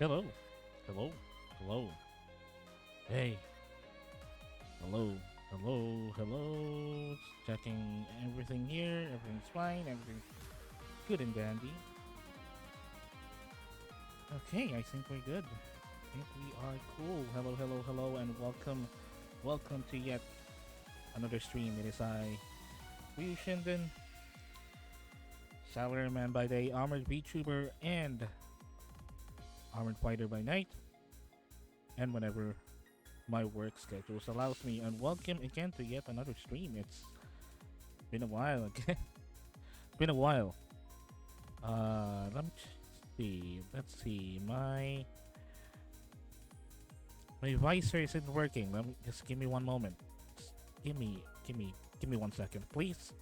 Hello. Hello. Hello. Hey. Hello. Hello. Hello. Just checking everything here. Everything's fine. Everything's good and dandy. Okay, I think we're good. I think we are cool. Hello, hello, hello, and welcome. Welcome to yet another stream. It is I, Ryu Shinden, Salaryman by day, Armored VTuber, and Armored Fighter by night. And whenever my work schedules allows me. And welcome again to yet another stream. It's been a while again. Been a while. Let me see. Let's see. My visor isn't working. Let me just give me one moment. Just give me 1 second, please.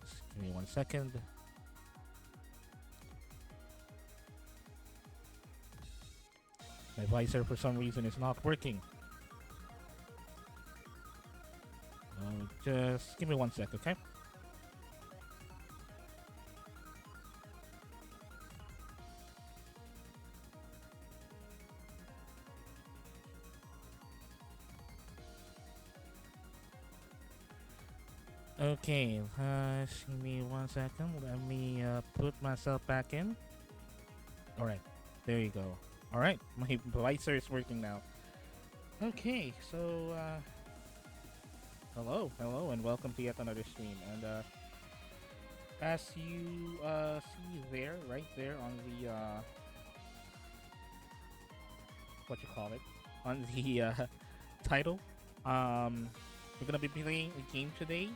Just give me 1 second. My visor for some reason is not working. Just give me 1 sec, okay? Okay, give me 1 second. Let me put myself back in. Alright, there you go. Alright, my visor is working now. Okay, so hello, and welcome to yet another stream. And as you see there, right there on the what you call it, on the title, we're gonna be playing a game today.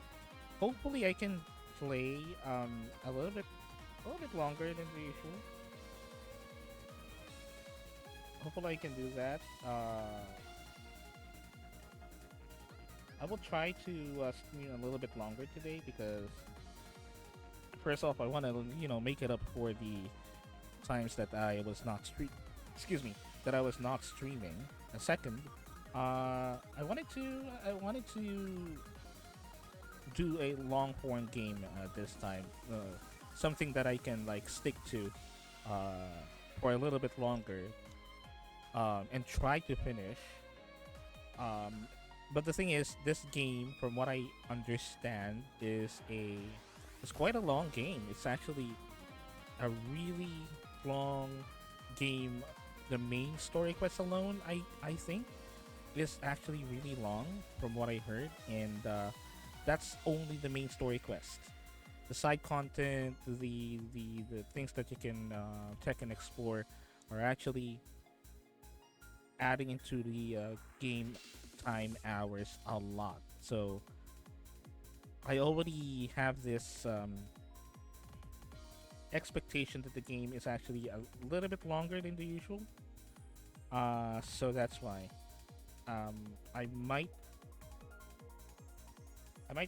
Hopefully, I can play a little bit longer than the usual. Hopefully, I can do that. I will try to stream a little bit longer today because first off, I want to make it up for the times that I was not excuse me, that I was not streaming. And second, I wanted to do a long form game this time, something that I can like stick to for a little bit longer, and try to finish. But the thing is, this game, from what I understand, it's quite a long game. It's actually a really long game. The main story quest alone, I think, is actually really long from what I heard, and that's only the main story quest. The side content, the things that you can check and explore, are actually adding into the game time hours a lot. So I already have this expectation that the game is actually a little bit longer than the usual. So that's why um, I might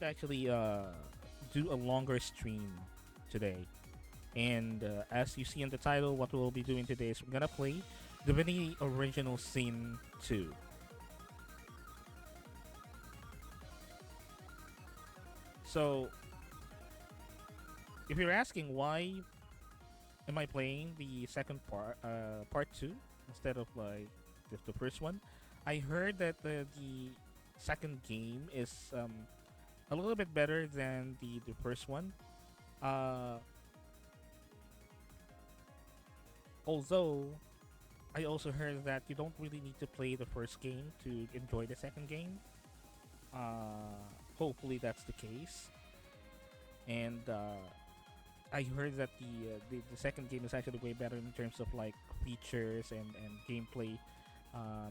actually do a longer stream today. And as you see in the title, what we'll be doing today is we're gonna play Divinity Original Sin 2. So, if you're asking why am I playing the second part 2 instead of like the first one, I heard that the second game is a little bit better than the first one. Uh, Although I also heard that you don't really need to play the first game to enjoy the second game. Hopefully that's the case. And I heard that the second game is actually way better in terms of like features and gameplay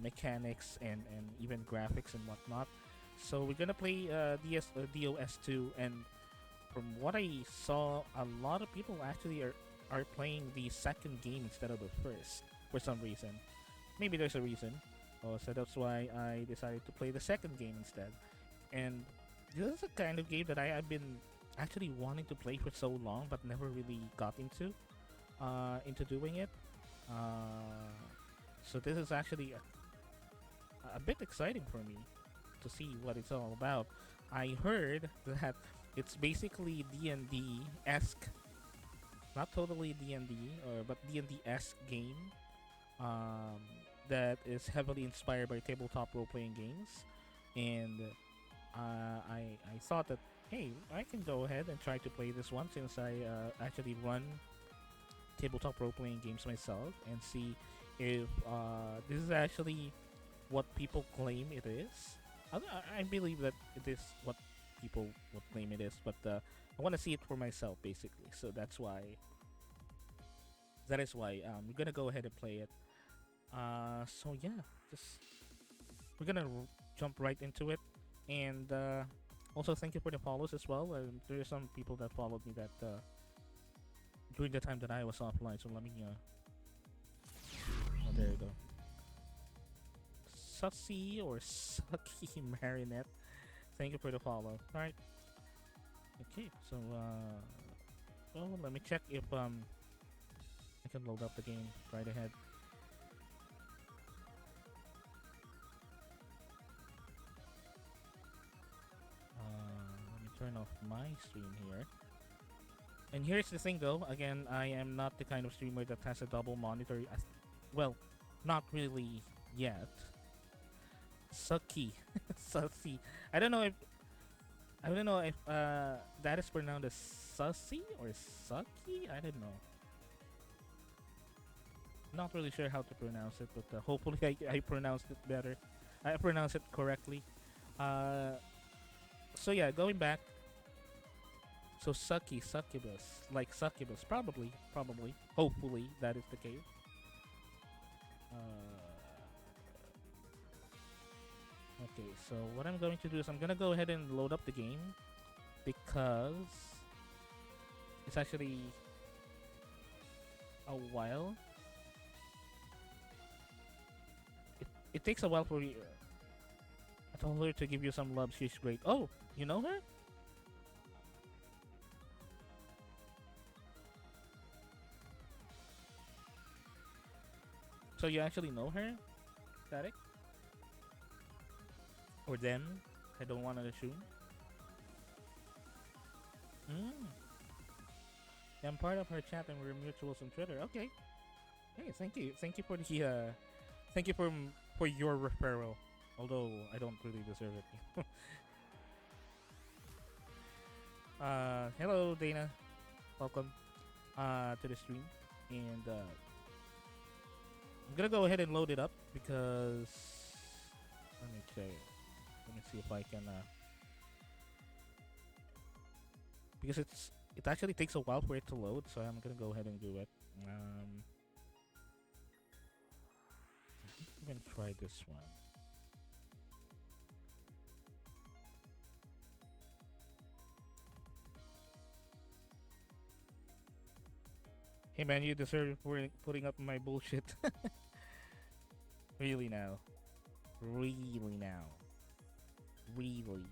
mechanics and even graphics and whatnot. So we're gonna play DOS2, and from what I saw, a lot of people actually are playing the second game instead of the first for some reason. Maybe there's a reason. So that's why I decided to play the second game instead. And this is a kind of game that I've been actually wanting to play for so long, but never really got into doing it. So this is actually a bit exciting for me to see what it's all about. I heard that it's basically D&D esque, not totally D&D, but D&D esque game. um, that is heavily inspired by tabletop role playing games, and I thought that, hey, I can go ahead and try to play this one since I actually run tabletop role playing games myself, and see if this is actually what people claim it is. I believe that it is what people would claim it is, but I want to see it for myself, basically. So that is why we're gonna go ahead and play it. So yeah, just we're gonna jump right into it, and also thank you for the follows as well. There are some people that followed me that during the time that I was offline. So let me oh, there you go. Sussy or Sucky Marinette. Thank you for the follow. Alright. Okay, so well, let me check if I can load up the game right ahead. Let me turn off my stream here. And here's the thing though, again, I am not the kind of streamer that has a double monitor. Well, not really yet. Sucky. Sussy. I don't know if that is pronounced as sussy or sucky. I don't know. Not really sure how to pronounce it, but hopefully I pronounced it better. I pronounced it correctly. Uh, so yeah, going back. So sucky, succubus, like succubus, probably, hopefully that is the case. Okay, so what I'm going to do is I'm gonna go ahead and load up the game because it's actually a while. It takes a while for you. I told her to give you some love. She's great. Oh, you know her? So you actually know her, Static? Or them? I don't want to assume. Mm. Yeah, I'm part of her chat and we're mutuals on Twitter. Okay. Hey, thank you for the thank you for your referral. Although I don't really deserve it. Hello Dana, welcome to the stream, and I'm gonna go ahead and load it up because let me check. Let me see if I can. Because it actually takes a while for it to load, so I'm gonna go ahead and do it. Even try this one. Hey man, you deserve for putting up my bullshit. Really now. Really now. Really.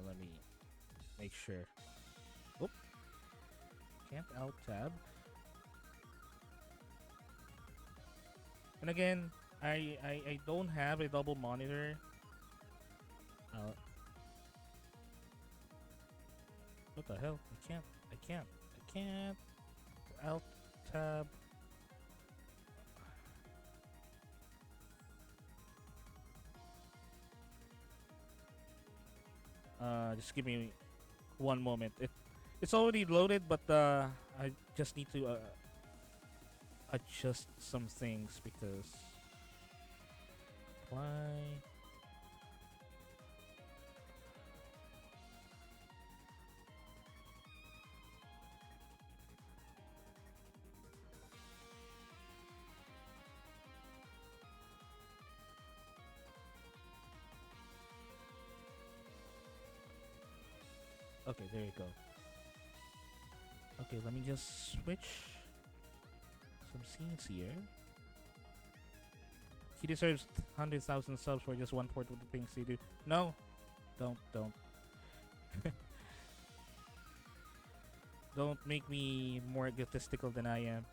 Let me make sure. Oop. Can't alt tab. And again, I don't have a double monitor. What the hell? I can't. Alt tab. Just give me one moment. It's already loaded, but I just need to adjust some things because apply. Okay, there you go. Okay, let me just switch some scenes here. He deserves 100,000 subs for just 1/4 of the things he do. No, don't. Don't make me more egotistical than I am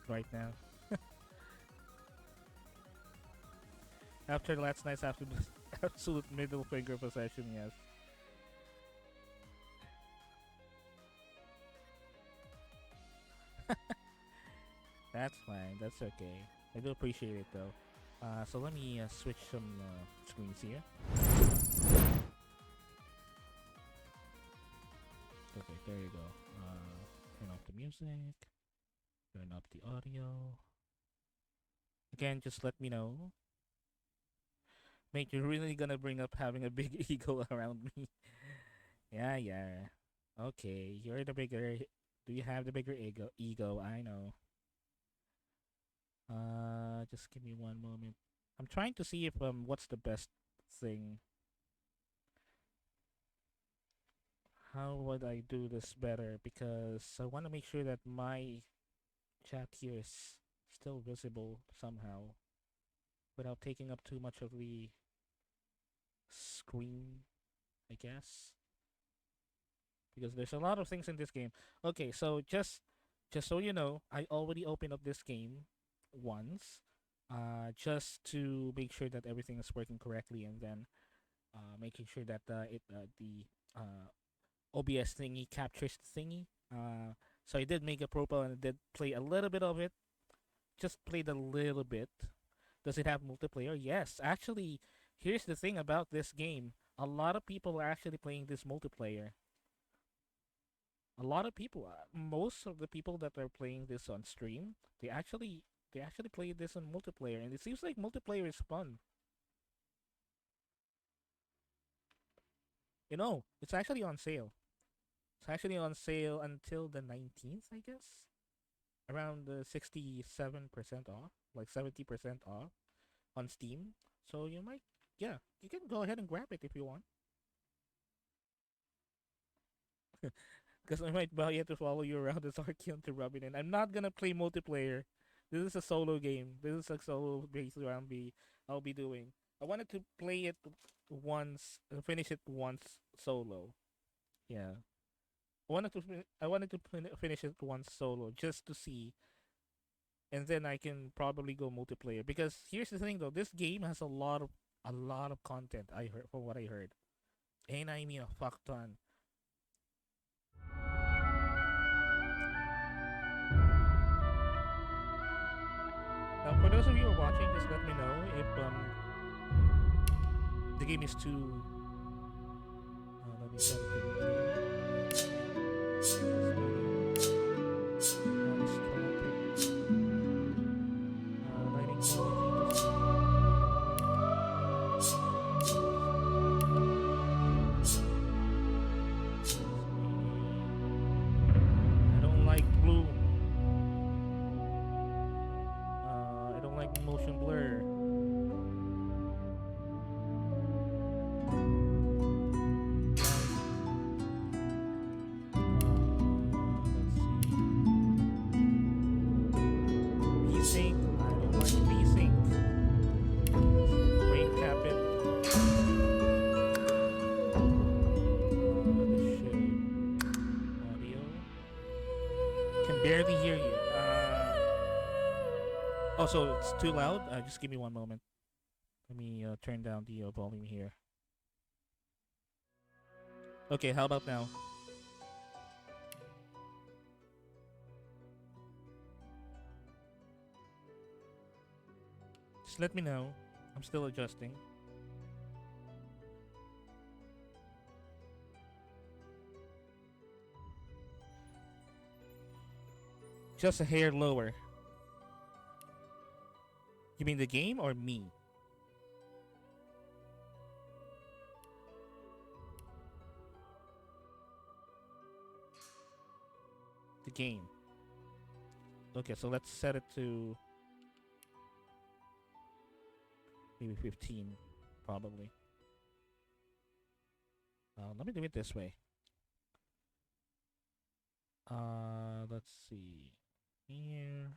right now. After last night's absolute middle finger possession, yes. That's fine. That's okay. I do appreciate it though. So let me switch some screens here. Okay, there you go. Turn off the music. Turn up the audio. Again, just let me know. Mate, you're really gonna bring up having a big ego around me. Yeah, yeah. Okay, you're the bigger. Do you have the bigger ego? Ego, I know. Just give me one moment. I'm trying to see if what's the best thing. How would I do this better? Because I want to make sure that my chat here is still visible somehow without taking up too much of the screen, I guess. Because there's a lot of things in this game. Okay, so just so you know, I already opened up this game once, just to make sure that everything is working correctly, and then making sure that the OBS thingy captures the thingy. So I did make a profile and I did play a little bit of it. Just played a little bit. Does it have multiplayer? Yes. Actually, here's the thing about this game. A lot of people are actually playing this multiplayer. A lot of people, most of the people that are playing this on stream, they actually play this on multiplayer, and it seems like multiplayer is fun. It's actually on sale. It's actually on sale until the 19th, I guess. Around 67% off, like 70% off on Steam. So yeah, you can go ahead and grab it if you want. Because I might buy it to follow you around as Archeon to rub it in. I'm not gonna play multiplayer. This is a solo game. This is a solo based around I'll be doing. I wanted to play it once, finish it once solo. Yeah. I wanted to finish it once solo just to see, and then I can probably go multiplayer. Because here's the thing though, this game has a lot of content. I heard from what I heard, and I mean a fuck ton. Now, for those of you who are watching, just let me know if the game is too. Let me set it to medium. It's medium. Distracted. Lighting quality. I don't like bloom. I don't like motion blur. Let's see. VSync. I don't like VSync. Rain cap it. This shit. Audio. Can barely hear you. Oh, so it's too loud? Just give me one moment. Let me turn down the volume here. Okay, how about now? Just let me know. I'm still adjusting. Just a hair lower. You mean the game or me? The game. Okay, so let's set it to maybe 15, probably. Let me do it this way. Let's see. Here.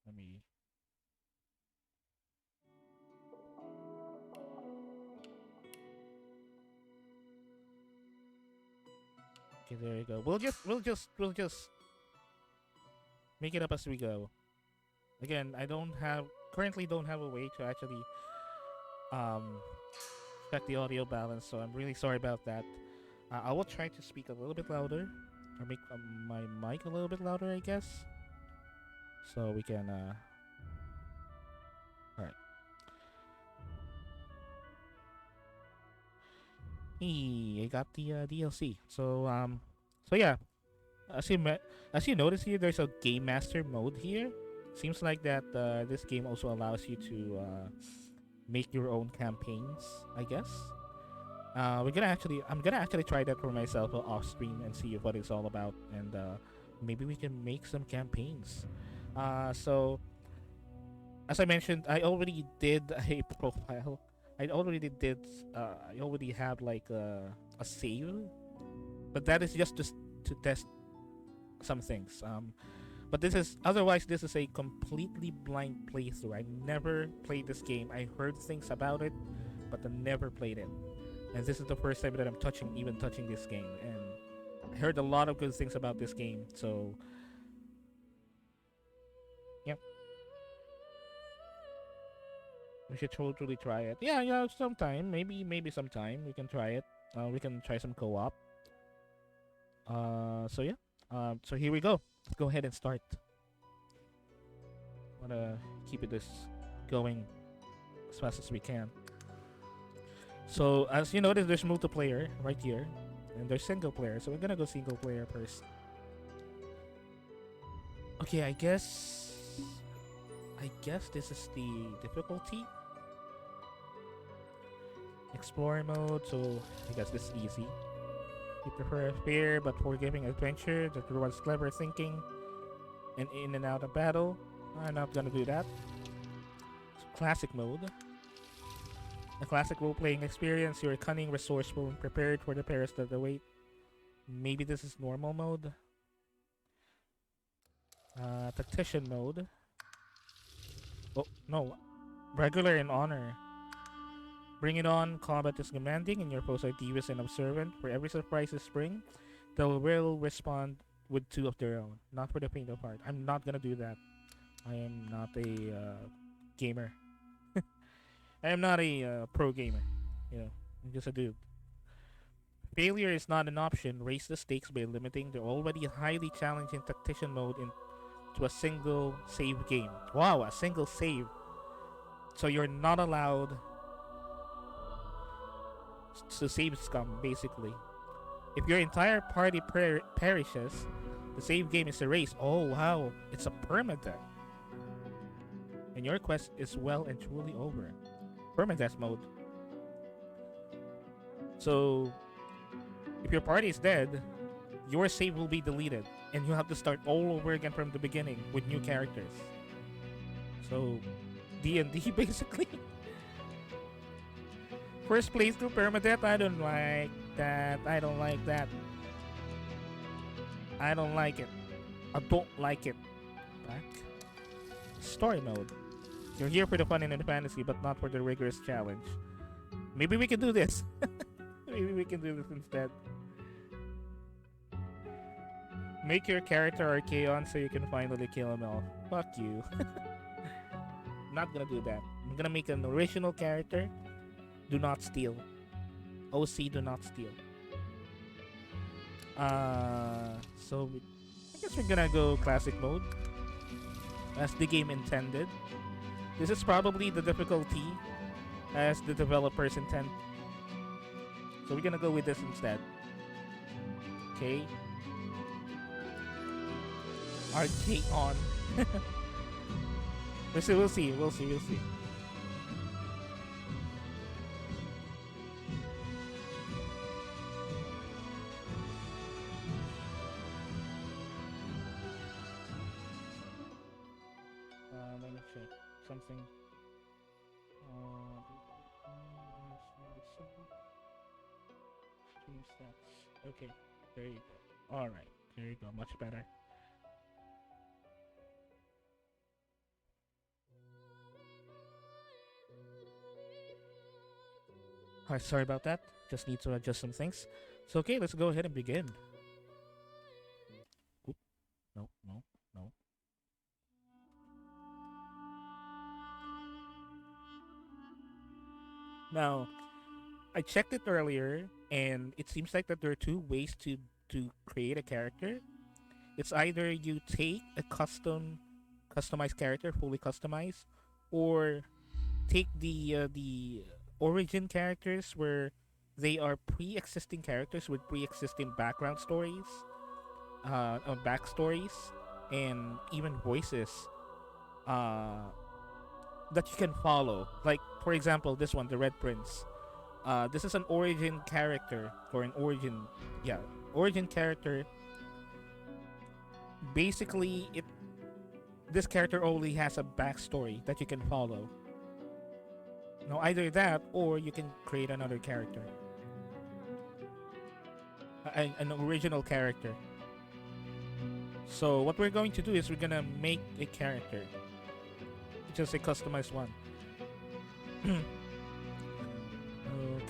Let me. Okay, there you go. We'll just make it up as we go. Again, I currently don't have a way to actually um check the audio balance, so I'm really sorry about that. I will try to speak a little bit louder, or make my mic a little bit louder, I guess, so we can. All right. Hey, I got the DLC. So yeah, as as you notice here, there's a Game Master mode here. Seems like that this game also allows you to make your own campaigns, I guess. I'm gonna actually try that for myself off stream and see what it's all about, and maybe we can make some campaigns. So as I mentioned, I already did a profile. I already had like a save, but that is just to test some things. But this is a completely blind playthrough. I never played this game. I heard things about it, but I never played it. And this is the first time that I'm even touching this game. And I heard a lot of good things about this game. So yeah, we should totally try it. Yeah, yeah, sometime. Maybe sometime we can try it. We can try some co-op. So yeah. So here we go. Let's go ahead and start. Wanna keep it this going as fast as we can. So as you notice, there's multiplayer right here, and there's single player. So we're gonna go single player first. Okay, I guess this is the difficulty. Explore mode. So I guess this is easy. You prefer a fair but forgiving adventure that rewards clever thinking and in and out of battle. I'm not gonna do that. So classic mode. A classic role-playing experience. You're cunning, resourceful, and prepared for the perils that await. Maybe this is normal mode. Tactician mode. Oh, no. Regular and honor. Bring it on. Combat is demanding, and your foes are devious and observant. For every surprise you spring, they will respond with two of their own. Not for the faint of heart. I'm not gonna do that. I am not a gamer. I am not a pro gamer. You know, I'm just a dude. Failure is not an option. Raise the stakes by limiting the already highly challenging tactician mode into a single save game. Wow, a single save. So you're not allowed to save scum, basically. If your entire party perishes, the save game is erased. Oh, wow. It's a permadeath. And your quest is well and truly over. Permadeath mode. So, if your party is dead, your save will be deleted, and you have to start all over again from the beginning with new characters. So, D&D basically. First playthrough permadeath, I don't like that. I don't like that. I don't like it. I don't like it. Back. Story mode. You're here for the fun and the fantasy, but not for the rigorous challenge. Maybe we can do this. Maybe we can do this instead. Make your character Archaeon so you can finally kill him off. Fuck you. Not gonna do that. I'm gonna make an original character. Do not steal. OC, do not steal. So I guess we're gonna go classic mode as the game intended. This is probably the difficulty as the developers intend. So we're gonna go with this instead. Okay. Arcade on. We'll see. Let me check something. Stream stats. Okay, there you go. All right, there you go. Much better. Alright, sorry about that. Just need to adjust some things. So okay, let's go ahead and begin. Oop. No. Now, I checked it earlier, and it seems like that there are two ways to create a character. It's either you take a customized character, fully customized, or take the origin characters where they are pre-existing characters with pre-existing background stories, backstories, and even voices uh, that you can follow. Like for example, this one, the Red Prince. This is an origin character or an origin, yeah, origin character. Basically, it this character only has a backstory that you can follow. Now, either that or you can create another character, an original character. So what we're going to do is we're gonna make a character, just a customized one.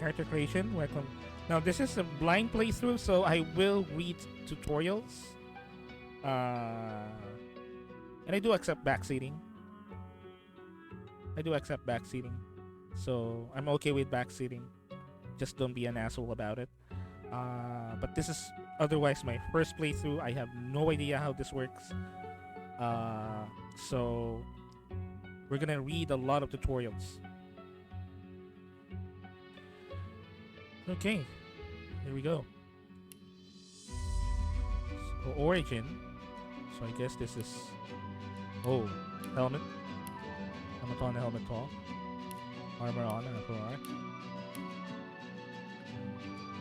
Character creation. Welcome. Now this is a blind playthrough, so I will read tutorials. And I do accept backseating. So I'm okay with backseating. Just don't be an asshole about it. But this is otherwise my first playthrough. I have no idea how this works. So we're gonna read a lot of tutorials. Okay, here we go. So origin. So I guess this is helmet. Helmet on, helmet off. Armor on, armor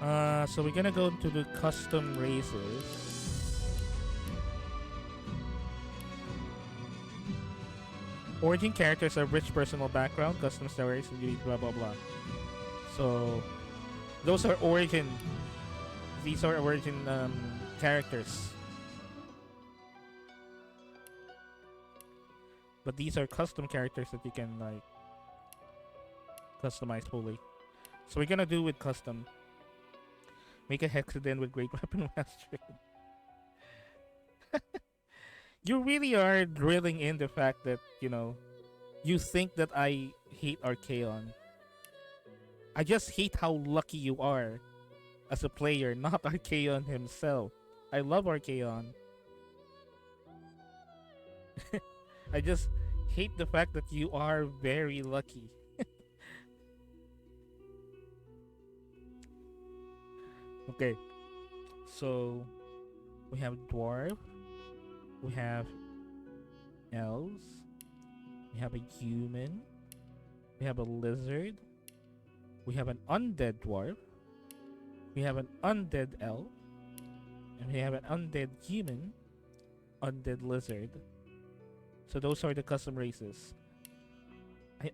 on. So we're gonna go to the custom races. Origin characters are rich personal background, custom stories, and blah blah blah. So those are origin. These are origin characters. But these are custom characters that you can like customize fully. So we're gonna do with custom. Make a Hexaden with great weapon mastery. You really are drilling in the fact that, you think that I hate Archaon. I just hate how lucky you are as a player, not Archaon himself. I love Archaon. I just hate the fact that you are very lucky. Okay. So we have dwarf, we have elves, we have a human, we have a lizard, we have an undead dwarf, we have an undead elf, and we have an undead human, undead lizard. So those are the custom races. I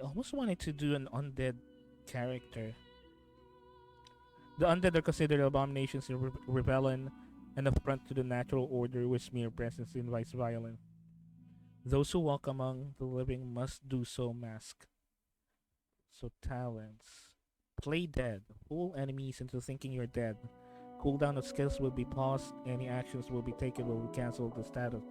almost wanted to do an undead character. The undead are considered abominations in rebellion and affront to the natural order, which mere presence invites violence. Those who walk among the living must do so masked. So talents. Play dead. Fool enemies into thinking you're dead. Cooldown of skills will be paused. Any actions will be taken will cancel the status.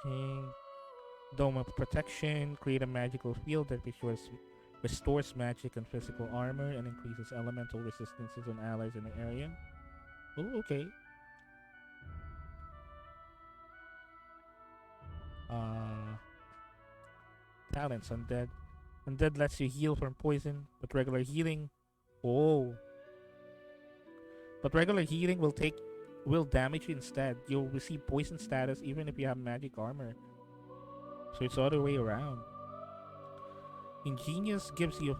Okay. Dome of Protection. Create a magical field that restores magic and physical armor and increases elemental resistances on allies in the area. Oh, okay. Talents. Undead. Undead lets you heal from poison, but regular healing. Oh. But regular healing will damage you instead. You'll receive poison status even if you have magic armor. So it's the other way around. Ingenious gives you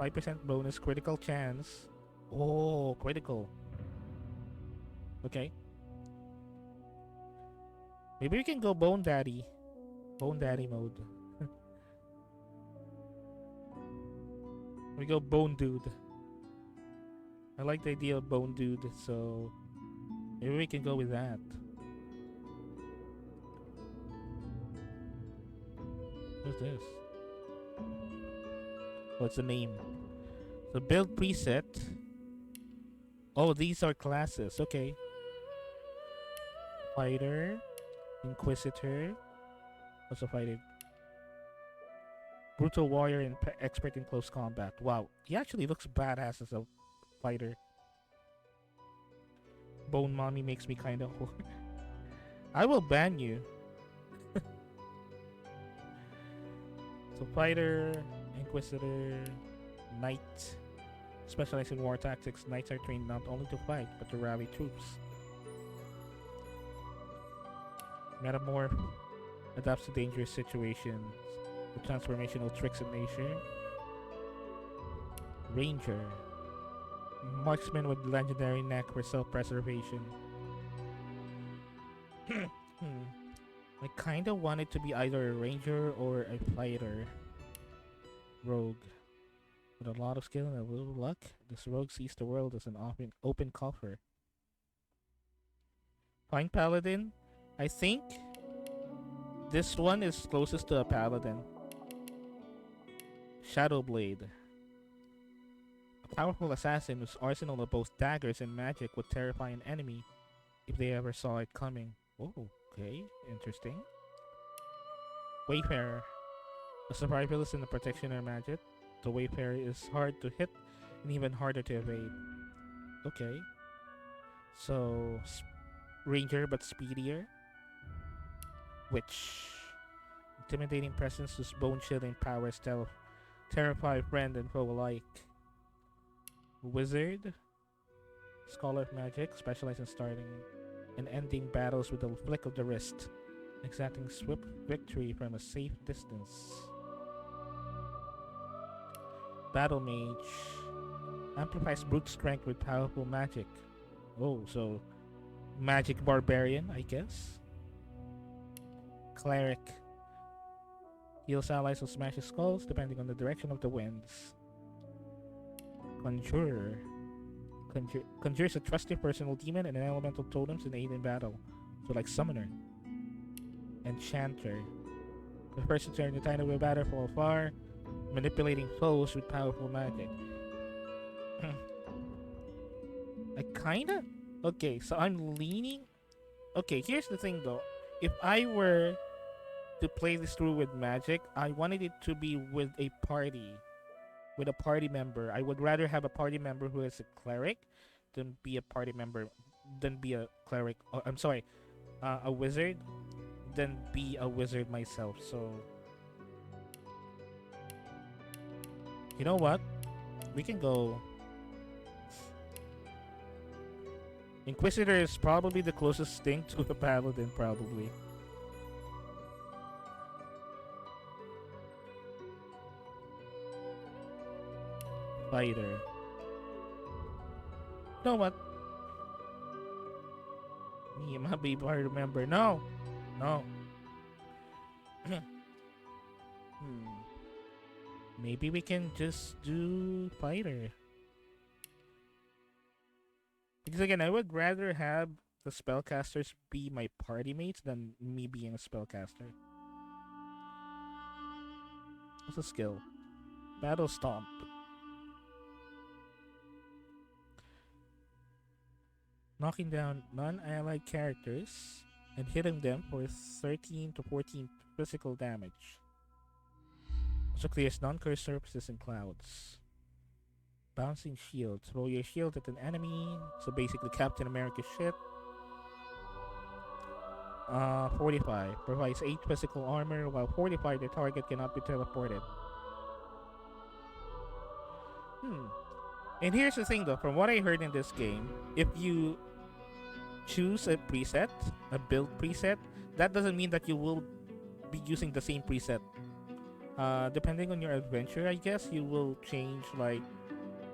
5% bonus critical chance. Oh, critical. Okay. Maybe we can go Bone Daddy. Bone Daddy mode. We go Bone Dude. I like the idea of Bone Dude, so maybe we can go with that. What's this? What's the name? The build preset. Oh, these are classes. Okay. Fighter. Inquisitor. What's a fighter? Brutal warrior and expert in close combat. Wow, he actually looks badass as a fighter. Bone mommy makes me kind of. I will ban you. So fighter, inquisitor, knight. Specialized in war tactics, knights are trained not only to fight but to rally troops. Metamorph adapts to dangerous situations with transformational tricks in nature. Ranger, marksman with legendary knack for self-preservation. I kinda want it to be either a ranger or a fighter. Rogue. With a lot of skill and a little luck, this rogue sees the world as an open coffer. Fine paladin. I think this one is closest to a paladin. Shadowblade. A powerful assassin whose arsenal of both daggers and magic would terrify an enemy if they ever saw it coming. Oh, okay, interesting. Wayfarer. A survivalist in the protectioner magic. The Wayfarer is hard to hit and even harder to evade. Okay. So, Ranger but speedier. Witch. Intimidating presence whose bone-chilling powers terrify friend and foe alike. Wizard. Scholar of magic, specialized in starting and ending battles with a flick of the wrist, exacting swift victory from a safe distance. Battle mage. Amplifies brute strength with powerful magic. Oh, so magic barbarian, I guess. Cleric. Heals allies or smashes skulls depending on the direction of the winds. Conjurer. Conjures a trusty personal demon and an elemental totems in aid in battle. So like summoner. Enchanter. Prefers to turn the tide of a battle from afar, manipulating foes with powerful magic. I kinda... Okay, so I'm leaning... Okay, here's the thing though. If I were to play this through with magic, I wanted it to be with a party. With a party member. I would rather have a party member who is a cleric than be a party member... Than be a cleric... Oh, I'm sorry. A wizard than be a wizard myself, so... You know what? We can go... Inquisitor is probably the closest thing to a paladin, probably. Fighter. You know what? Me and my baby party member. No! No. Maybe we can just do fighter. Because again, I would rather have the spellcasters be my party mates than me being a spellcaster. What's a skill? Battle Stomp. Knocking down non-allied characters and hitting them for 13 to 14 physical damage. Also clears non-cursed surfaces and clouds. Bouncing shield. Throw your shield at an enemy. So basically Captain America's shit. 45. Provides 8 physical armor. While 45, the target cannot be teleported. And here's the thing though. From what I heard in this game, if you choose a preset, a build preset, that doesn't mean that you will be using the same preset. Depending on your adventure, I guess you will change like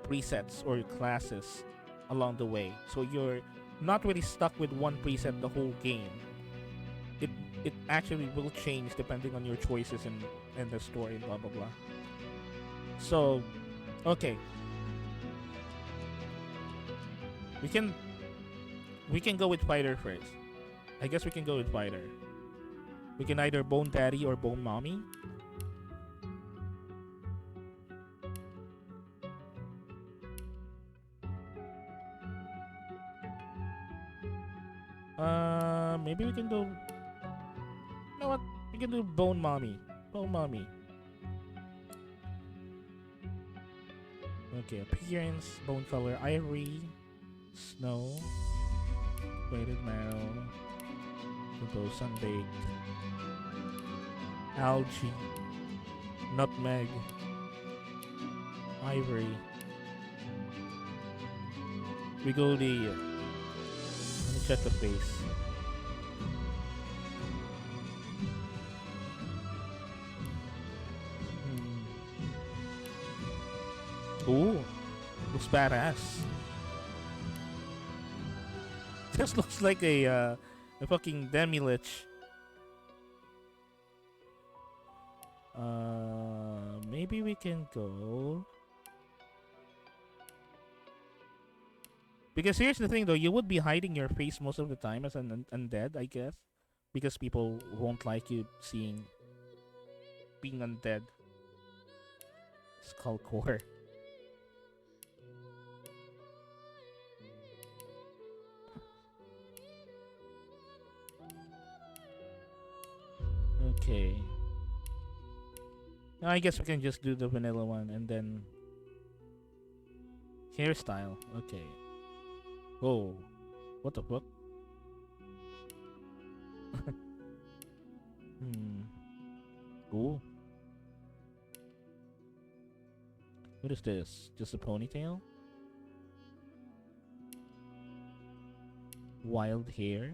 presets or classes along the way, so you're not really stuck with one preset the whole game. It actually will change depending on your choices and the story, blah blah blah. So okay, we can go with fighter first. I guess we can go with fighter. We can either bone daddy or bone mommy. Maybe we can do... You know what? We can do bone mommy. Bone mommy. Okay, appearance, bone color, ivory, snow, grated marrow, composed sunbaked, algae, nutmeg, ivory. We go the. Let me check the base. Ooh, looks badass. Just looks like a fucking demi-lich. Maybe we can go. Because here's the thing though, you would be hiding your face most of the time as an undead, I guess. Because people won't like you seeing being undead. Skull core. Okay. I guess we can just do the vanilla one and then hairstyle. Okay. Whoa. What the fuck? Cool. What is this? Just a ponytail? Wild hair?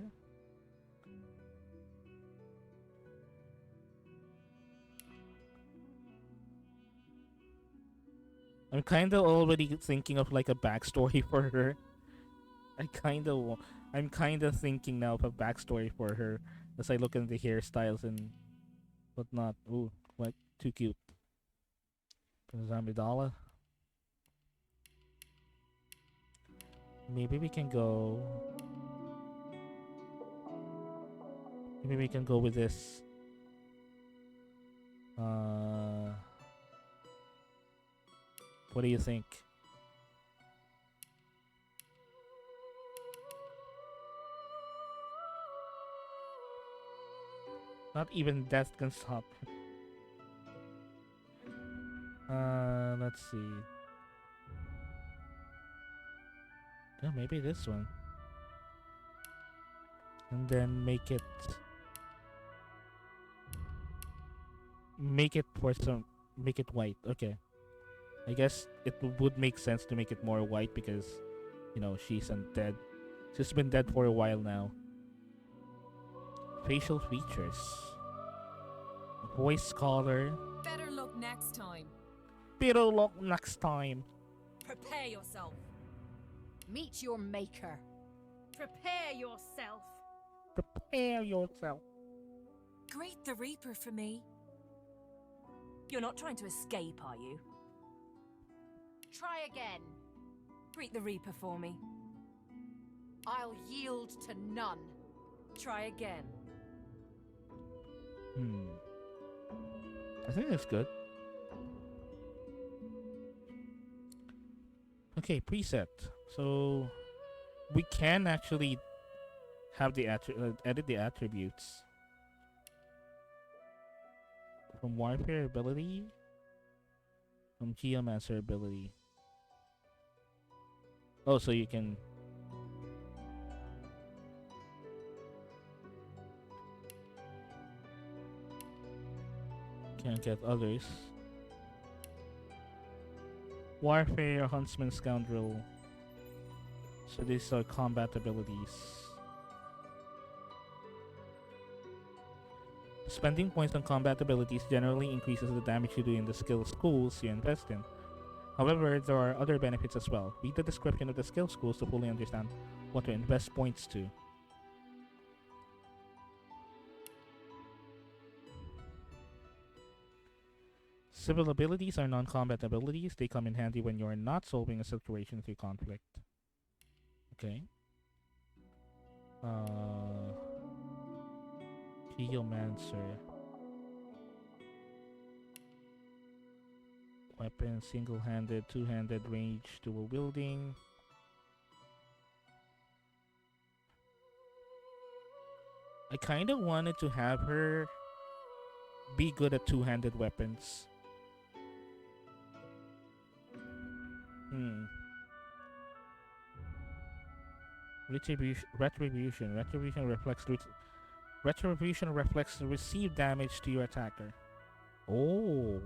I'm kind of already thinking of like a backstory for her. I'm kind of thinking now of a backstory for her as I look at the hairstyles and whatnot. Ooh, what? Too cute. Zamidala. Maybe we can go. Maybe we can go with this. What do you think? Not even death can stop. Let's see. Yeah, maybe this one. And then make it white. Okay. I guess it would make sense to make it more white because, you know, she's undead. She's been dead for a while now. Facial features. Voice color. Better luck next time. Better luck next time. Prepare yourself. Meet your maker. Prepare yourself. Prepare yourself. Greet the Reaper for me. You're not trying to escape, are you? Try again. Greet the Reaper for me. I'll yield to none. Try again. I think that's good. Okay, preset. So we can actually have the edit the attributes from warfare ability, from geomancer ability. Oh, so you can. Can't get others. Warfare, Huntsman, Scoundrel. So these are combat abilities. Spending points on combat abilities generally increases the damage you do in the skill schools you invest in. However, there are other benefits as well. Read the description of the skill schools to fully understand what to invest points to. Civil abilities are non-combat abilities. They come in handy when you're not solving a situation through conflict. Okay. Geomancer. Weapon, single-handed, two-handed, range, dual wielding. I kind of wanted to have her be good at two-handed weapons. Hmm. Retribution reflects the received damage to your attacker. Oh.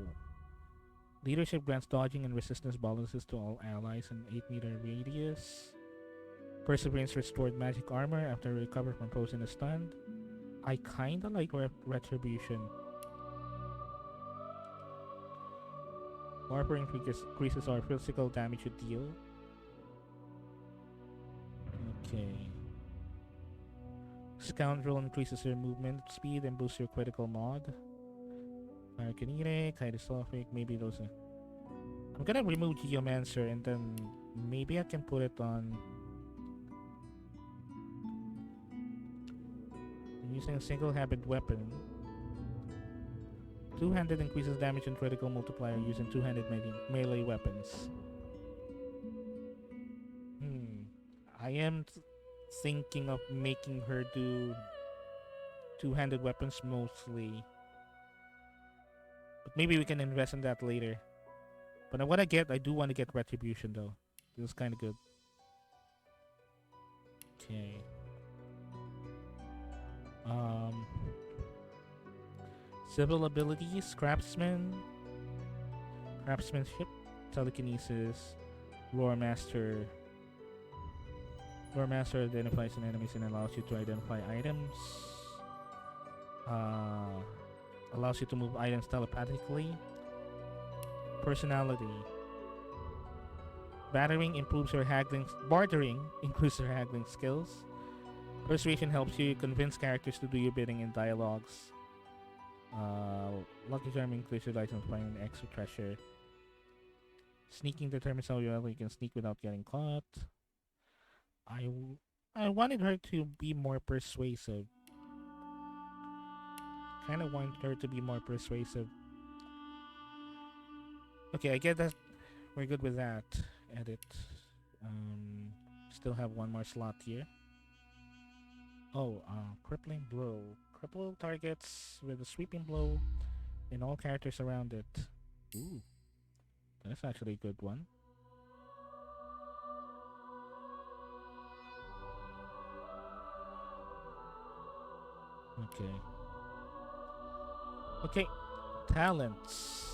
Leadership grants dodging and resistance bonuses to all allies in 8-meter radius. Perseverance restored magic armor after recover from frozen and stunned. I kinda like Retribution. Warper increases our physical damage you deal. Okay. Scoundrel increases your movement speed and boosts your critical mod. Arcanine, Kaitisophic, maybe those are... I'm gonna remove Geomancer and then maybe I can put it on... Using a single habit weapon. Two-handed increases damage and critical multiplier using two-handed melee weapons. I am thinking of making her do two-handed weapons mostly. But maybe we can invest in that later. But I do want to get Retribution though. This is kind of good. Okay. Civil abilities, Craftsmanship, Telekinesis, Lore Master. Lore Master identifies an enemies and allows you to identify items. Allows you to move items telepathically. Personality. Bartering improves your haggling skills. Persuasion helps you convince characters to do your bidding in dialogues. Lucky Charm increases your license finding extra treasure. Sneaking determines how well you can sneak without getting caught. I wanted her to be more persuasive. Kinda wanted her to be more persuasive. Okay, I get that. We're good with that. Edit. Still have one more slot here. Oh, crippling blow. Cripple targets with a sweeping blow and all characters around it. Ooh. That's actually a good one. Okay. Okay. Talents.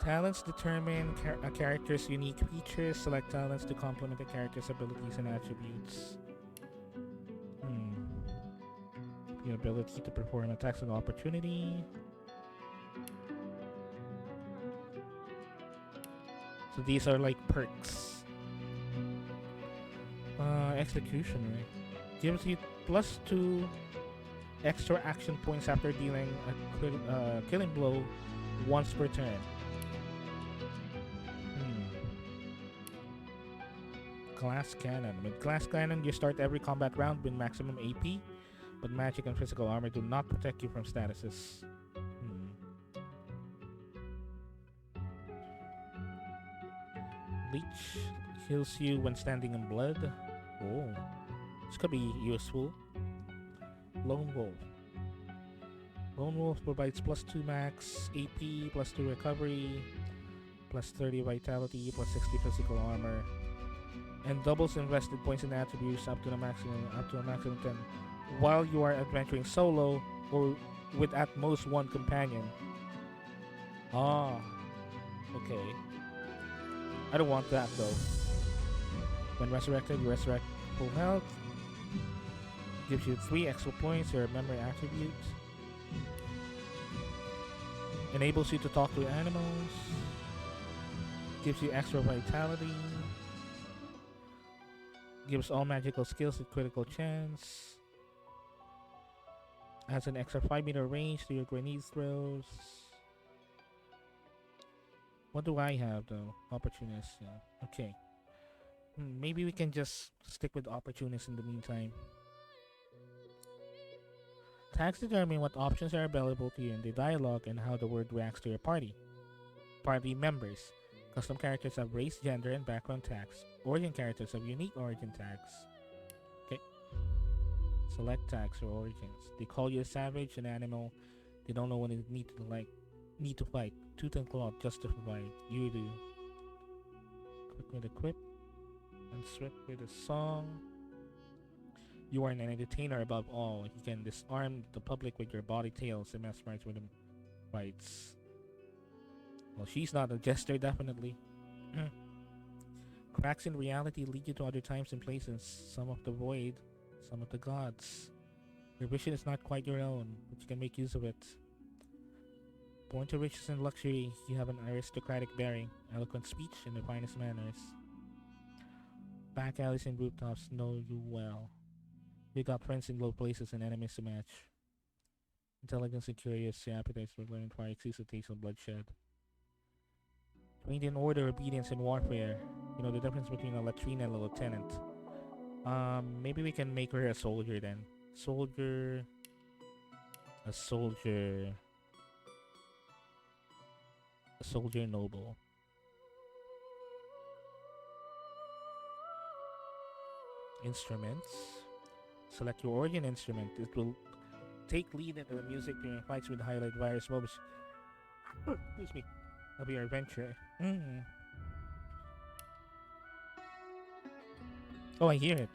Talents determine a character's unique features. Select talents to complement a character's abilities and attributes. The ability to perform attacks of opportunity. So these are like perks. Executioner gives you +2 extra action points after dealing a killing blow once per turn. Glass Cannon. With Glass Cannon, you start every combat round with maximum AP, but magic and physical armor do not protect you from statuses. Leech heals you when standing in blood. Oh, this could be useful. Lone Wolf. Lone Wolf provides +2 max AP, +2 recovery, +30 vitality, +60 physical armor, and doubles invested points and attributes up to a maximum 10 while you are adventuring solo or with at most one companion. Okay. I don't want that though. When resurrected, you resurrect full health. Gives you 3 extra points, your memory attribute. Enables you to talk to animals. Gives you extra vitality. Gives all magical skills a critical chance. Adds an extra 5-meter range to your grenade throws. What do I have though? Opportunist. Yeah. Okay. Maybe we can just stick with opportunist in the meantime. Tags determine what options are available to you in the dialogue and how the word reacts to your party. Party members. Custom characters have race, gender, and background tags. Origin characters have unique origin tags. Okay. Select tags or origins. They call you a savage, an animal. They don't know what it needs to like. Need to fight. Tooth and claw just to provide. You do. Quick with a quip. And swift with a song. You are an entertainer above all. You can disarm the public with your body tails and mesmerize with them fights. Well, she's not a jester, definitely. Cracks in reality lead you to other times and places. Some of the void, some of the gods. Your vision is not quite your own, but you can make use of it. Born to riches and luxury, you have an aristocratic bearing, eloquent speech, and the finest manners. Back alleys and rooftops know you well. You got friends in low places and enemies to match. Intelligence and curious, your appetites for learning far exceeds the taste of bloodshed. Trained in order, obedience, and warfare. You know the difference between a latrine and a lieutenant. Maybe we can make her a soldier then. Soldier. A soldier. A soldier noble. Instruments. Select your origin instrument. It will take lead into the music during fights with highlight various moments. Excuse me. Of your adventure. Oh, I hear it.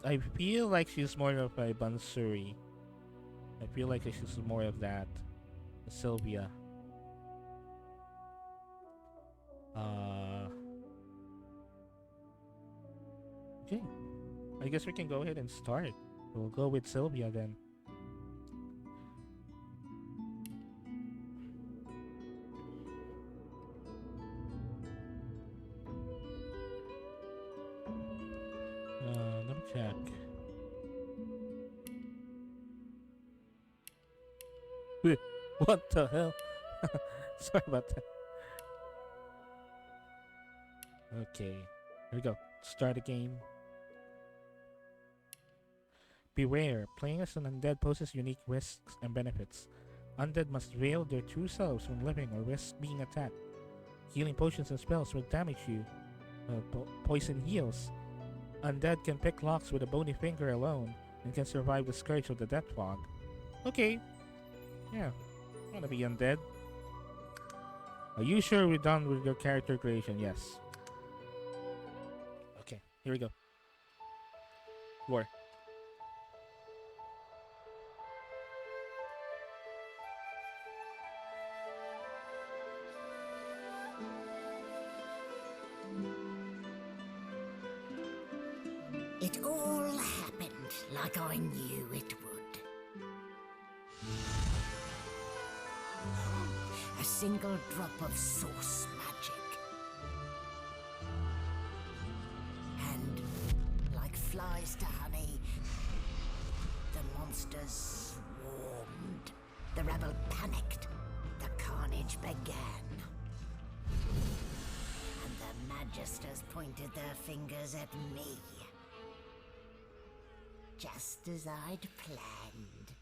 I feel like she's more of a Bansuri. I feel like she's more of that. Sylvia. Okay. I guess we can go ahead and start. We'll go with Sylvia then. Let me check. What the hell? Sorry about that. Okay. Here we go. Start a game. Beware, playing as an undead poses unique risks and benefits. Undead must veil their true selves when living or risk being attacked. Healing potions and spells will damage you. Poison heals. Undead can pick locks with a bony finger alone and can survive the scourge of the death fog. Okay. Yeah. I wanna be undead. Are you sure we're done with your character creation? Yes. Okay, here we go. Lore. It all happened like I knew it would. A single drop of source magic. And, like flies to honey, the monsters swarmed. The rebel panicked. The carnage began. And the magisters pointed their fingers at me. Just as I'd planned.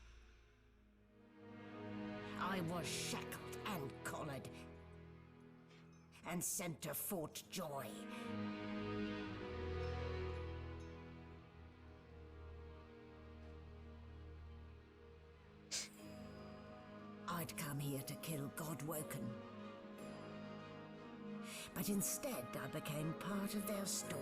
I was shackled and collared, and sent to Fort Joy. I'd come here to kill Godwoken. But instead I became part of their story.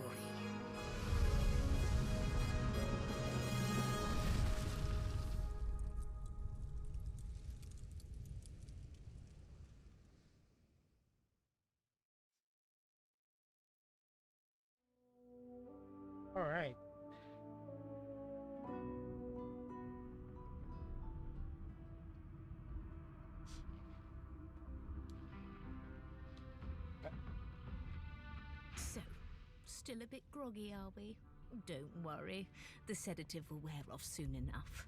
Alright. So, still a bit groggy, are we? Don't worry, the sedative will wear off soon enough.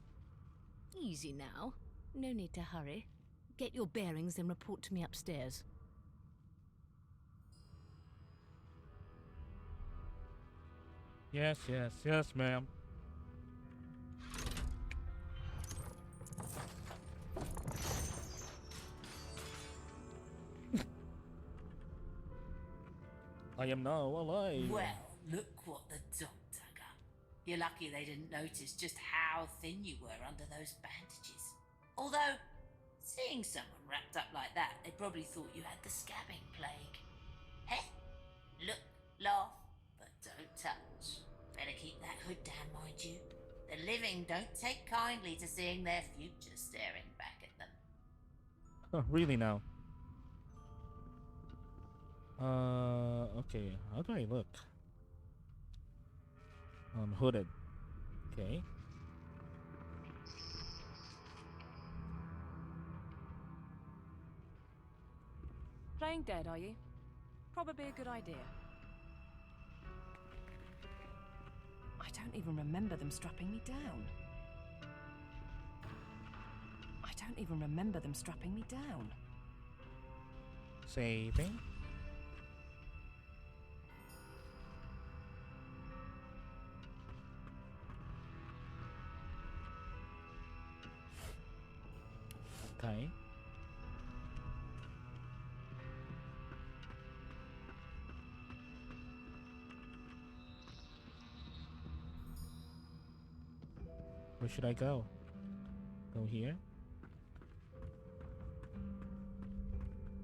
Easy now, no need to hurry. Get your bearings and report to me upstairs. Yes, ma'am. I am now alive. Well, look what the doctor got. You're lucky they didn't notice just how thin you were under those bandages. Although, seeing someone wrapped up like that, they probably thought you had the scabbing plague. Hey, look, laugh, but don't touch. Better keep that hood down, mind you. The living don't take kindly to seeing their future staring back at them. Oh, really now? Okay. How do I look? I'm hooded. Okay. Playing dead, are you? Probably a good idea. I don't even remember them strapping me down. Saving. Okay. Where should I go? Go here?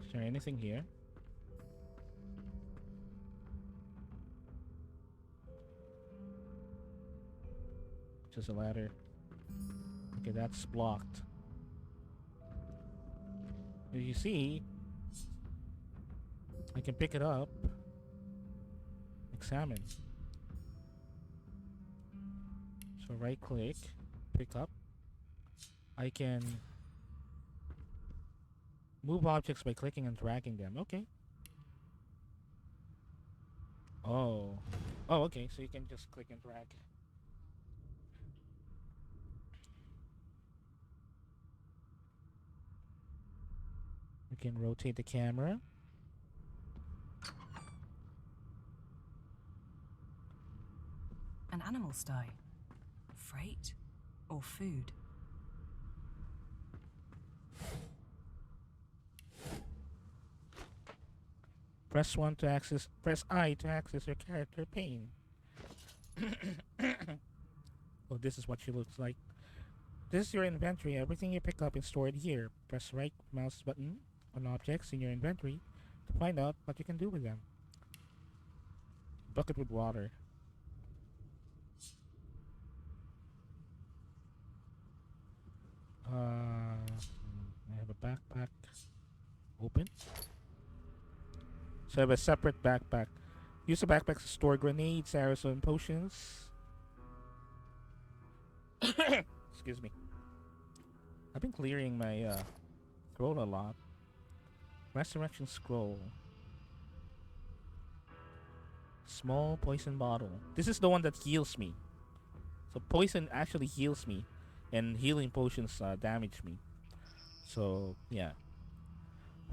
Is there anything here? Just a ladder. Okay, that's blocked. As you see, I can pick it up. Examine. So right click, pick up. I can move objects by clicking and dragging them. Okay. Oh. Oh, okay. So you can just click and drag. You can rotate the camera. An animal sty. Freight or food? Press I to access your character pane. Oh, this is what she looks like. This is your inventory. Everything you pick up is stored here. Press right mouse button on objects in your inventory to find out what you can do with them. Bucket with water. I have a backpack. Open. So I have a separate backpack. Use the backpack to store grenades, arrows, and potions. Excuse me. I've been clearing my throat a lot. Resurrection scroll. Small poison bottle. This is the one that heals me. So poison actually heals me, and healing potions damage me. So yeah.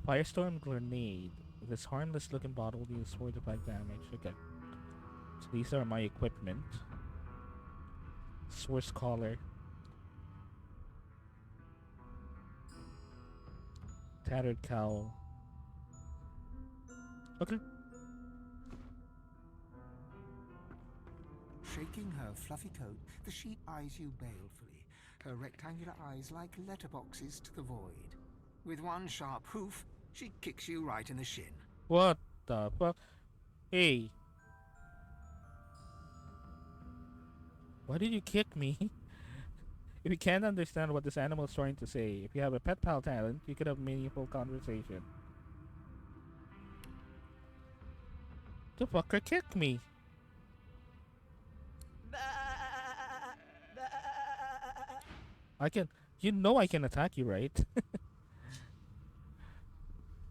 Firestorm grenade. This harmless looking bottle deals 45 damage. Okay. So these are my equipment. Source collar. Tattered cowl. Okay. Shaking her fluffy coat, the sheep eyes you balefully, her rectangular eyes like letterboxes to the void. With one sharp hoof, she kicks you right in the shin. What the fuck? Hey. Why did you kick me? If you can't understand what this animal is trying to say, if you have a pet pal talent, you could have meaningful conversation. The fucker kicked me. I can, you know I can attack you, right?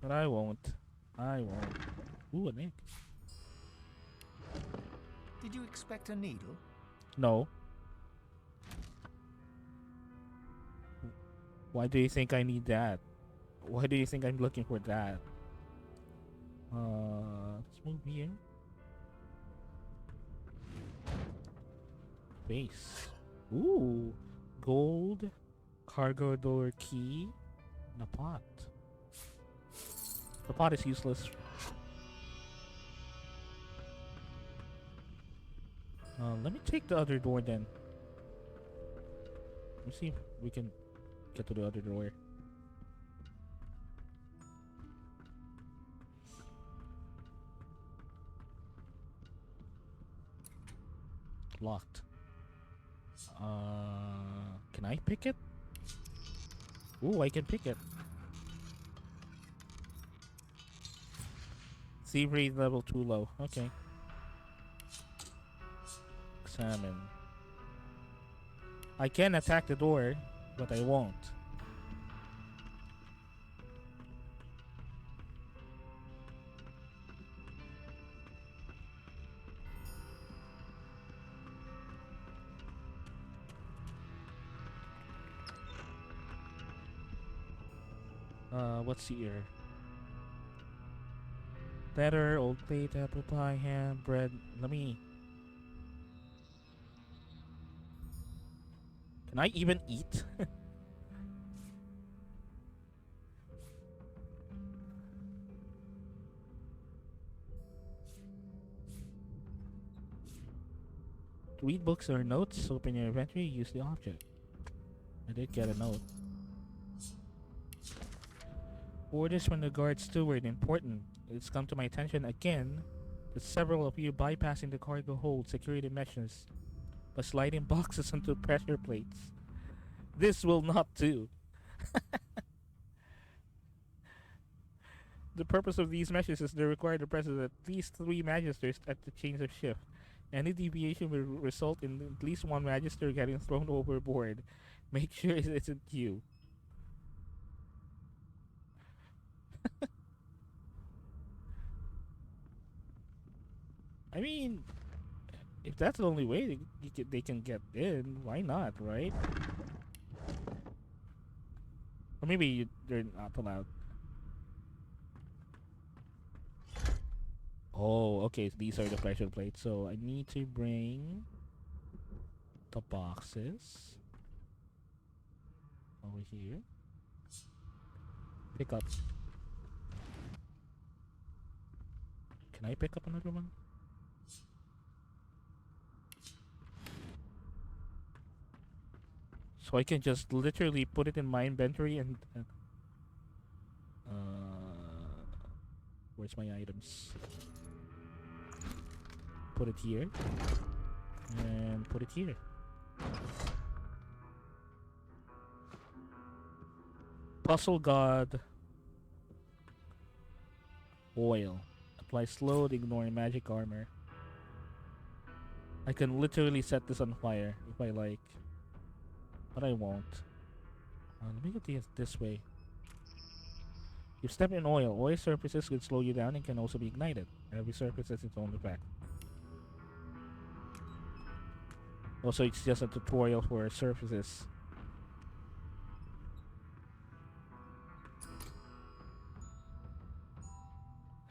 But I won't. I won't. Ooh, an egg. Did you expect a needle? No. Why do you think I need that? Why do you think I'm looking for that? Let's move here. Base. Ooh. Gold. Cargo door key. And a pot. The pot is useless. Let me take the other door then. Let me see if we can get to the other door. Locked. Can I pick it? Ooh, I can pick it. Sea rate level too low. Okay. Examine. I can attack the door, but I won't. What's here? Letter, old plate, apple pie, ham, bread. Let me. Can I even eat? Read books or notes. Open your inventory. Use the object. I did get a note. Orders from the guard steward. Important. It's come to my attention again that several of you bypassing the cargo hold security measures by sliding boxes onto pressure plates. This will not do. The purpose of these measures is to require the presence of at least 3 magisters at the change of shift. Any deviation will result in at least 1 magister getting thrown overboard. Make sure it isn't you. I mean, if that's the only way they can get in, why not, right? Or maybe they're not allowed. Oh, okay. These are the pressure plates. So I need to bring the boxes over here. Pick up. Can I pick up another one? So I can just literally put it in my inventory and where's my items? Put it here and put it here. Puzzle God oil. Apply slow to ignore magic armor. I can literally set this on fire if I like. But I won't. Let me get this way. You step in oil. Oil surfaces can slow you down and can also be ignited. Every surface has its own effect. Also, it's just a tutorial for surfaces.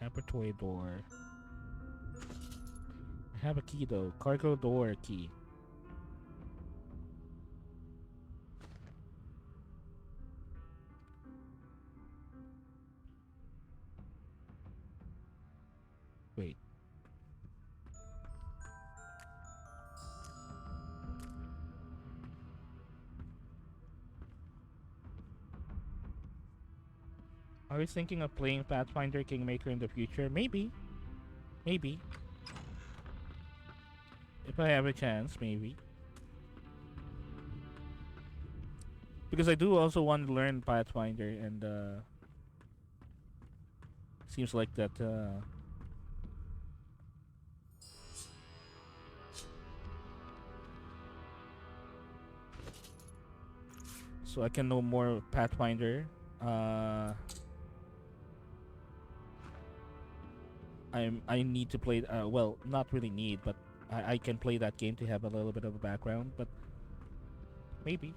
Laboratory door. I have a key though. Cargo door key. Wait. Are you thinking of playing Pathfinder Kingmaker in the future? Maybe. Maybe. If I have a chance, maybe. Because I do also want to learn Pathfinder and seems like that so I can know more Pathfinder. I need to play well, not really need, but I can play that game to have a little bit of a background, but maybe.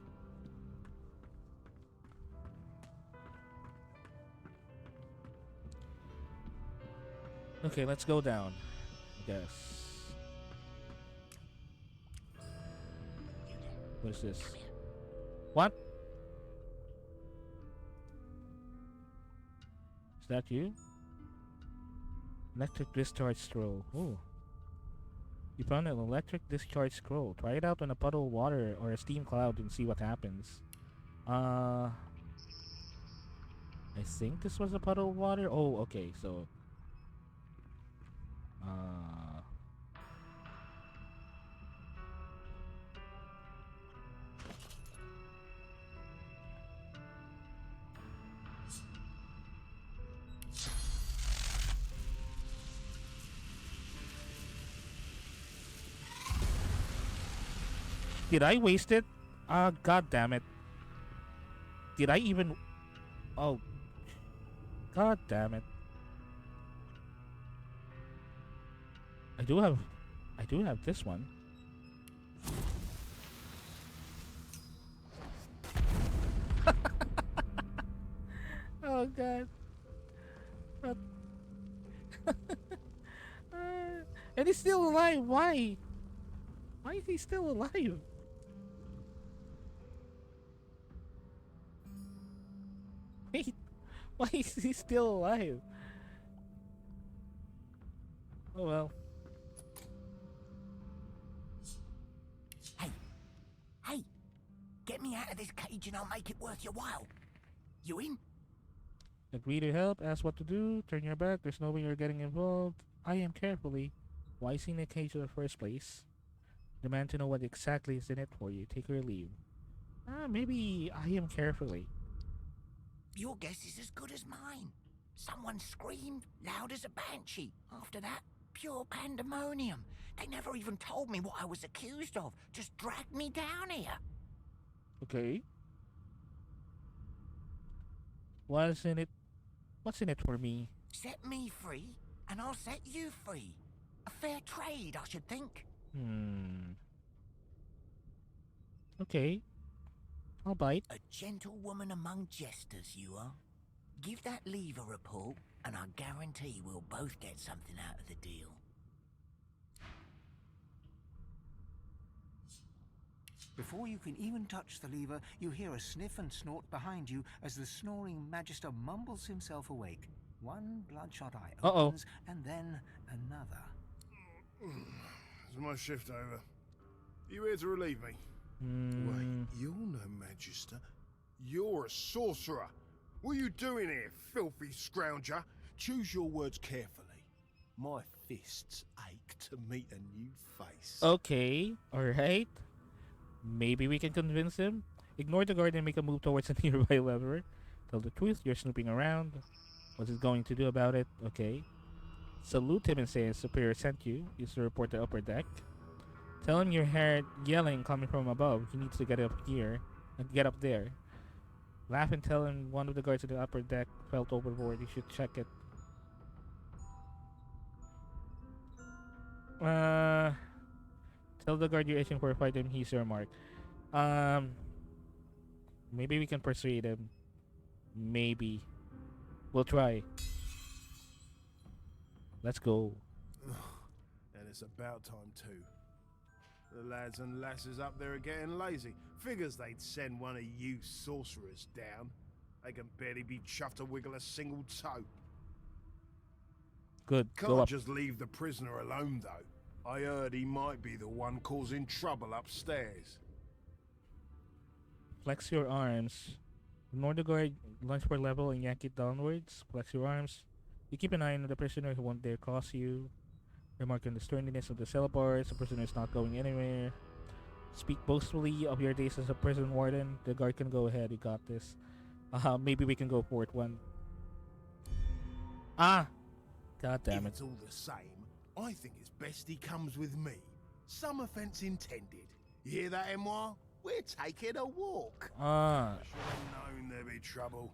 Okay, let's go down. I guess. What is this? What? Is that you? Electric discharge stroll. Ooh. You found an electric discharge scroll. Try it out on a puddle of water or a steam cloud and see what happens. I think this was a puddle of water. Oh, okay, so did I waste it? God damn it. Did I even... Oh, god damn it. I do have this one. Oh god. But and he's still alive. Why? Why is he still alive? Wait, why is he still alive? Oh well. Hey, get me out of this cage and I'll make it worth your while. You in? Agree to help, ask what to do, turn your back, there's no way you're getting involved. I am carefully. Why is he in the cage in the first place? Demand to know what exactly is in it for you. Take or leave. Maybe I am carefully. Your guess is as good as mine. Someone screamed loud as a banshee. After that, pure pandemonium. They never even told me what I was accused of. Just dragged me down here. Okay. What's in it? What's in it for me? Set me free, and I'll set you free. A fair trade, I should think. Okay. I'll bite. A gentlewoman among jesters, you are. Give that lever a pull, and I guarantee we'll both get something out of the deal. Before you can even touch the lever, you hear a sniff and snort behind you as the snoring magister mumbles himself awake. One bloodshot eye opens, and then another. Is my shift over? You here to relieve me? Wait, you're no magister. You're a sorcerer. What are you doing here, filthy scrounger? Choose your words carefully. My fists ache to meet a new face. Okay. Alright. Maybe we can convince him. Ignore the guard and make a move towards a nearby lever. Tell the truth, you're snooping around. What's it going to do about it? Okay. Salute him and say his superior sent you. Use to report the upper deck. Tell him you heard yelling coming from above. He needs to get up here. Get up there. Laugh and tell him one of the guards at the upper deck fell overboard. You should check it. Tell the guard you're itching for a fight and he's your mark. Maybe we can persuade him. Maybe. We'll try. Let's go. And it's about time too. The lads and lasses up there are getting lazy. Figures they'd send one of you sorcerers down. They can barely be chuffed to wiggle a single toe. Good. Go Can't up. just leave the prisoner alone though. I heard he might be the one causing trouble upstairs. Flex your arms. Ignore the guard, lunge for level and yank it downwards. Flex your arms. You keep an eye on the prisoner who won't dare cross you. Remark on the sturdiness of the cell bars. The prisoner is not going anywhere. Speak boastfully of your days as a prison warden. The guard can go ahead. You got this. Maybe we can go for it one. God damn If it. it's all the same, I think it's best he comes with me. Some offense intended. You hear that, Emoire? We're taking a walk. Should have known there'd be trouble.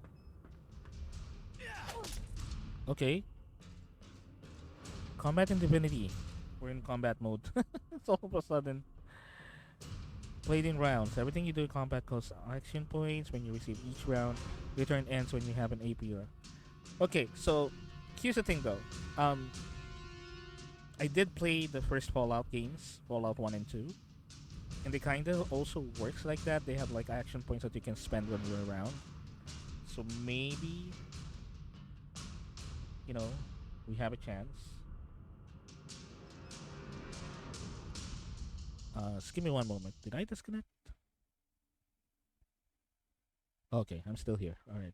Okay. Combat in Divinity. We're in combat mode. It's all of a sudden. Played in rounds. Everything you do in combat costs action points when you receive each round. Your turn ends when you have an AP. Okay, so here's the thing though. I did play the first Fallout games, Fallout 1 and 2. And they kind of also works like that. They have like action points that you can spend when you're around. So maybe, you know, we have a chance. Just give me one moment. Did I disconnect? Okay, I'm still here. All right.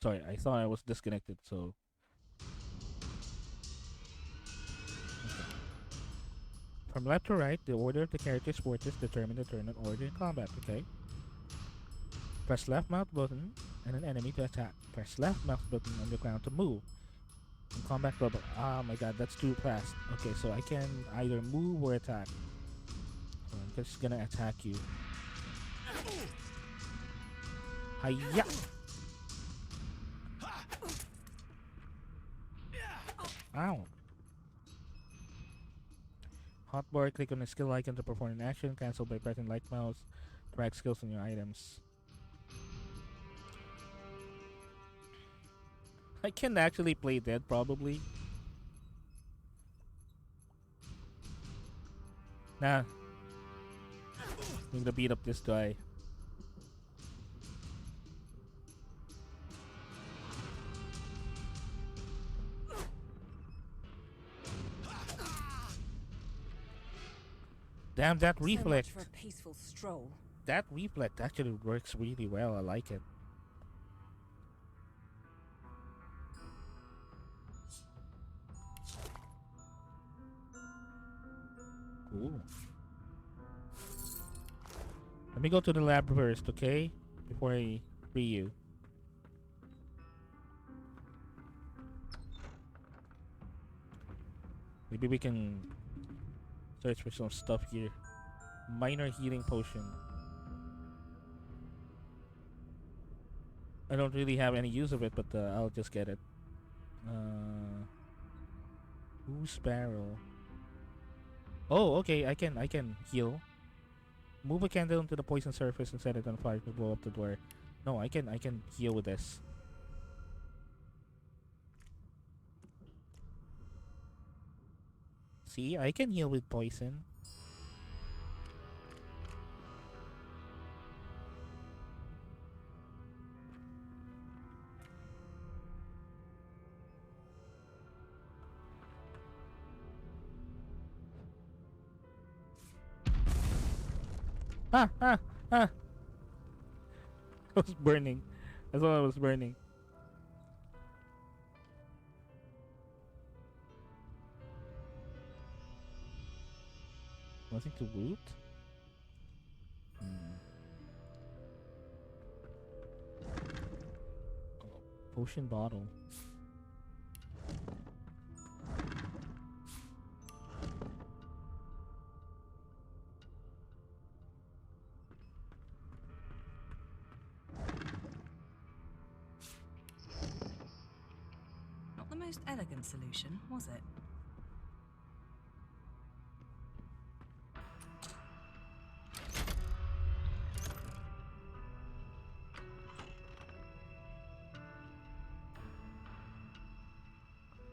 Sorry, I thought I was disconnected. So. Okay. From left to right, the order of the character's forces determine the turn and order in combat. Okay. Press left mouse button and an enemy to attack. Press left mouse button on the ground to move. In combat bubble. Oh my god, that's too fast. Okay, so I can either move or attack. So I'm just gonna attack you. Hiya! Ow! Hotbar, click on the skill icon to perform an action. Cancel by pressing right mouse. Drag skills on your items. I can actually play dead, probably. Nah. I'm gonna beat up this guy. Damn, that reflect. So much for a peaceful stroll. That reflect actually works really well. I like it. Ooh. Let me go to the lab first, okay? Before I free you. Maybe we can search for some stuff here. Minor healing potion. I don't really have any use of it, but I'll just get it. Who's barrel? Oh, okay. I can heal. Move a candle into the poison surface and set it on fire to blow up the door. No, I can heal with this. See, I can heal with poison. Ah! I was burning. I thought I was burning. Nothing to loot? Potion bottle. Not the most elegant solution, was it?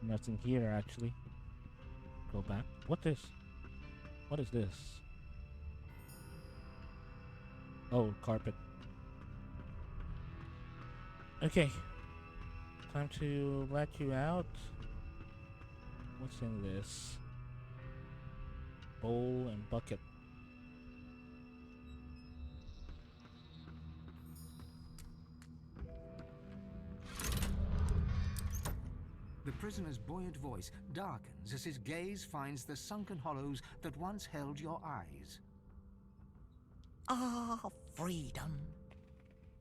Nothing here actually. Go back. What is this? Oh, carpet. Okay. Time to let you out. What's in this? Bowl and bucket. The prisoner's buoyant voice darkens as his gaze finds the sunken hollows that once held your eyes. Ah, freedom.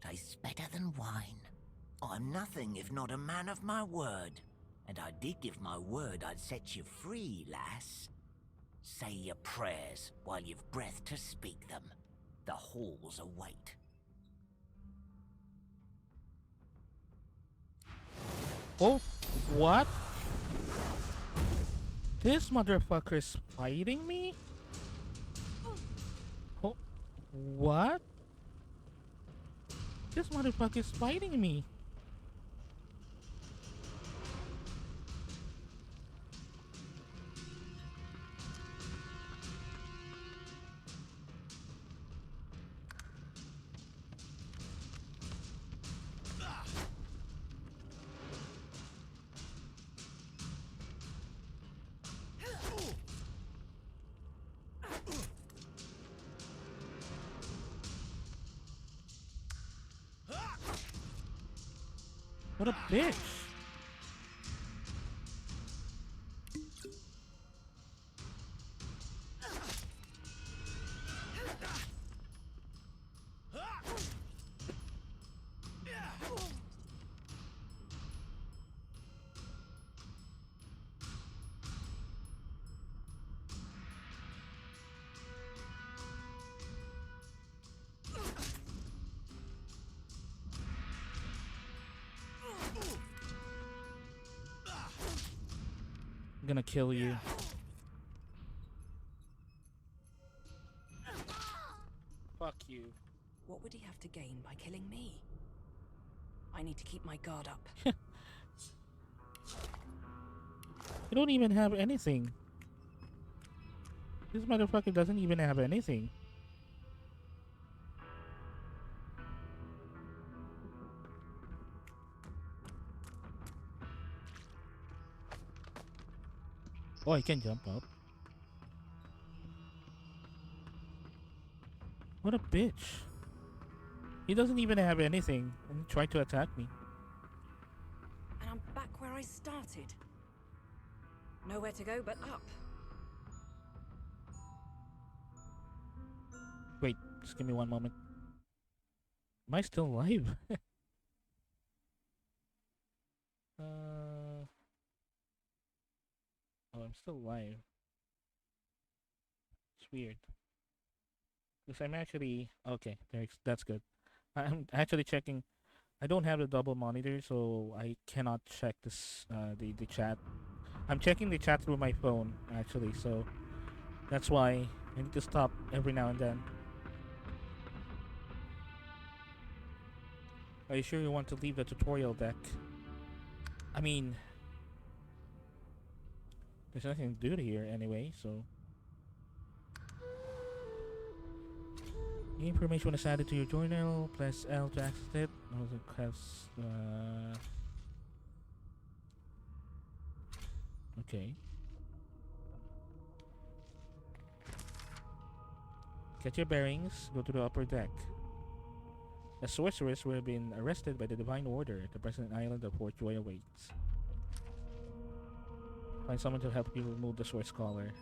Tastes better than wine. I'm nothing if not a man of my word. And I did give my word I'd set you free, lass. Say your prayers while you've breath to speak them. The halls await. Oh, what? This motherfucker's fighting me? Oh, what? This motherfucker's fighting me. What a bitch! I'm gonna kill you. Fuck you. What would he have to gain by killing me? I need to keep my guard up. You don't even have anything. This motherfucker doesn't even have anything. Oh, I can jump up. What a bitch. He doesn't even have anything and he tried to attack me. And I'm back where I started. Nowhere to go but up. Wait, just give me one moment. Am I still alive? Oh, I'm still alive. It's weird. Because I'm actually okay. That's good. I'm actually checking. I don't have the double monitor, so I cannot check this the chat. I'm checking the chat through my phone actually, so that's why I need to stop every now and then. Are you sure you want to leave the tutorial deck? I mean, there's nothing to do here anyway, so. The information is added to your journal. Press L to access it. Also has, okay. Get your bearings. Go to the upper deck. The sorceress who have been arrested by the Divine Order at the present island of Fort Joy awaits. Find someone to help you remove the Source Caller.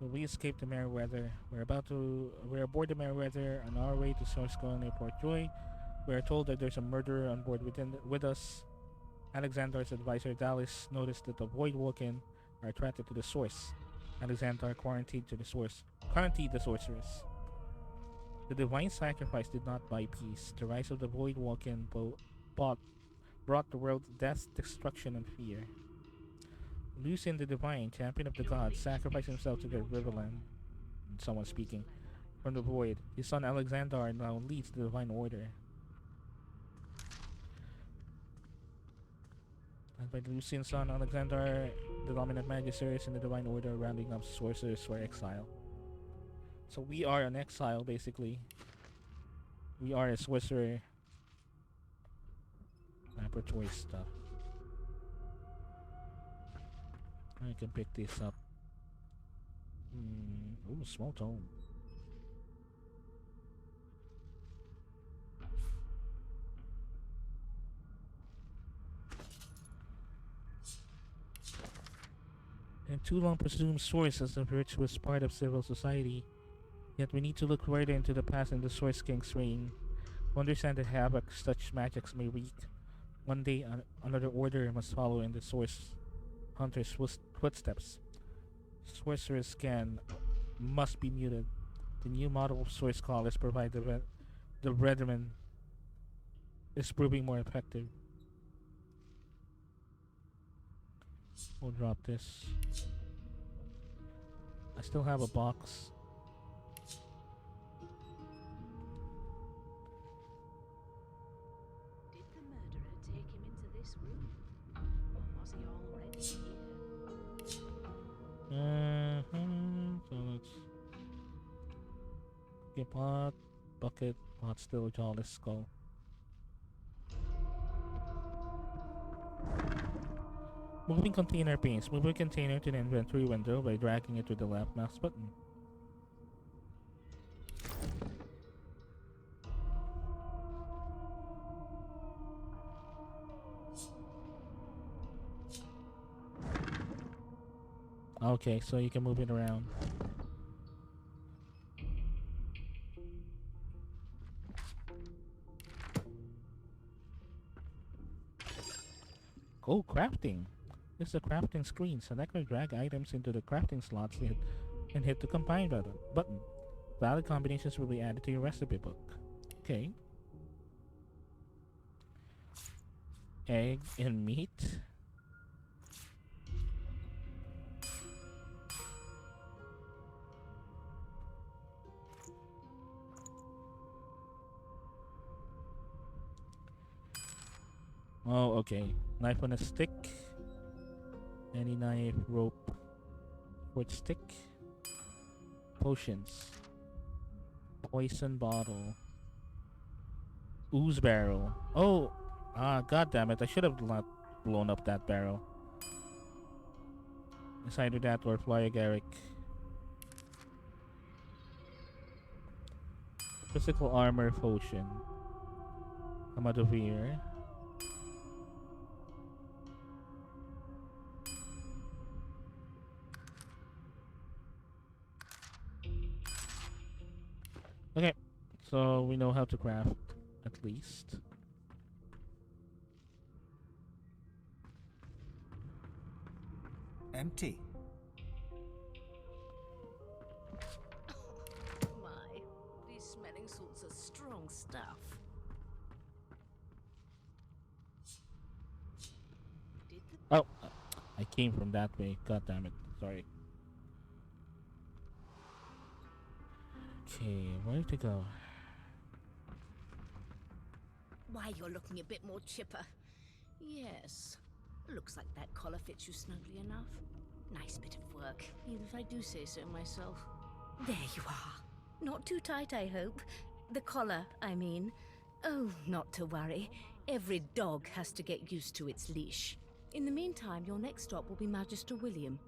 Will we escape the Meriwether? We're aboard the Meriwether on our way to Source Colony Fort Joy. We are told that there's a murderer on board with us. Alexander's advisor Dallas noticed that the Void Woken are attracted to the Source. Alexander quarantined the sorceress. The divine sacrifice did not buy peace. The rise of the Void Woken brought the world death, destruction, and fear. Lucien the Divine, champion of the gods, sacrificed himself to get Riverland, someone speaking, from the void. His son Alexander now leads the Divine Order. Led by Lucien's son Alexander, the dominant magisters in the Divine Order, rounding up sorcerers for exile. So we are an exile, basically. We are a sorcerer. Laboratory stuff. I can pick this up. Ooh, small tome. And too long presumed source as a virtuous part of civil society. Yet we need to look further into the past in the Source King's reign to understand the havoc such magics may wreak. One day, another order must follow in the Source Hunter's footsteps. Sorcerer's must be muted. The new model of Source Callers provide the Brethren is proving more effective. We'll drop this. I still have a box. Did the murderer take him into this room? Or was he already here? So let's get pot, bucket, pot still, jawless skull. Moving container panes. Move a container to the inventory window by dragging it with the left mouse button. Okay, so you can move it around. Oh, crafting. This is a crafting screen. Select or drag items into the crafting slots and hit the combine button. Valid combinations will be added to your recipe book. Okay. Egg and meat. Oh, okay. Knife on a stick. Any knife, rope, wood stick. Potions. Poison bottle. Ooze barrel. Oh, god damn it! I should have not blown up that barrel. It's either that or fly agaric. Physical armor potion. Amadovir. Okay, so we know how to craft, at least. Empty. My, these smelling salts are strong stuff. Oh, I came from that way. God damn it. Sorry. Okay, where to go? Why, you're looking a bit more chipper. Yes. Looks like that collar fits you snugly enough. Nice bit of work, even if I do say so myself. There you are. Not too tight, I hope. The collar, I mean. Oh, not to worry. Every dog has to get used to its leash. In the meantime, your next stop will be Magister William.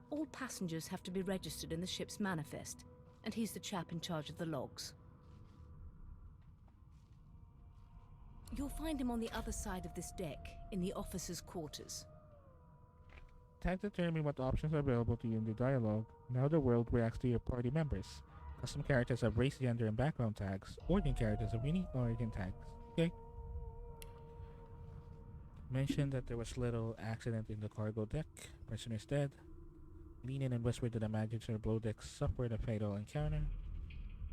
All passengers have to be registered in the ship's manifest, and he's the chap in charge of the logs. You'll find him on the other side of this deck, in the officers' quarters. Tag determine what options are available to you in the dialogue, and how the world reacts to your party members. Custom characters have race, gender, and background tags. Origin characters have unique origin tags. Okay. Mentioned that there was little accident in the cargo deck. Prisoners dead. Lean in and whisper to the Magister below deck suffered a fatal encounter.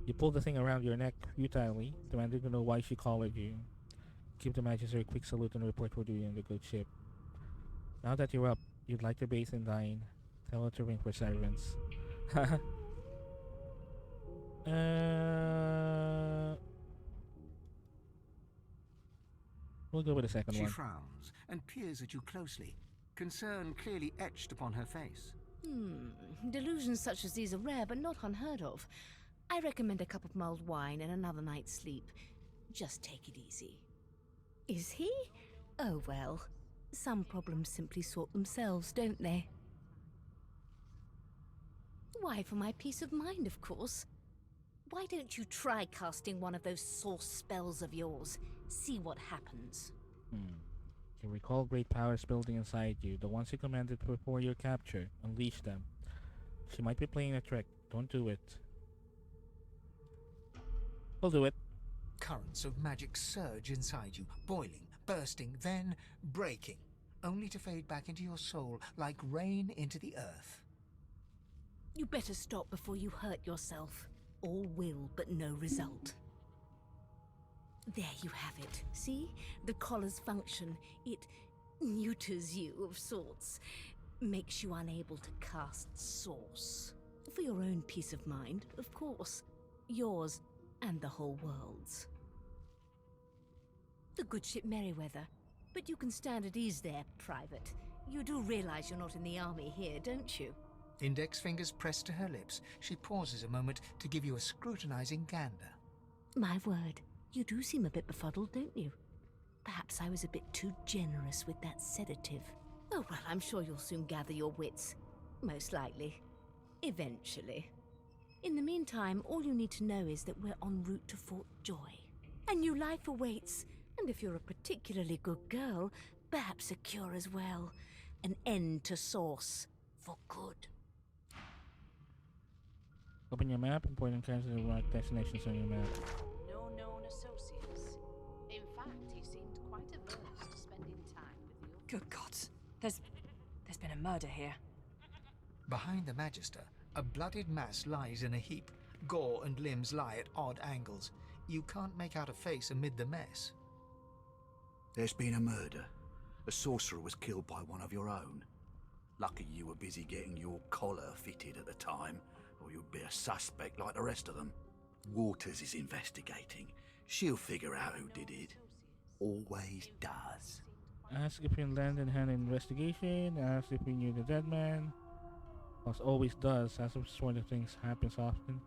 You pull the thing around your neck futilely, demanding to know why she collared you. Give the Magister a quick salute and report for duty on the good ship. Now that you're up, you'd like to bathe and dine. Tell her to ring for servants. We'll go with the second one. She frowns and peers at you closely, concern clearly etched upon her face. Delusions such as these are rare, but not unheard of. I recommend a cup of mulled wine and another night's sleep. Just take it easy. Is he? Oh well. Some problems simply sort themselves, don't they? Why, for my peace of mind, of course. Why don't you try casting one of those source spells of yours? See what happens. You recall great powers building inside you, the ones you commanded before your capture. Unleash them. She might be playing a trick. Don't do it. We'll do it. Currents of magic surge inside you, boiling, bursting, then breaking, only to fade back into your soul like rain into the earth. You better stop before you hurt yourself. All will, but no result. There you have it. See? The collar's function. It neuters you of sorts. Makes you unable to cast source. For your own peace of mind, of course. Yours and the whole world's. The good ship Merryweather. But you can stand at ease there, Private. You do realize you're not in the army here, don't you? Index fingers pressed to her lips, she pauses a moment to give you a scrutinizing gander. My word, you do seem a bit befuddled, don't you? Perhaps I was a bit too generous with that sedative. Oh well, I'm sure you'll soon gather your wits. Most likely. Eventually. In the meantime, all you need to know is that we're en route to Fort Joy. A new life awaits, and if you're a particularly good girl, perhaps a cure as well. An end to Source. For good. Open your map and point and cancel the right destinations on your map. No known associates. In fact, he seemed quite averse to spending time with you. Good gods. There's been a murder here. Behind the Magister, a bloodied mass lies in a heap. Gore and limbs lie at odd angles. You can't make out a face amid the mess. There's been a murder. A sorcerer was killed by one of your own. Lucky you were busy getting your collar fitted at the time, or you'd be a suspect like the rest of them. Waters is investigating. She'll figure out who did it. Always does. Ask if you lend in hand investigation. Ask if we knew the dead man. As always does. As of sort of things happens often.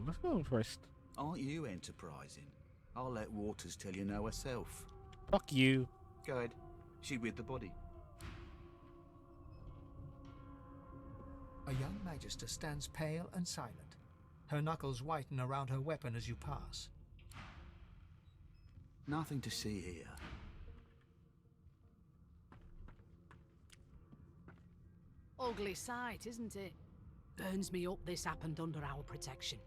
Let's go first. Aren't you enterprising? I'll let Waters tell you no herself. Fuck you. Go ahead. She with the body. A young Magister stands pale and silent. Her knuckles whiten around her weapon as you pass. Nothing to see here. Ugly sight, isn't it? Burns me up this happened under our protection.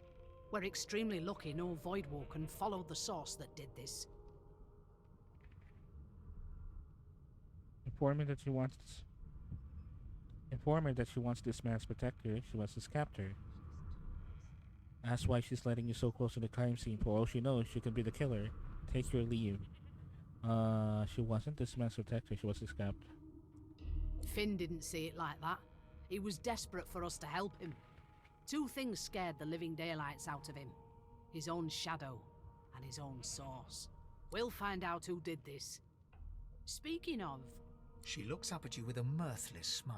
We're extremely lucky no Voidwalker followed the source that did this. Inform her that she wants this man's protector. She wants his captor. Ask why she's letting you so close to the crime scene. For all she knows, she could be the killer. Take your leave. She wasn't this man's protector. She was his captor. Finn didn't see it like that. He was desperate for us to help him. Two things scared the living daylights out of him. His own shadow and his own source. We'll find out who did this. Speaking of... She looks up at you with a mirthless smile.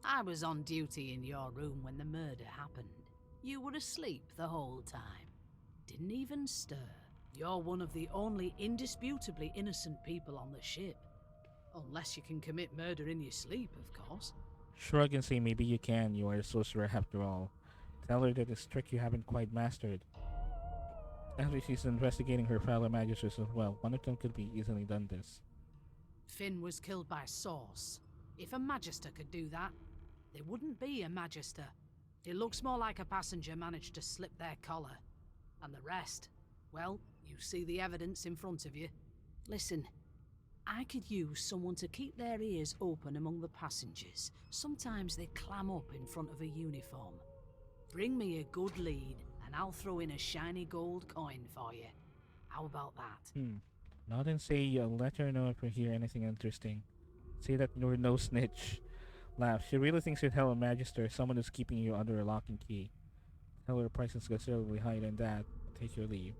I was on duty in your room when the murder happened. You were asleep the whole time. Didn't even stir. You're one of the only indisputably innocent people on the ship. Unless you can commit murder in your sleep, of course. Shrug and say maybe you can. You are a sorcerer after all. Tell her that it's trick you haven't quite mastered. After she's investigating her fellow magisters as well. One of them could be easily done this. Finn was killed by Source. If a Magister could do that, there wouldn't be a Magister. It looks more like a passenger managed to slip their collar. And the rest, well, you see the evidence in front of you. Listen, I could use someone to keep their ears open among the passengers. Sometimes they clam up in front of a uniform. Bring me a good lead, and I'll throw in a shiny gold coin for you. How about that? Nod and say you'll let her know if you hear anything interesting. Say that you're no snitch. Laugh. She really thinks you'd tell a magister, someone who's keeping you under a lock and key. Tell her the price is considerably higher than that. Take your leave.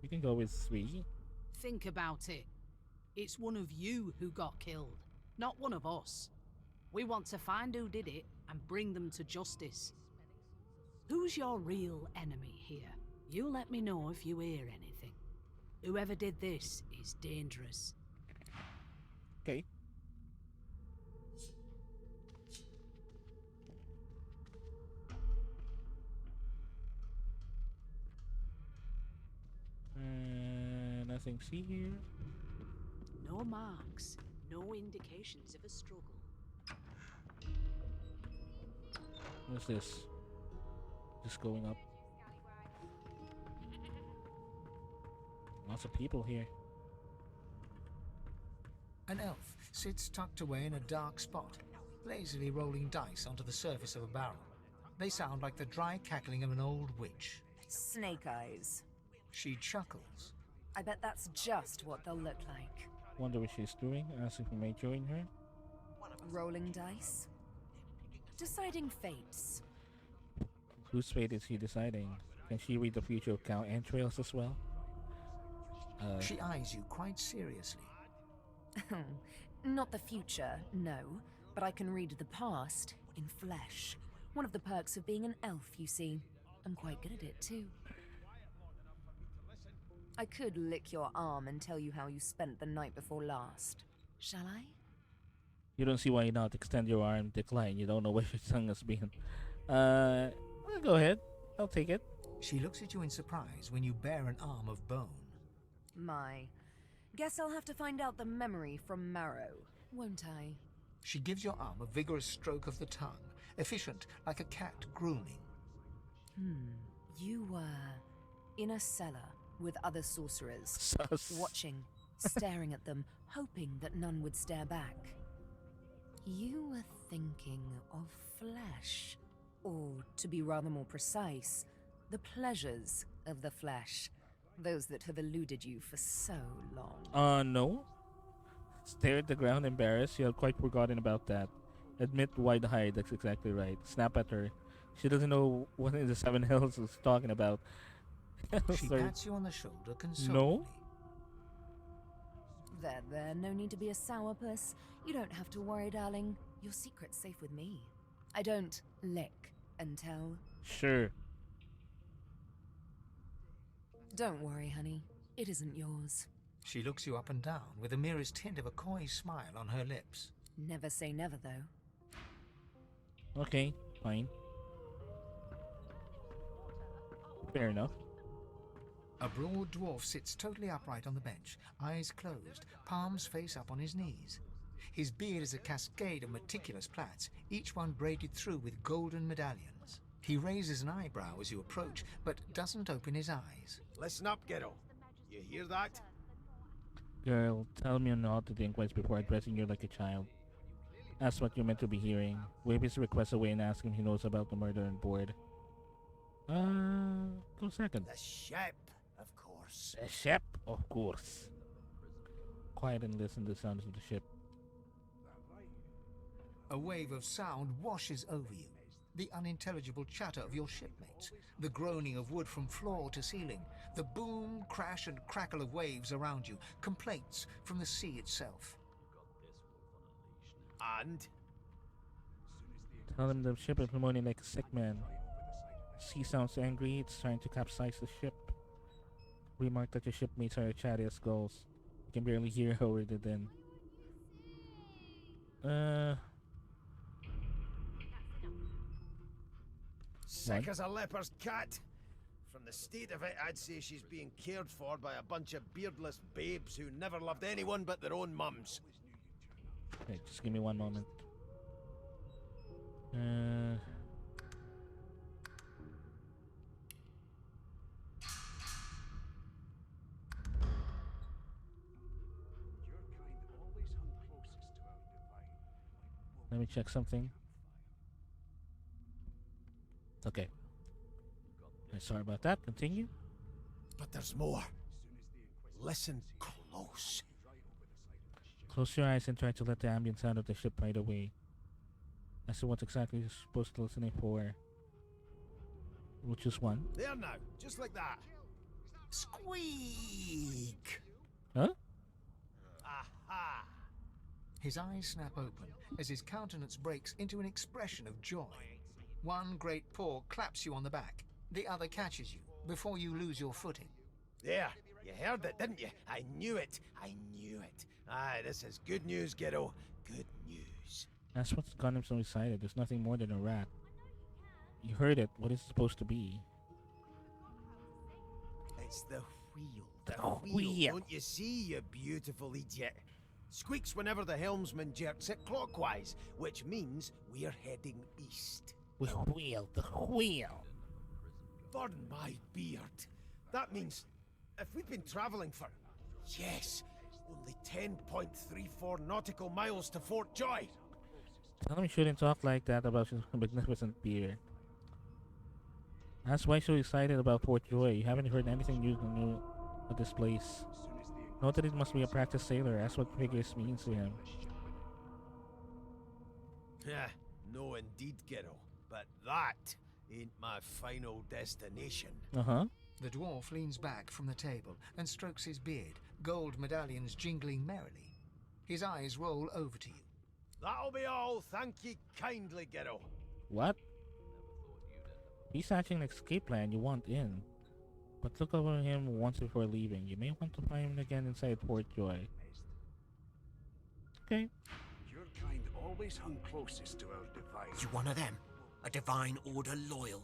We can go with 3. Think about it. It's one of you who got killed, not one of us. We want to find who did it and bring them to justice. Who's your real enemy here? You let me know if you hear anything. Whoever did this is dangerous. Okay. Nothing see here. No marks, no indications of a struggle. What's this? Just going up. Lots of people here. An elf sits tucked away in a dark spot, lazily rolling dice onto the surface of a barrel. They sound like the dry cackling of an old witch. Snake eyes. She chuckles. I bet that's just what they'll look like. Wonder what she's doing. Ask if we may join her. Rolling dice. Deciding fates. Whose fate is he deciding? Can she read the future of cow entrails as well? She eyes you quite seriously. Not the future, no. But I can read the past in flesh. One of the perks of being an elf, you see. I'm quite good at it, too. I could lick your arm and tell you how you spent the night before last. Shall I? You don't see why not. Extend your arm, decline. You don't know where your tongue has been. Well, go ahead. I'll take it. She looks at you in surprise when you bear an arm of bone. My. Guess I'll have to find out the memory from Marrow, won't I? She gives your arm a vigorous stroke of the tongue, efficient like a cat grooming. You were in a cellar with other sorcerers, Sus. watching, staring at them, hoping that none would stare back. You were thinking of flesh, or to be rather more precise, the pleasures of the flesh, those that have eluded you for so long. No. Stare at the ground, embarrassed. You had quite forgotten about that. Admit wide-eyed, that's exactly right. Snap at her. She doesn't know what in the Seven Hills is talking about. She Sorry. pats you on the shoulder consolingly. No? There, no need to be a sourpuss. You don't have to worry, darling. Your secret's safe with me. I don't lick and tell. Sure. Don't worry, honey. It isn't yours. She looks you up and down with the merest hint of a coy smile on her lips. Never say never, though. Okay, fine. Fair enough. A broad dwarf sits totally upright on the bench, eyes closed, palms face up on his knees. His beard is a cascade of meticulous plaits, each one braided through with golden medallions. He raises an eyebrow as you approach, but doesn't open his eyes. Listen up, kiddo. You hear that? Girl, tell me not to think twice before addressing you like a child. Ask what you're meant to be hearing. Wave his request away and ask him if he knows about the murder on board. Go second. The ship, of course. The ship, of course. Quiet and listen to the sounds of the ship. A wave of sound washes over you. The unintelligible chatter of your shipmates, the groaning of wood from floor to ceiling, the boom, crash and crackle of waves around you, complaints from the sea itself. And? Tell him the ship is moaning like a sick man. Sea sounds angry, it's trying to capsize the ship. Remark that your shipmates are chatty as gulls. You can barely hear how it then. Sick What? as a leper's cat. From the state of it, I'd say she's being cared for by a bunch of beardless babes who never loved anyone but their own mums. Wait, just give me one moment. Let me check something. Okay. Sorry about that. Continue. But there's more. Listen close. Close your eyes and try to let the ambient sound of the ship fade away. As to what exactly you're supposed to listen for. We'll choose one. There now, just like that. Squeak! Huh? Aha! His eyes snap open as his countenance breaks into an expression of joy. One great paw claps you on the back. The other catches you before you lose your footing. There, you heard it, didn't you? I knew it. I knew it. Aye, this is good news, kiddo. Good news. That's what's got him so excited. There's nothing more than a rat. You heard it. What is it supposed to be? It's the wheel. The wheel. Don't you see, you beautiful idiot? Squeaks whenever the helmsman jerks it clockwise, which means we're heading east. The wheel. The wheel. Pardon my beard. That means if we've been travelling for, yes, only 10.34 nautical miles to Fort Joy. Tell him he shouldn't talk like that about his magnificent beard. That's why you're so excited about Fort Joy. You haven't heard anything new about this place. Note that it must be a practiced sailor. That's what figures means to him. Yeah, no indeed, kiddo. But that ain't my final destination. Uh-huh. The dwarf leans back from the table and strokes his beard, gold medallions jingling merrily. His eyes roll over to you. That'll be all. Thank ye kindly, kiddo. What? He's hatching an escape plan you want in. But look over him once before leaving. You may want to find him again inside Fort Joy. Okay. Your kind always hung closest to our divine. You one of them? A divine order loyal?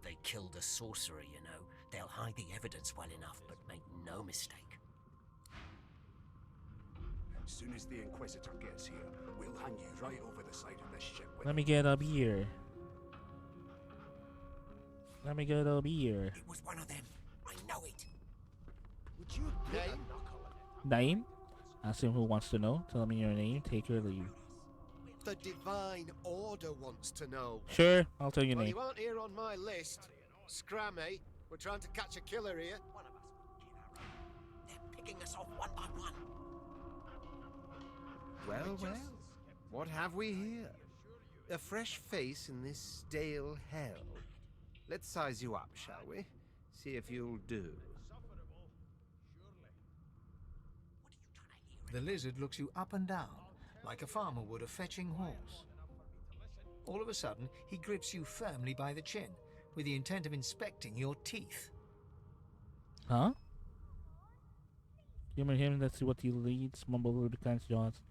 They killed a sorcerer, you know. They'll hide the evidence well enough, but make no mistake. As soon as the Inquisitor gets here, we'll hang you right over the side of this ship with Let me get a beer. Let me get a beer. It was one of them. I know it. Would you name? Name? Ask him who wants to know. Tell me your name. Take your leave. The Divine Order wants to know. Sure, I'll tell your Well, name. you aren't here on my list. Scram, eh? We're trying to catch a killer here. They're picking us off one by one. Well, well. What have we here? A fresh face in this stale hell. Let's size you up, shall we? See if you'll do. The lizard looks you up and down, like a farmer would a fetching horse. All of a sudden, he grips you firmly by the chin, with the intent of inspecting your teeth. Huh? Humor him, let's see what he leads. Mumble Rubican's jaws.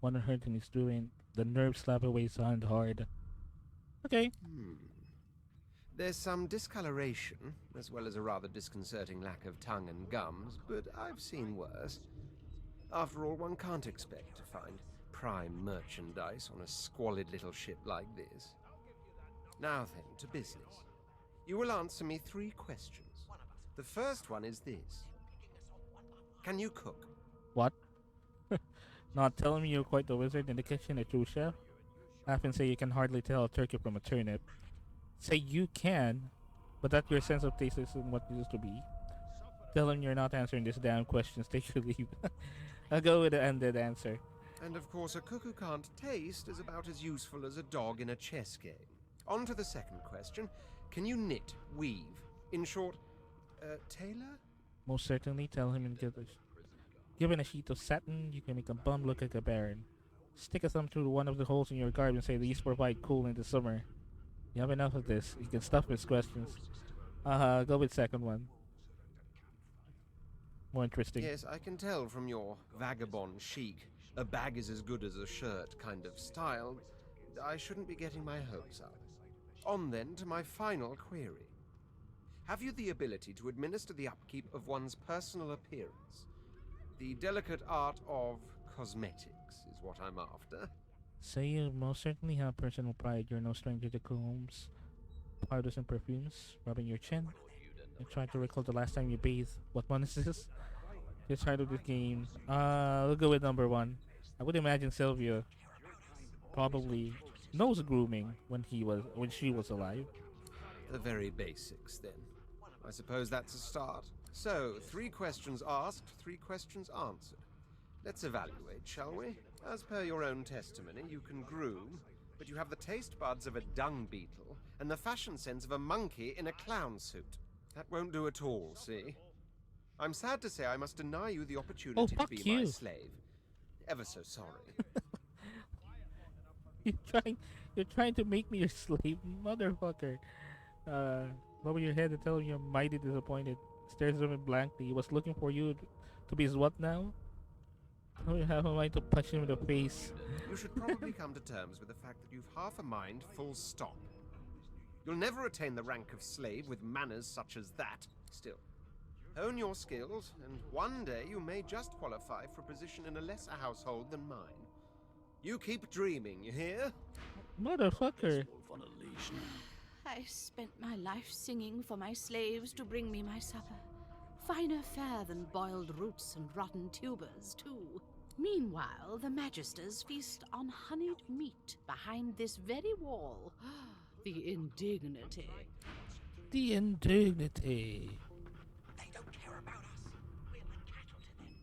Wonder hurt and he's doing. The nerve slap away sound hard. Okay. There's some discoloration, as well as a rather disconcerting lack of tongue and gums, but I've seen worse. After all, one can't expect to find prime merchandise on a squalid little ship like this. Now then, to business. You will answer me 3 questions. The first one is this. Can you cook? What? Not telling me you're quite the wizard in the kitchen, a true chef? I often say you can hardly tell a turkey from a turnip. Say you can, but that your sense of taste isn't what it used to be. Tell him you're not answering this damn questions, take your leave. I'll go with the ended answer. And of course, a cook who can't taste is about as useful as a dog in a chess game. On to the second question. Can you knit, weave? In short, tailor? Most certainly, tell him and given a sheet of satin, you can make a bum look like a baron. Stick a thumb through one of the holes in your garb and say these provide cool in the summer. You have enough of this. You can stuff his questions. Go with second one. More interesting. Yes, I can tell from your vagabond chic, a bag is as good as a shirt kind of style. I shouldn't be getting my hopes up. On then to my final query. Have you the ability to administer the upkeep of one's personal appearance? The delicate art of cosmetics is what I'm after. Say you most certainly have personal pride. You're no stranger to combs, powders, and perfumes. Rubbing your chin. And trying to recall the last time you bathed. What one is this? Just try to this game. We'll go with number 1. I would imagine Sylvia probably knows grooming when she was alive. The very basics, then. I suppose that's a start. So, 3 questions asked, 3 questions answered. Let's evaluate, shall we? As per your own testimony, you can groom, but you have the taste buds of a dung beetle and the fashion sense of a monkey in a clown suit. That won't do at all, see? I'm sad to say I must deny you the opportunity to be my slave. Ever so sorry. You're trying to make me your slave, motherfucker. Lower your head and tell him you're mighty disappointed. Stares at him blankly. He was looking for you to be his what now? How am I to punch him in the face? You should probably come to terms with the fact that you've half a mind, full stop. You'll never attain the rank of slave with manners such as that. Still, hone your skills, and one day you may just qualify for a position in a lesser household than mine. You keep dreaming, you hear? Motherfucker. I spent my life singing for my slaves to bring me my supper. Finer fare than boiled roots and rotten tubers, too. Meanwhile, the Magisters feast on honeyed meat behind this very wall. The indignity. The indignity. They don't care about us. We're like cattle to them.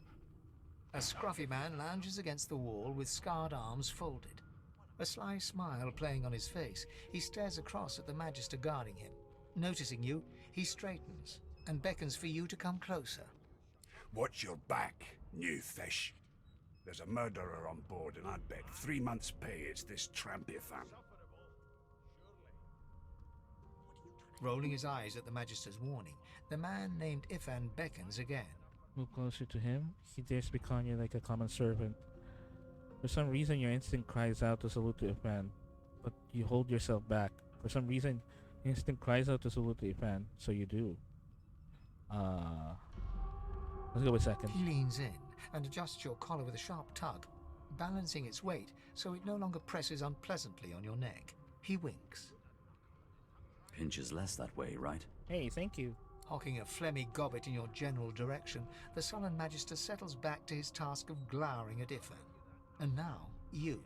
A scruffy man lounges against the wall with scarred arms folded. A sly smile playing on his face, he stares across at the Magister guarding him. Noticing you, he straightens and beckons for you to come closer. Watch your back, new fish. There's a murderer on board, and I'd bet 3 months' pay it's this trampy fam. Rolling his eyes at the Magister's warning, the man named Ifan beckons again. Move closer to him. He dares becon you like a common servant. For some reason, your instinct cries out to salute to Ifan, but you hold yourself back. For some reason, your instinct cries out to salute to Ifan, so you do. Let's go with second. He leans in and adjusts your collar with a sharp tug, balancing its weight so it no longer presses unpleasantly on your neck. He winks. Pinches less that way, right? Hey, thank you. Hocking a phlegmy gobbet in your general direction, the sullen Magister settles back to his task of glowering at Ifan. And now, you.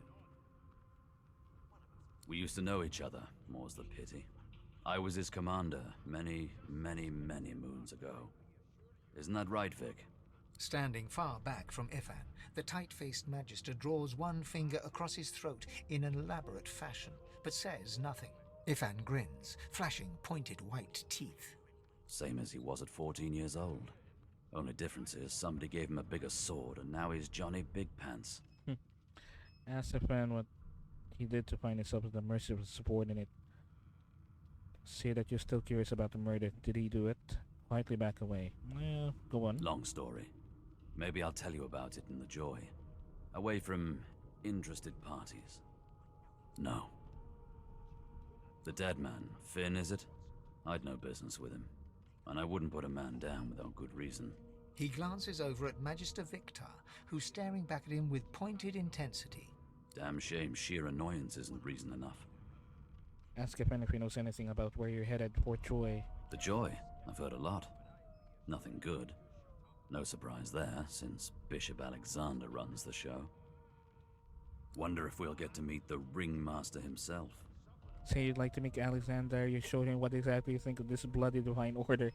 We used to know each other, more's the pity. I was his commander many, many, many moons ago. Isn't that right, Vic? Standing far back from Ifan, the tight-faced Magister draws one finger across his throat in an elaborate fashion, but says nothing. Ifan grins, flashing pointed white teeth. Same as he was at 14 years old. Only difference is somebody gave him a bigger sword and now he's Johnny Big Pants. Ask Ifan what he did to find himself as a merciful subordinate. Say that you're still curious about the murder. Did he do it? Quietly back away. Well, go on. Long story. Maybe I'll tell you about it in the Joy. Away from interested parties. No. The dead man, Finn, is it? I'd no business with him. And I wouldn't put a man down without good reason. He glances over at Magister Victor, who's staring back at him with pointed intensity. Damn shame sheer annoyance isn't reason enough. Ask Ifan if he knows anything about where you're headed for Joy. The Joy? I've heard a lot. Nothing good. No surprise there, since Bishop Alexander runs the show. Wonder if we'll get to meet the Ringmaster himself. Say you'd like to meet Alexander, you show him what exactly you think of this bloody divine order.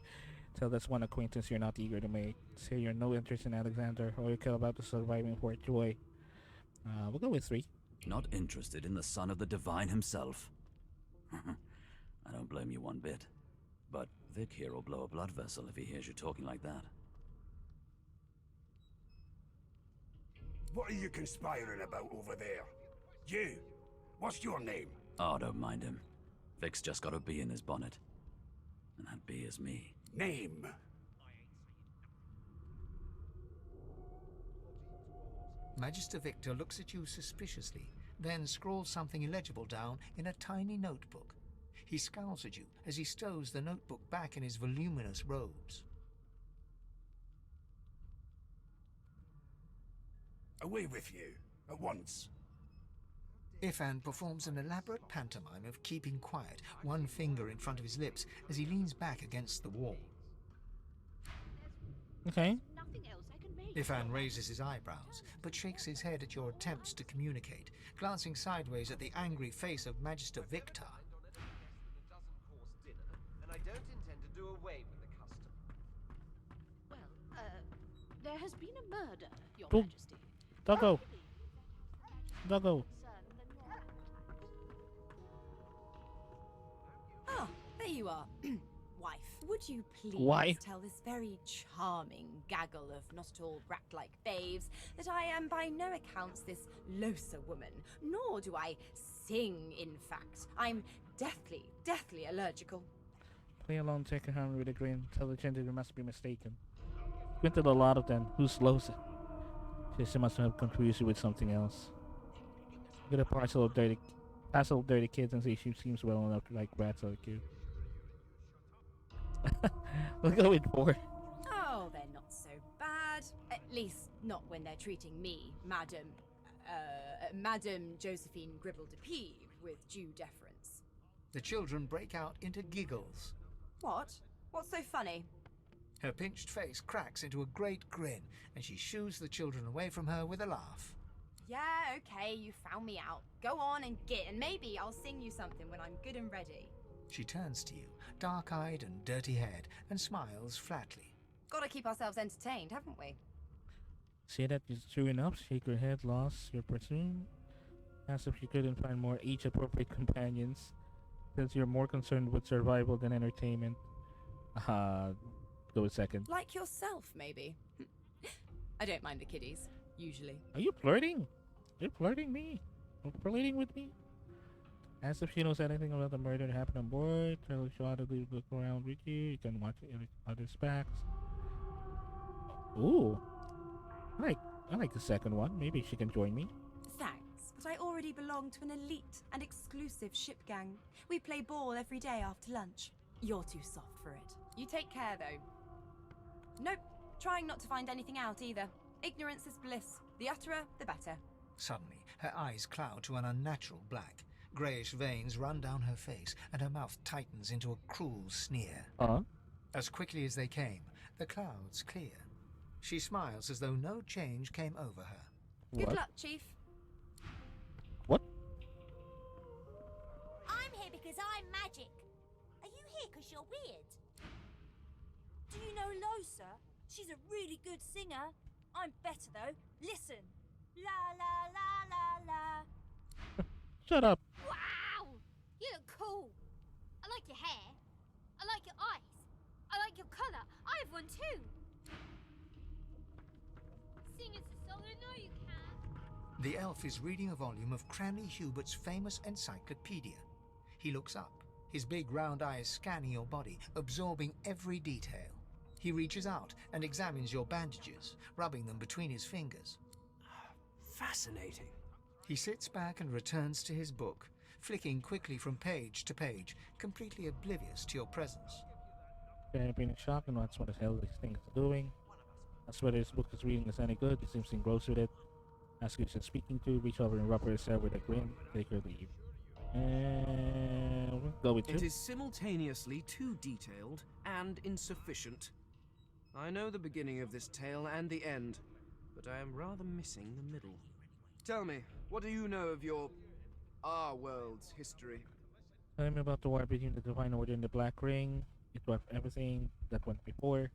Tell that's one acquaintance you're not eager to make. Say you're no interest in Alexander, or you care about the surviving Fort Joy. We'll go with 3. Not interested in the son of the divine himself. I don't blame you one bit. But Vic here will blow a blood vessel if he hears you talking like that. What are you conspiring about over there? You! What's your name? Oh, don't mind him. Vic's just got a bee in his bonnet. And that bee is me. Name? Magister Victor looks at you suspiciously, then scrawls something illegible down in a tiny notebook. He scowls at you as he stows the notebook back in his voluminous robes. Away with you, at once. Ifan performs an elaborate pantomime of keeping quiet, one finger in front of his lips as he leans back against the wall. Okay. Ifan raises his eyebrows, but shakes his head at your attempts to communicate, glancing sideways at the angry face of Magister Victor. And I don't intend to do away with the custom. Well, there has been a murder, Your Boop. Majesty. Doggo. Doggo. Ah, there you are. Wife, would you please Wife? tell this very charming gaggle of not-at-all rat-like babes that I am by no accounts this loser woman, nor do I sing, in fact. I'm deathly allergical. Play along, take a hand with a grin. Tell the gender you must be mistaken. Granted a lot of them. Who slows it? She must have confused you with something else. Get a parcel of dirty kids and say she seems well enough to like rats like you. We'll go with 4. Oh, they're not so bad. At least not when they're treating me, Madame Josephine Gribble de Peeve, with due deference. The children break out into giggles. What? What's so funny? Her pinched face cracks into a great grin, and she shoos the children away from her with a laugh. Yeah, okay, you found me out. Go on and git, and maybe I'll sing you something when I'm good and ready. She turns to you, dark-eyed and dirty-haired, and smiles flatly. Gotta keep ourselves entertained, haven't we? Say that is true enough. Shake your head, lost your pursuit. Ask if you couldn't find more age-appropriate companions, since you're more concerned with survival than entertainment. Go with 2nd. Like yourself, maybe. I don't mind the kiddies, usually. Are you flirting? You're flirting me? You're flirting with me? Ask if she knows anything about the murder that happened on board. Tell her she ought to look around with you. You can watch others' backs. Ooh. I like the 2nd one. Maybe she can join me. Thanks, but I already belong to an elite and exclusive ship gang. We play ball every day after lunch. You're too soft for it. You take care, though. Nope, trying not to find anything out either. Ignorance is bliss. The utterer, the better. Suddenly, her eyes cloud to an unnatural black. Greyish veins run down her face, and her mouth tightens into a cruel sneer. As quickly as they came, the clouds clear. She smiles as though no change came over her. Good luck, Chief. What? I'm here because I'm magic. Are you here because you're weird? Do you know Losa? She's a really good singer. I'm better though. Listen. La la la la la. Shut up. Wow! You look cool. I like your hair. I like your eyes. I like your colour. I have one too. Sing us a song. I know you can. The elf is reading a volume of Cranley Hubert's famous encyclopedia. He looks up, his big round eyes scanning your body, absorbing every detail. He reaches out and examines your bandages, rubbing them between his fingers. Fascinating. He sits back and returns to his book, flicking quickly from page to page, completely oblivious to your presence. I've been in shock and what's what the hell this thing is doing. That's whether this book is reading is any good. He seems engrossed with it. Ask who she's speaking to, reach over and rub her hair with a grin, take her leave. And we'll go with 2. It is simultaneously too detailed and insufficient. I know the beginning of this tale and the end, but I am rather missing the middle. Tell me, what do you know of our world's history? Tell me about the war between the Divine Order and the Black Ring. It was everything that went before.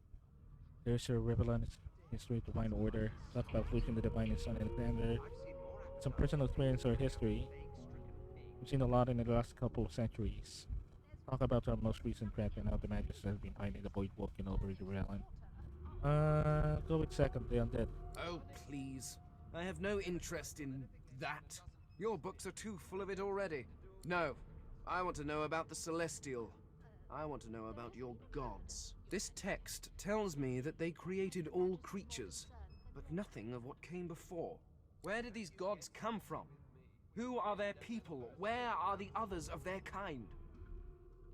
There's a relevant history of Divine Order. Talk about losing the Divine and Son Alexander. Some personal experience or history. We've seen a lot in the last couple of centuries. Talk about our most recent threat and how the Magister has been finding the void walking over the realm. Go with second, the undead. Oh, please. I have no interest in that. Your books are too full of it already. No, I want to know about the Celestial. I want to know about your gods. This text tells me that they created all creatures, but nothing of what came before. Where did these gods come from? Who are their people? Where are the others of their kind?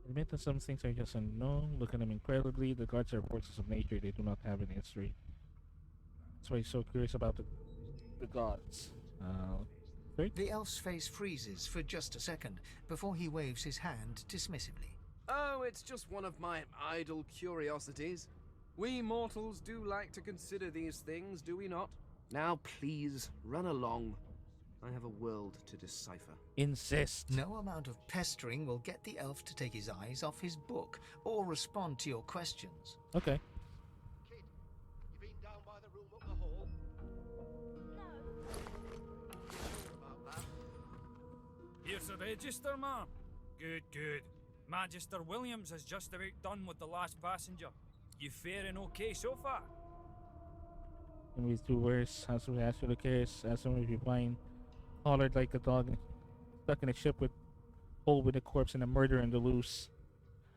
Admit that some things are just unknown. Look at them incredibly. The gods are forces of nature. They do not have any history. That's why he's so curious about the gods. The elf's face freezes for just a second before he waves his hand dismissively. Oh, it's just one of my idle curiosities. We mortals do like to consider these things, do we not? Now please, run along. I have a world to decipher. Insist. No amount of pestering will get the elf to take his eyes off his book or respond to your questions. Okay. Kid, you been down by the room up the hall? No. Here's the register, ma'am. Good, good. Magister Williams has just about done with the last passenger. You faring okay so far? Can we do worse? As we ask you the case, as soon as we find collared like a dog, stuck in a ship with hole with a corpse and a murderer in the loose.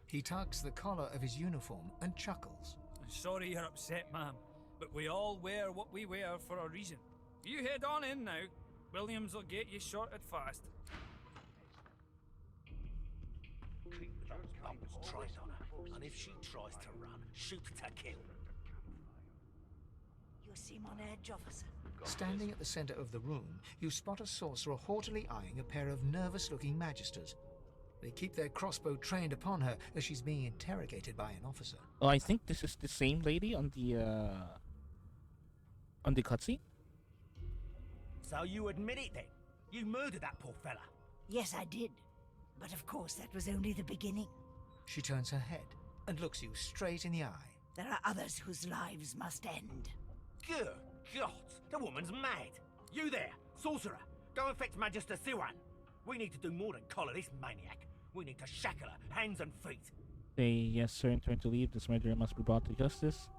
He tugs the collar of his uniform and chuckles. I'm sorry you're upset, ma'am, but we all wear what we wear for a reason. You head on in now. Williams will get you sorted fast. Keep those numbers trained on her, and if she tries to run, shoot to kill. You seem on edge, officer. Standing at the center of the room, you spot a sorcerer haughtily eyeing a pair of nervous-looking magisters. They keep their crossbow trained upon her as she's being interrogated by an officer. Oh, I think this is the same lady on the cutscene. So you admit it then? You murdered that poor fella? Yes, I did. But of course, that was only the beginning. She turns her head and looks you straight in the eye. There are others whose lives must end. Good God, the woman's mad. You there, sorcerer, go and fetch Magister Siwan. We need to do more than collar this maniac. We need to shackle her, hands and feet. Say yes, sir, and turn to leave. This murderer must be brought to justice.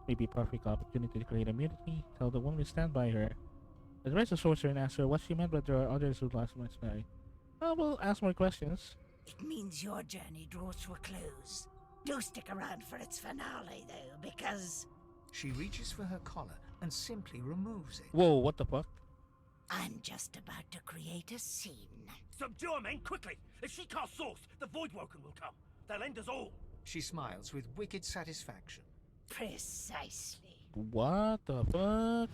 Maybe a perfect opportunity to create immunity. Tell the woman to stand by her. Address the sorcerer and ask her what she meant, but there are others who lost much marry. We'll ask more questions. It means your journey draws to a close. Do stick around for its finale, though, because... She reaches for her collar and simply removes it. Whoa, what the fuck? I'm just about to create a scene. Subdue her, men, quickly! If she casts source, the Voidwoken will come. They'll end us all. She smiles with wicked satisfaction. Precisely. What the fuck?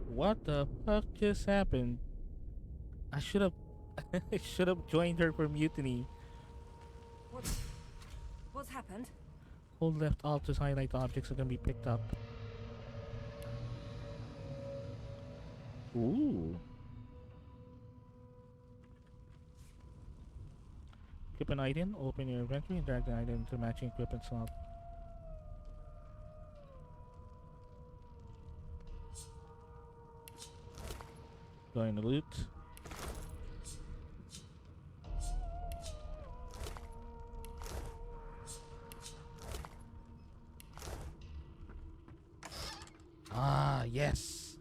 What the fuck just happened? I should have I should have joined her for mutiny. What's happened? Hold left alt to highlight objects that can be picked up. Ooh. Equip an item, open your inventory, and drag the item to matching equipment slot. Going to loot. Ah, yes.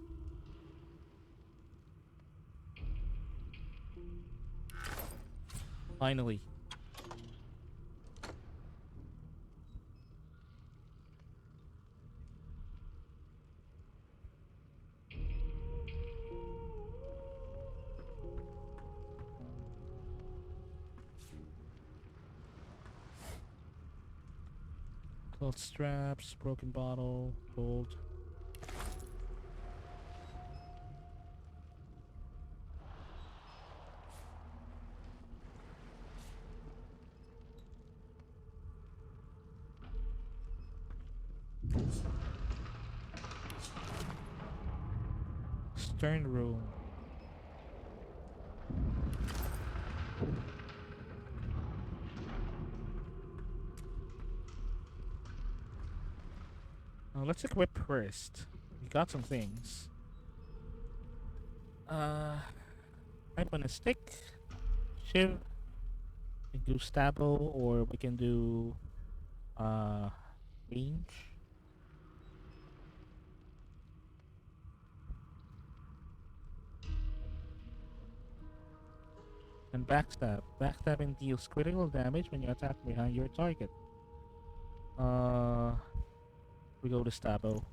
Finally. Cloth straps, broken bottle, gold. Stern room. Let's equip first. We got some things. Type on a stick. Shiv. We can do stabbo, or we can do range. And backstab. Backstabbing deals critical damage when you attack behind your target. We go to stabbo.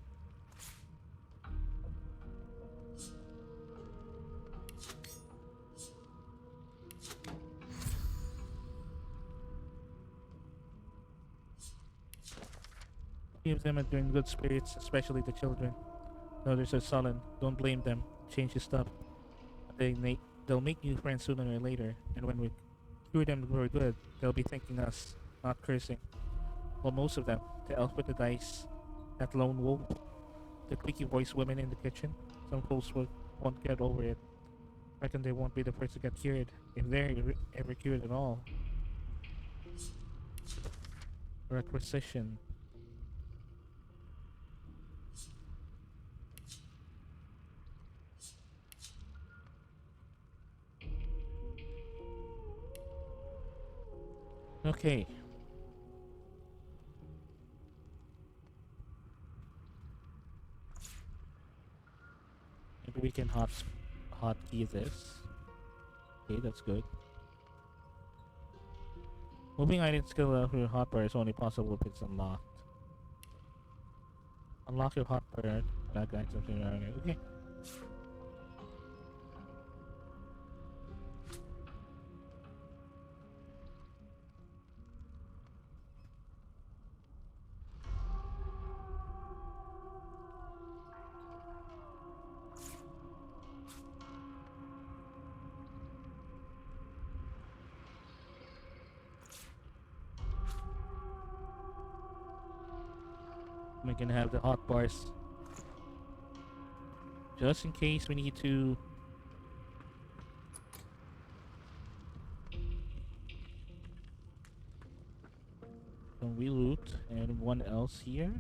Give them a doing good spirits, especially the children. Others are sullen. Don't blame them. Change your stuff. They'll make new friends sooner or later, and when we cure them for good, they'll be thanking us, not cursing. Well, most of them. The elf with the dice, that lone wolf, the creaky voiced women in the kitchen. Some folks won't get over it. Reckon they won't be the first to get cured, if they're ever cured at all. Requisition. Okay. Maybe we can hotkey this. Okay, that's good. Moving item skill for your hotbar is only possible if it's unlocked. Unlock your hotbar. That guy's something around here. Okay. We can have the hot bars just in case we need to we loot. And one else here.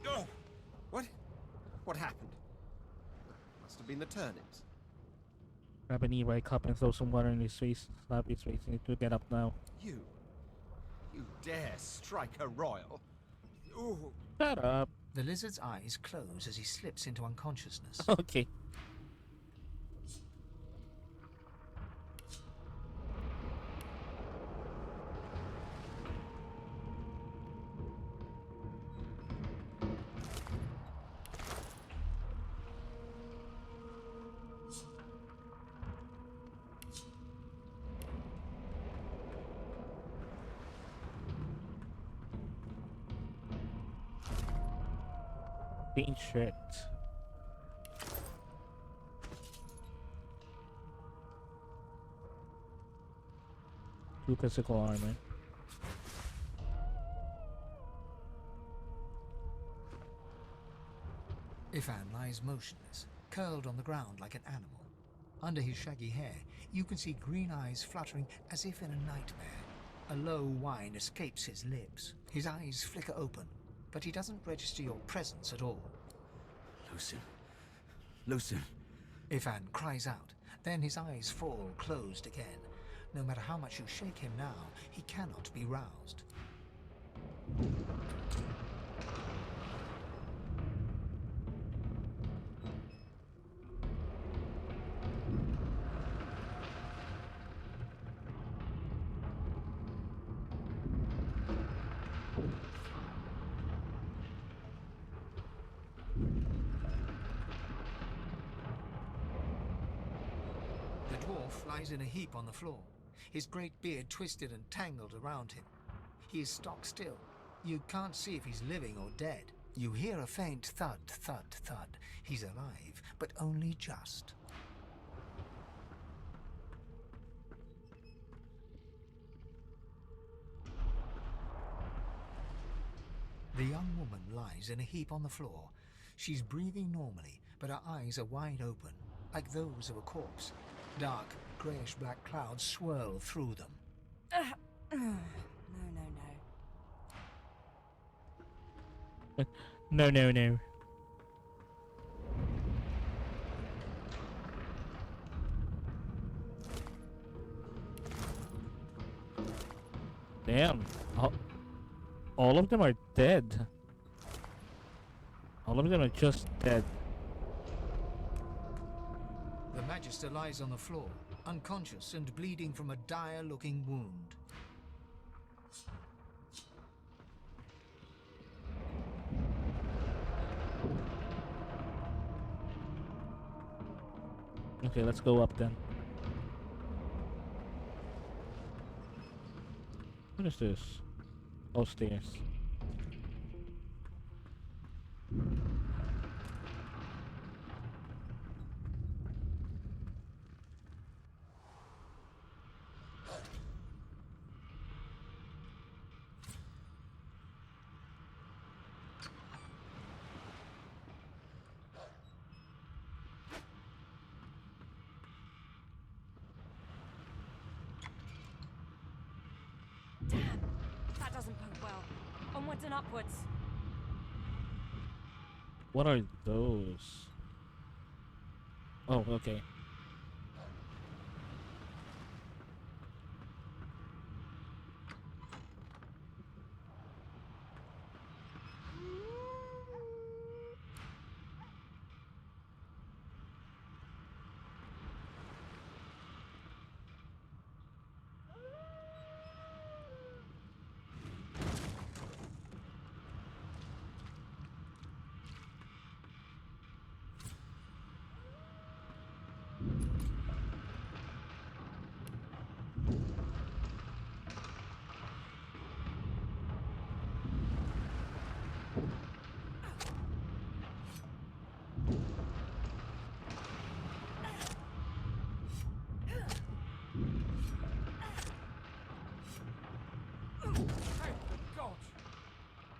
Oh! What happened? Must have been the turnips. Grab an E-Ride cup and throw some water in his face. Slap his face. Need to get up now. You dare strike a royal? Ooh. Shut up. The lizard's eyes close as he slips into unconsciousness. Okay. Paint shirt. Two physical armor. Ifan lies motionless, curled on the ground like an animal. Under his shaggy hair, you can see green eyes fluttering as if in a nightmare. A low whine escapes his lips. His eyes flicker open, but he doesn't register your presence at all. Lucin. Lucin. Ifan cries out, then his eyes fall closed again. No matter how much you shake him now, he cannot be roused. The dwarf lies in a heap on the floor, his great beard twisted and tangled around him. He is stock still. You can't see if he's living or dead. You hear a faint thud, thud, thud. He's alive, but only just. The young woman lies in a heap on the floor. She's breathing normally, but her eyes are wide open, like those of a corpse. Dark, greyish-black clouds swirl through them. No. No. Damn. All of them are dead. All of them are just dead. The Magister lies on the floor, unconscious and bleeding from a dire-looking wound. Okay, let's go up then. What is this? Oh, stairs. That doesn't bode well. Onwards and upwards. What are those? Oh, okay.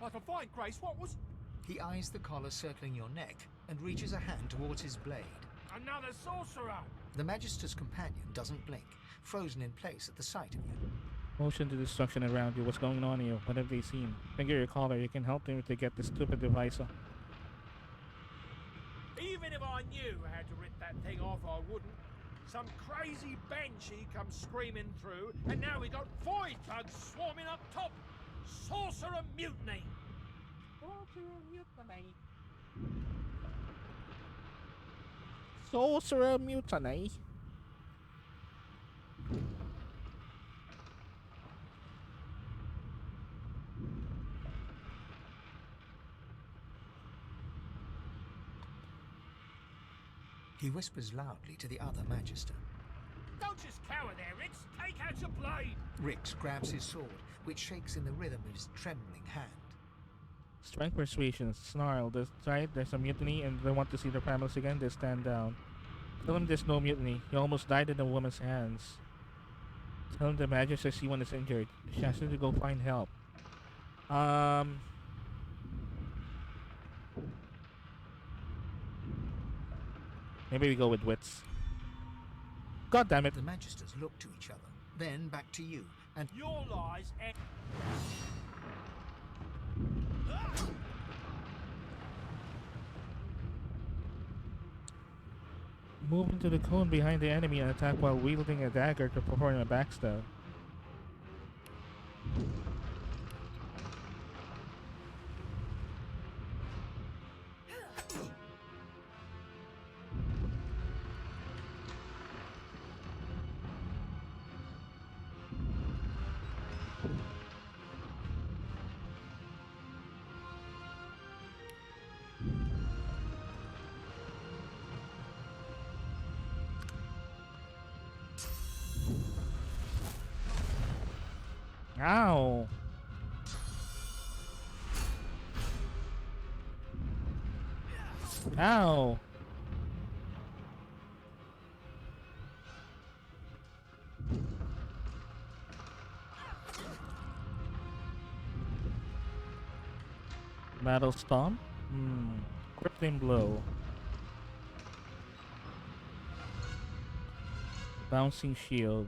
Like a fine, Grace, what was... He eyes the collar circling your neck and reaches a hand towards his blade. Another sorcerer! The Magister's companion doesn't blink, frozen in place at the sight of you. Motion to destruction around you. What's going on here? What have they seen? Finger your collar. You can help them to get this stupid device off. Even if I knew how to rip that thing off, I wouldn't. Some crazy banshee comes screaming through, and now we got void bugs swarming up top. Sorcerer mutiny! Sorcerer mutiny. Sorcerer mutiny. He whispers loudly to the other Magister. Don't just cower there, Rix. Take out your blade. Rix grabs his sword, which shakes in the rhythm of his trembling hand. Strength persuasion. Snarl. That's right. There's a mutiny and they want to see their families again. They stand down. Tell him there's no mutiny. He almost died in the woman's hands. Tell him the Magister C1 is injured. She has to go find help. Maybe we go with wits. God damn it. The Magisters look to each other, then back to you, and Your lies and... Move into the cone behind the enemy and attack while wielding a dagger to perform a backstab. Ow! Ow! Battle Stomp? Crippling Blow. Bouncing Shield.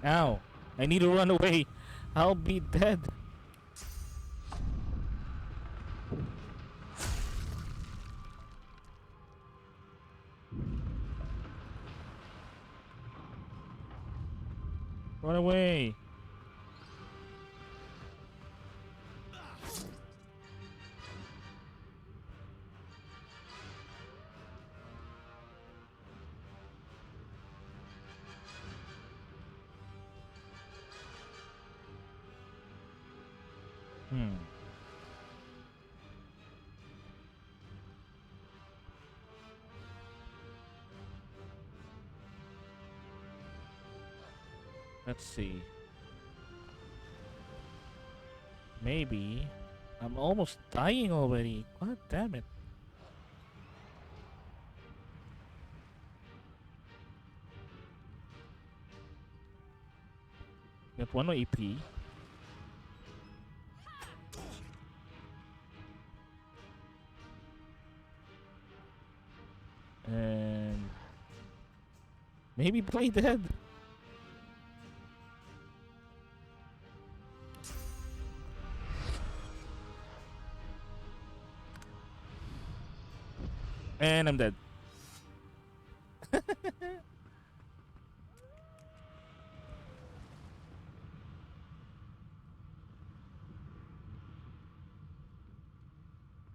Ow! I need to run away. I'll be dead. Run away. Let's see. Maybe. I'm almost dying already. God damn it. Got 1 AP. And maybe play dead. And I'm dead. I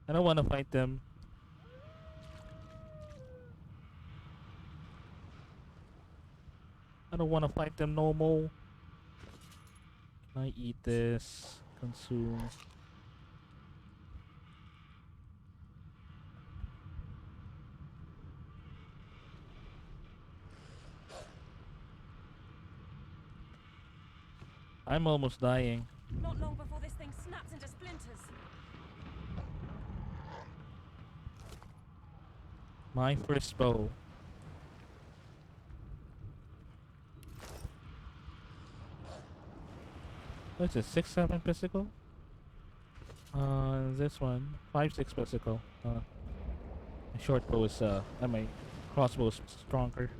don't want to fight them. I don't want to fight them no more. Can I eat this? Consume. I'm almost dying. Not long before this thing snaps into splinters. My first bow. What's it? 6-7 physical? This one 5-6 physical. My short bow is and my crossbow is stronger.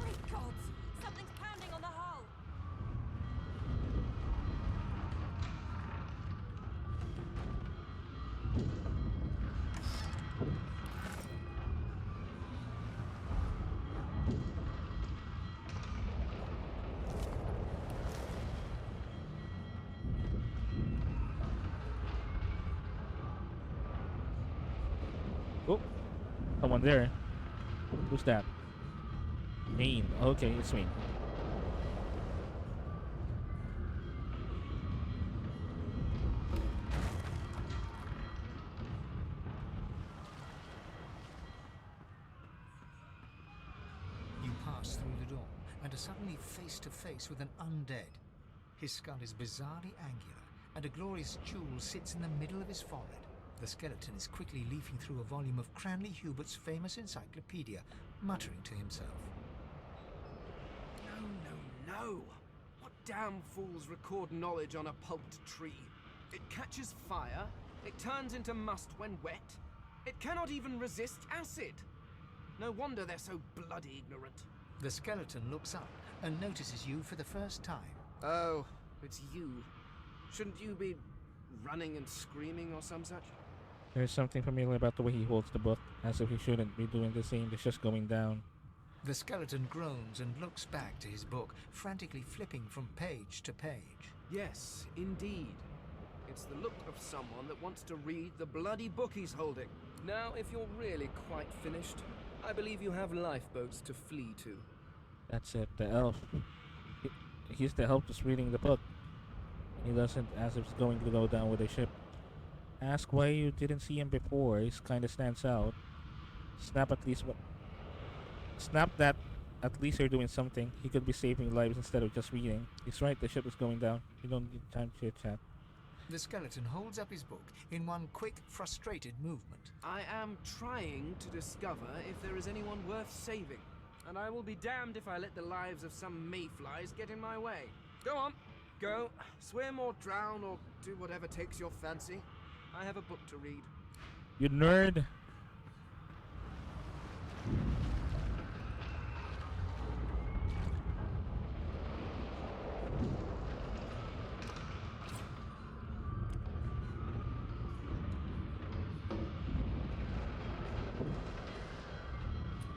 Great gods! Something's pounding on the hull. Someone there. Who's that? Main. Okay, it's Main. You pass through the door and are suddenly face to face with an undead. His skull is bizarrely angular, and a glorious jewel sits in the middle of his forehead. The skeleton is quickly leafing through a volume of Cranley Hubert's famous encyclopedia, muttering to himself. No! What damn fools record knowledge on a pulped tree? It catches fire, it turns into must when wet, it cannot even resist acid. No wonder they're so bloody ignorant. The skeleton looks up and notices you for the first time. Oh, it's you. Shouldn't you be running and screaming or some such? There's something familiar about the way he holds the book, as if he shouldn't be doing the same. It's just going down. The skeleton groans and looks back to his book, frantically flipping from page to page. Yes, indeed. It's the look of someone that wants to read the bloody book he's holding. Now, if you're really quite finished, I believe you have lifeboats to flee to. That's it, the elf. He's the elf just reading the book. He doesn't as if it's going to go down with a ship. Ask why you didn't see him before. He kinda stands out. Snap that at least you're doing something. He could be saving lives instead of just reading. He's right, the ship is going down. You don't need time to chit-chat. The skeleton holds up his book in one quick, frustrated movement. I am trying to discover if there is anyone worth saving, and I will be damned if I let the lives of some mayflies get in my way. Go on, go, swim or drown or do whatever takes your fancy. I have a book to read. You nerd!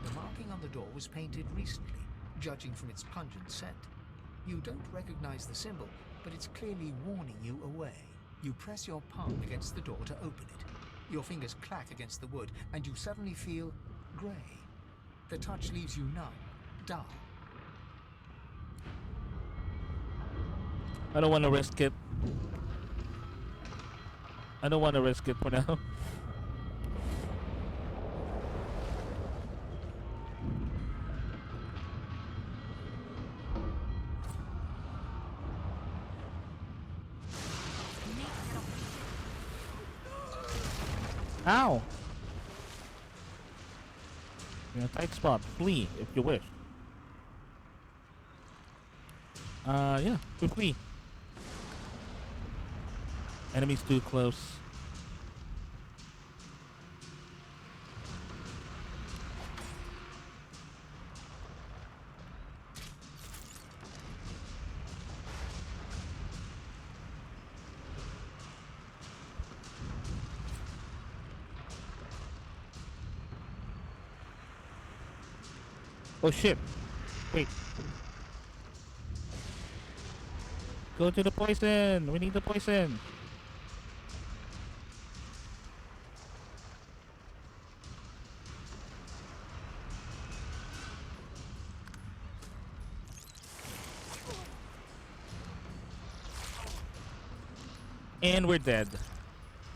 The marking on the door was painted recently, judging from its pungent scent. You don't recognize the symbol, but it's clearly warning you away. You press your palm against the door to open it. Your fingers clack against the wood, and you suddenly feel grey. The touch leaves you numb, dull. I don't want to risk it. I don't want to risk it for now. Ow! You're in a tight spot. Flee if you wish. Yeah, to flee. Enemies too close. Oh shit. Wait. Go to the poison. We need the poison. And we're dead.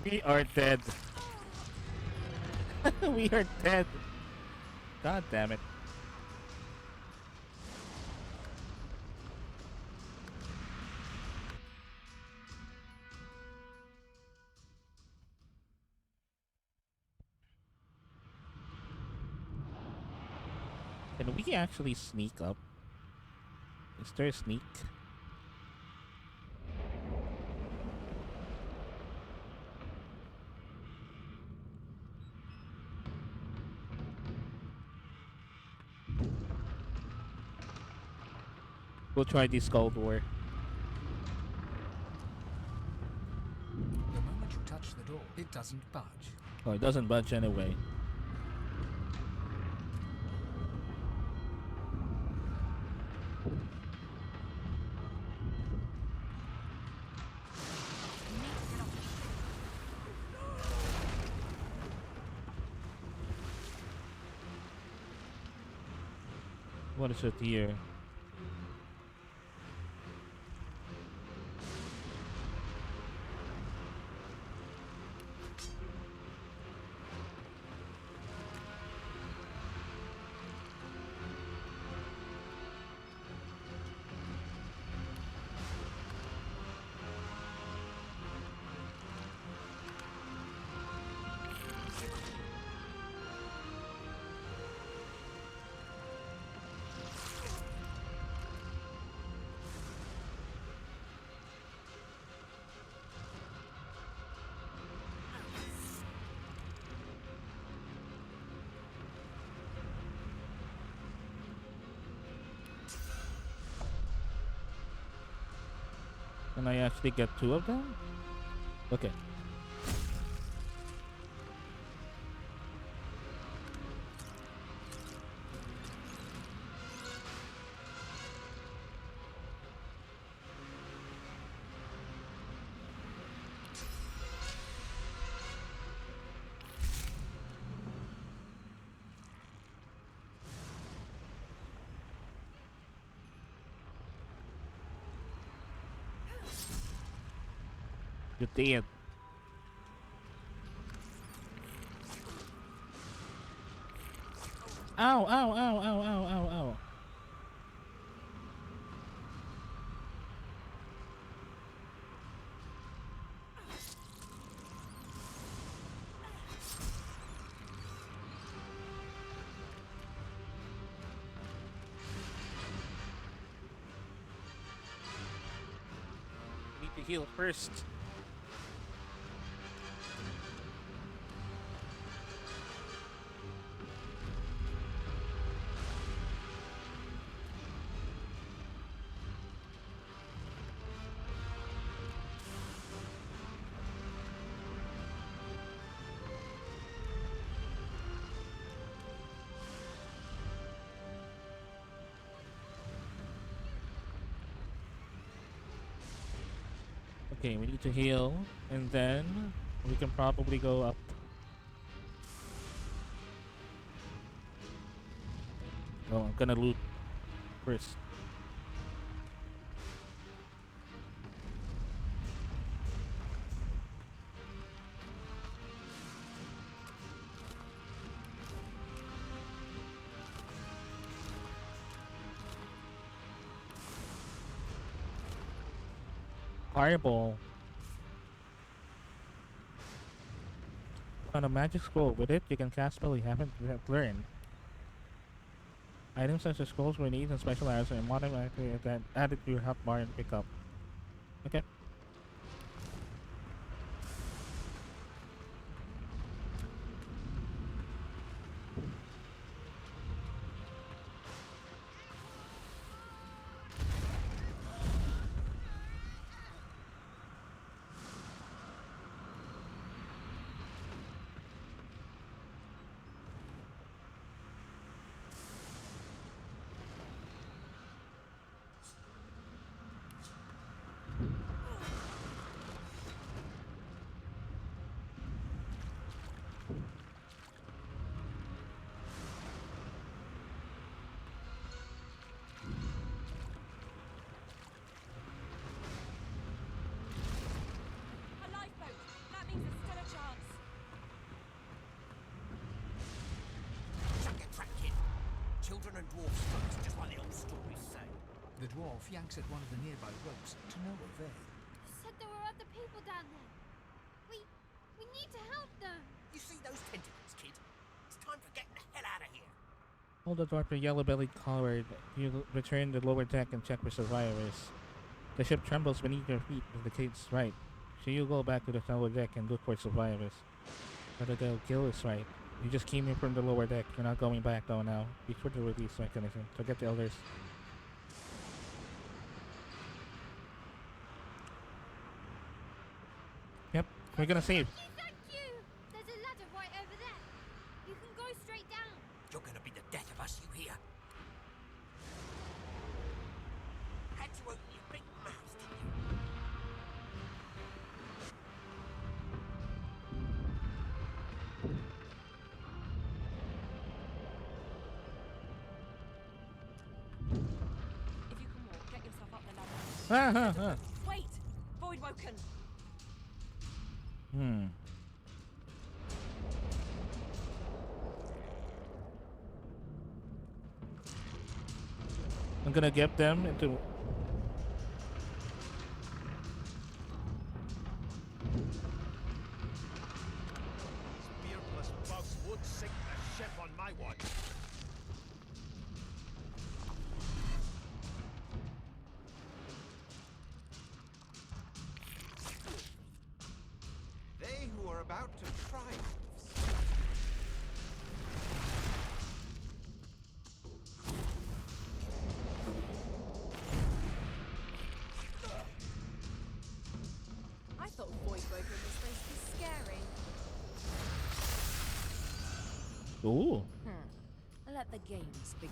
We are dead. We are dead. God damn it. Can we actually sneak up? Is there a sneak? We'll try the skull door. The moment you touch the door, it doesn't budge. Oh, it doesn't budge anyway. What is it here? Can I actually get 2 of them? Okay. You did. Ow, ow, ow, ow, ow, ow, ow. Need to heal first. Okay, we need to heal, and then we can probably go up. Oh, I'm gonna loot first. Fireball. On a magic scroll, with it you can cast spell you haven't learned. Items such as scrolls, grenades, and special arrows are automatically added to your hotbar and pick up. Okay. A lifeboat! That means there's still a chance. Chuck your trap, kid. Children and dwarfs first, just like the old stories say. The dwarf yanks at one of the nearby ropes to no avail. You said there were other people down there. We need to help them. You see those tentacles, kid? It's time for getting the hell out of here. Hold the door for yellow-bellied coward. You return to the lower deck and check for survivors. The ship trembles beneath your feet as the kids right. So you go back to the lower deck and look for survivors. But the Gil is right. You just came in from the lower deck. You're not going back though now. Before the release mechanism. So get the elders. Yep, we're gonna save. Thank you! There's a ladder right over there. You can go straight down. You're gonna be the death of us, you hear? Had to open your big mouth, didn't you? Wait! Voidwoken! I'm gonna get them into. Beardless bugs would sink the ship on my watch. They who are about to triumph. I thought Voidwoken was supposed to be scary. Ooh. Let the games begin.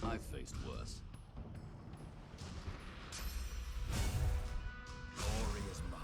I've faced worse. Glory is mine.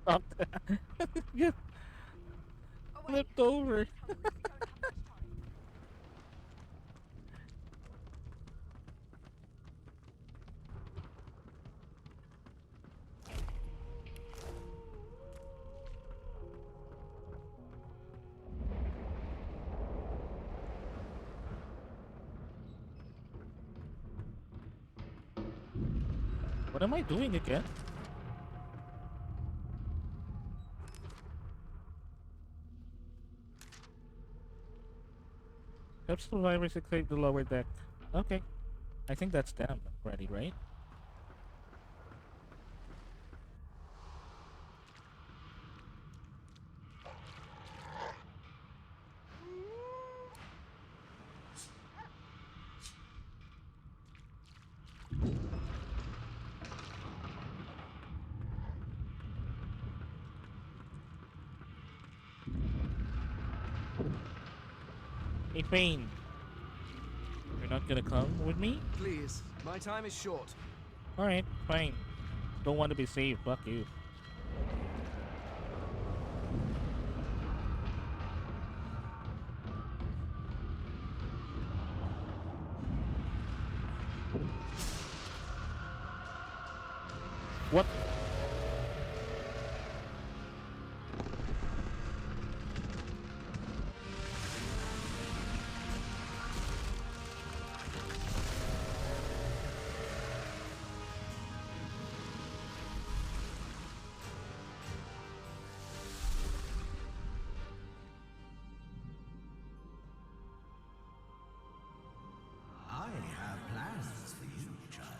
Up. Get flipped over. What am I doing again? Help survivors escape the lower deck. Okay. I think that's them already, right? Hey, Fane. You're not gonna come with me? Please, my time is short. Alright, fine. Don't want to be saved, fuck you. What?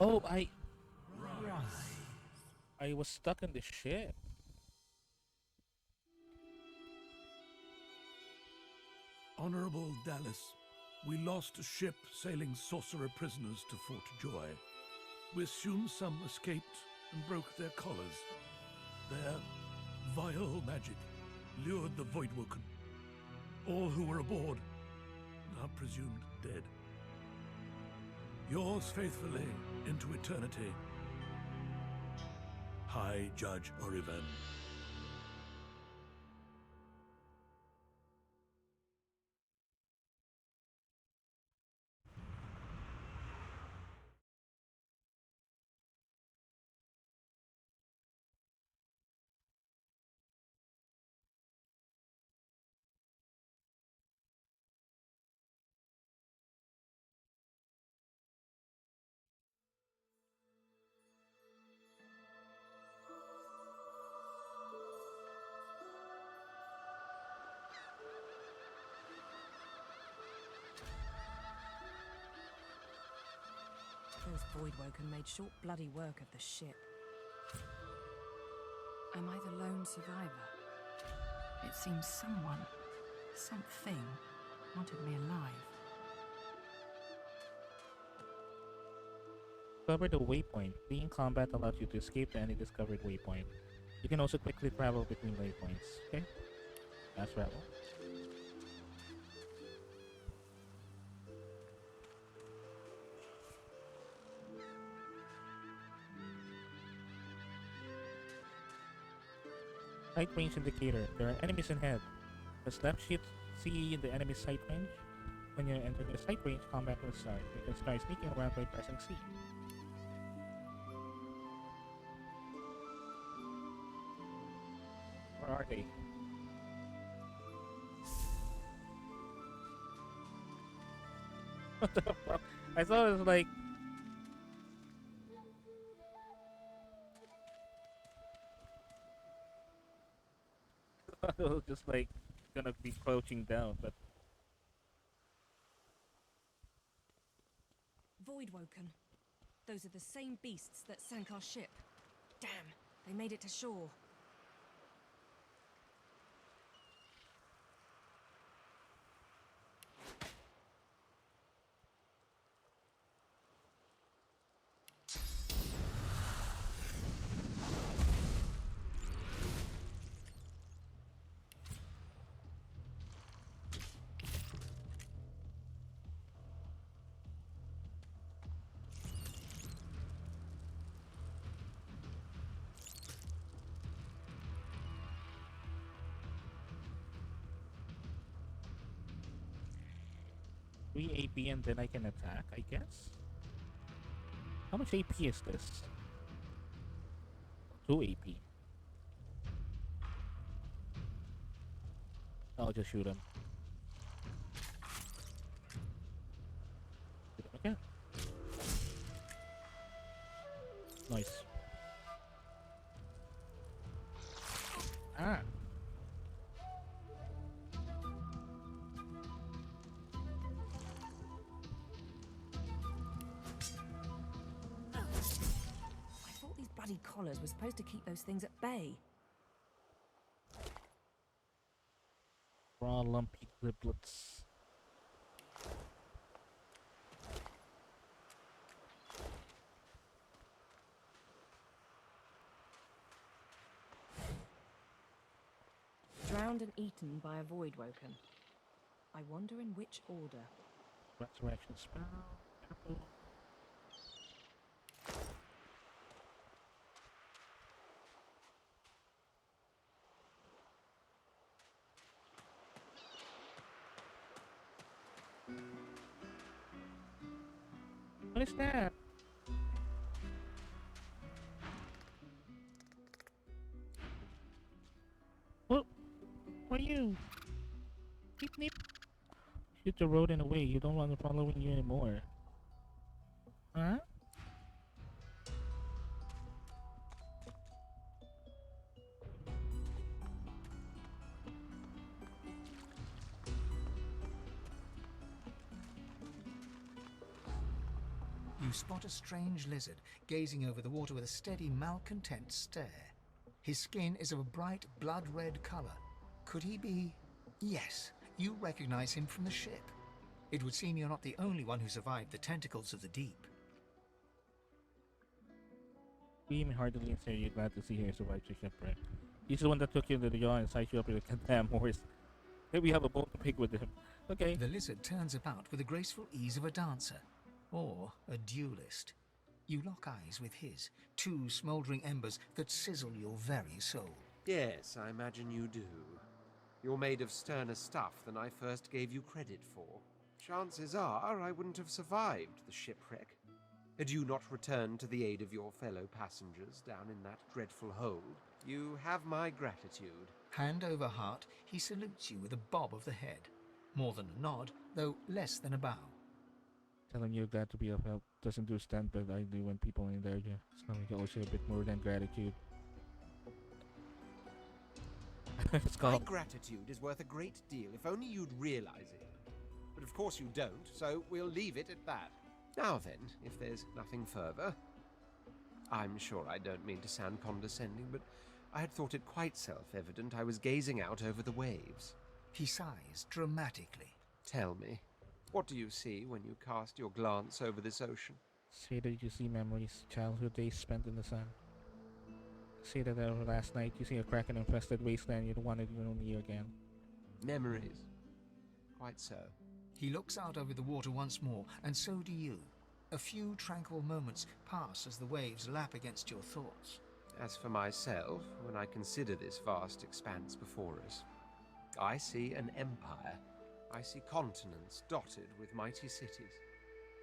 Oh, I was stuck in the ship. Honorable Dallas, we lost a ship sailing sorcerer prisoners to Fort Joy. We assume some escaped and broke their collars. Their vile magic lured the Voidwoken. All who were aboard are presumed dead. Yours faithfully into eternity, High Judge Oriven. Those Voidwoken made short bloody work of the ship. Am I the lone survivor? It seems someone, something, wanted me alive. Discover the waypoint. Fleeing combat allows you to escape to any discovered waypoint. You can also quickly travel between waypoints. Okay? Fast travel. Sight range indicator. There are enemies ahead. Press left shift C in the enemy sight range. When you enter the sight range, combat will start. You can start sneaking around by pressing C. Where are they? What the fuck? I thought it was like... I thought it was just like gonna be crouching down, but... Voidwoken. Those are the same beasts that sank our ship. Damn, they made it to shore. AP and then I can attack, I guess? How much AP is this? 2 AP. I'll just shoot him. Shoot him again. Nice. Ah! Bloody collars were supposed to keep those things at bay. Raw lumpy giblets. Drowned and eaten by a Voidwoken. I wonder in which order. Resurrection spell. Purple. What is that? What? Who are you? Nip nip. Shoot the road and away. You don't want to following you anymore. Huh? You spot a strange lizard gazing over the water with a steady, malcontent stare. His skin is of a bright, blood-red color. Could he be... Yes, you recognize him from the ship. It would seem you're not the only one who survived the tentacles of the deep. Beam heartily and say you're glad to see her survive the shipwreck. He's the one that took you to the yacht and sized you up like a damn horse. Maybe we have a bone to pick with him. Okay. The lizard turns about with the graceful ease of a dancer. Or a duelist. You lock eyes with his, two smouldering embers that sizzle your very soul. Yes, I imagine you do. You're made of sterner stuff than I first gave you credit for. Chances are I wouldn't have survived the shipwreck had you not returned to the aid of your fellow passengers down in that dreadful hold. You have my gratitude. Hand over heart, he salutes you with a bob of the head. More than a nod, though less than a bow. Telling you glad to be of help doesn't do stand, but I do when people in there. It's not like also a bit more than gratitude. My gratitude is worth a great deal if only you'd realize it. But of course you don't, so we'll leave it at that. Now then, if there's nothing further, I'm sure I don't mean to sound condescending, but I had thought it quite self-evident I was gazing out over the waves. He sighs dramatically. Tell me, what do you see when you cast your glance over this ocean? Say that you see memories, childhood days spent in the sun. Say that last night you see a kraken-infested wasteland you wanted to near again. Memories. Quite so. He looks out over the water once more, and so do you. A few tranquil moments pass as the waves lap against your thoughts. As for myself, when I consider this vast expanse before us, I see an empire. I see continents dotted with mighty cities.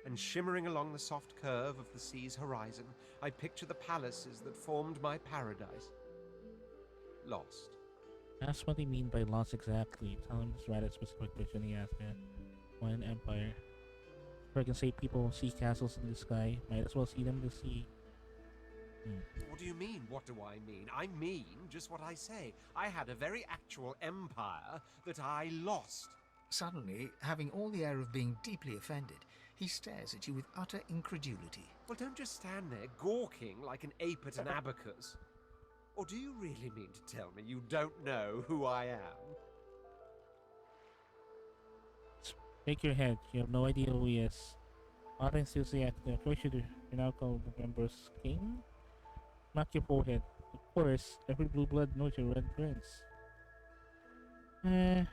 And shimmering along the soft curve of the sea's horizon, I picture the palaces that formed my paradise. Lost. Ask what he mean by lost exactly. Tell him this rather specific question he asked me. Why an empire? Or I can say people see castles in the sky. Might as well see them in the sea. What do you mean, what do I mean? I mean just what I say. I had a very actual empire that I lost. Suddenly, having all the air of being deeply offended, he stares at you with utter incredulity. Well, don't just stand there gawking like an ape at an abacus. Or do you really mean to tell me you don't know who I am? Shake your head. You have no idea who he is. Not enthusiastic. Of course you're now called the Member's King? Knock your forehead. Of course, every blue blood knows you're Red Prince. No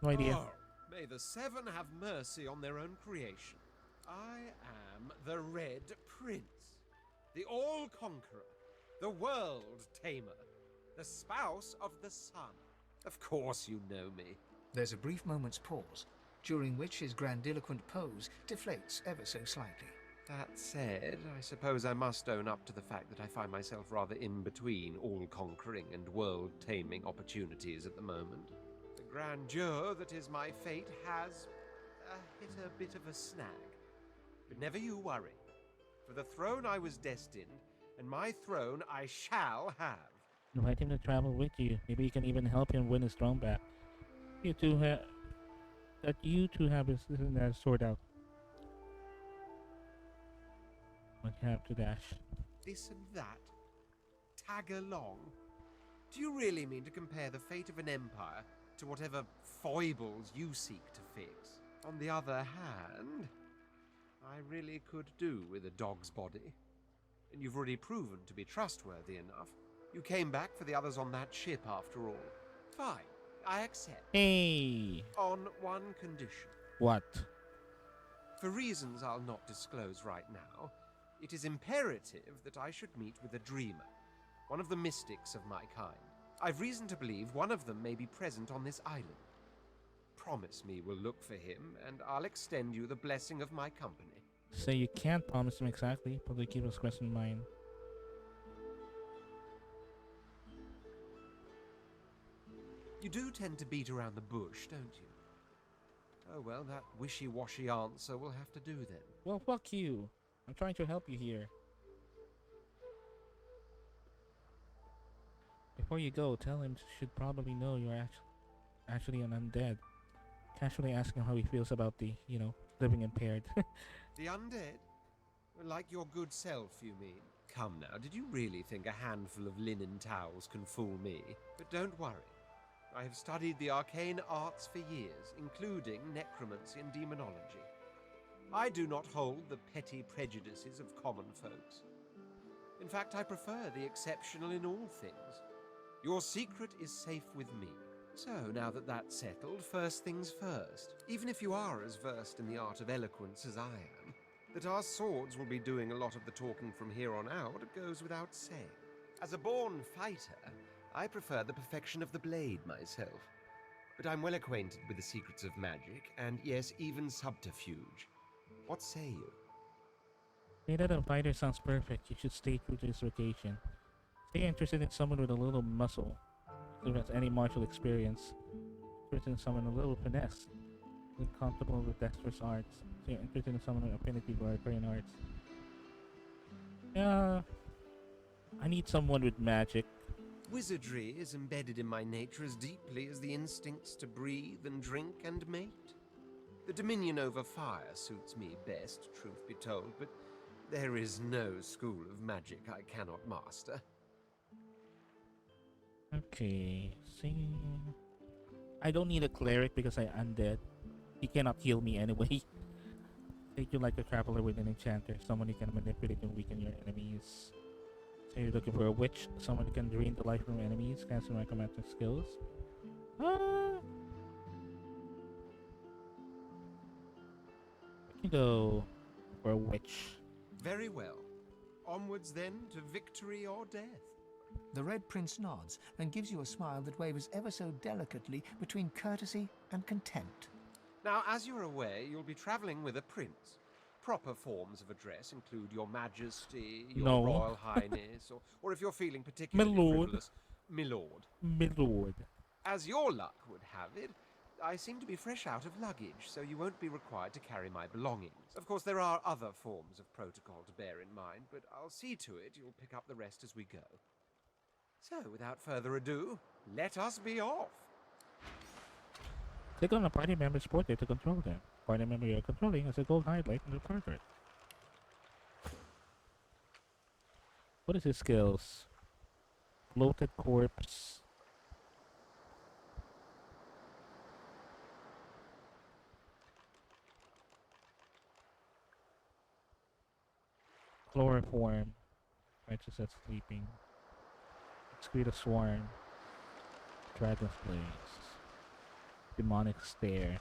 idea. Oh, may the Seven have mercy on their own creation. I am the Red Prince, the All-Conqueror, the World Tamer, the spouse of the sun. Of course you know me. There's a brief moment's pause, during which his grandiloquent pose deflates ever so slightly. That said, I suppose I must own up to the fact that I find myself rather in between all-conquering and world-taming opportunities at the moment. The grandeur that is my fate has hit a bit of a snag. But never you worry. For the throne I was destined, and my throne I shall have. Invite him to travel with you. Maybe you can even help him win his throne back. You two have his sword out. What you have to dash. This and that. Tag along. Do you really mean to compare the fate of an empire to whatever foibles you seek to fix? On the other hand, I really could do with a dog's body. And you've already proven to be trustworthy enough. You came back for the others on that ship after all. Fine, I accept. Hey! On one condition. What? For reasons I'll not disclose right now, it is imperative that I should meet with a dreamer, one of the mystics of my kind. I've reason to believe one of them may be present on this island. Promise me we'll look for him, and I'll extend you the blessing of my company. So you can't promise him exactly, but they keep this question in mind. You do tend to beat around the bush, don't you? Oh well, that wishy-washy answer will have to do then. Well, fuck you. I'm trying to help you here. Before you go, tell him you should probably know you're actually an undead. Casually ask him how he feels about the, living impaired. The undead? Like your good self, you mean? Come now, did you really think a handful of linen towels can fool me? But don't worry. I have studied the arcane arts for years, including necromancy and demonology. I do not hold the petty prejudices of common folks. In fact, I prefer the exceptional in all things. Your secret is safe with me. So, now that that's settled, first things first. Even if you are as versed in the art of eloquence as I am, that our swords will be doing a lot of the talking from here on out goes without saying. As a born fighter, I prefer the perfection of the blade myself. But I'm well acquainted with the secrets of magic, and yes, even subterfuge. What say you? Say that a fighter sounds perfect. You should stay true to this vocation. Stay interested in someone with a little muscle, who has any martial experience. Interested in someone with a little finesse, who's comfortable with dexterous arts. So you're interested in someone with affinity for arcane arts. Yeah, I need someone with magic. Wizardry is embedded in my nature as deeply as the instincts to breathe and drink and mate. The dominion over fire suits me best, truth be told, but there is no school of magic I cannot master. Okay, see. I don't need a cleric because I'm undead. He cannot heal me anyway. Take you like a traveler with an enchanter, someone who can manipulate and weaken your enemies. So you're looking for a witch, someone who can drain the life from enemies, casting necromantic skills. I can go for a witch. Very well. Onwards then to victory or death. The Red Prince nods and gives you a smile that wavers ever so delicately between courtesy and contempt. Now, as you're aware, you'll be traveling with a prince. Proper forms of address include Your Majesty, Your Royal Highness, or if you're feeling particularly frivolous, Milord. Milord. As your luck would have it, I seem to be fresh out of luggage, so you won't be required to carry my belongings. Of course, there are other forms of protocol to bear in mind, but I'll see to it you'll pick up the rest as we go. So, without further ado, let us be off. Click on a party member's portrait to control them. Party member you're controlling has a gold highlight in the portrait. What is his skills? Bloated corpse. Chloroform. Righteous at sleeping. Excrete a swarm. Dragon's Blaze. Demonic Stare.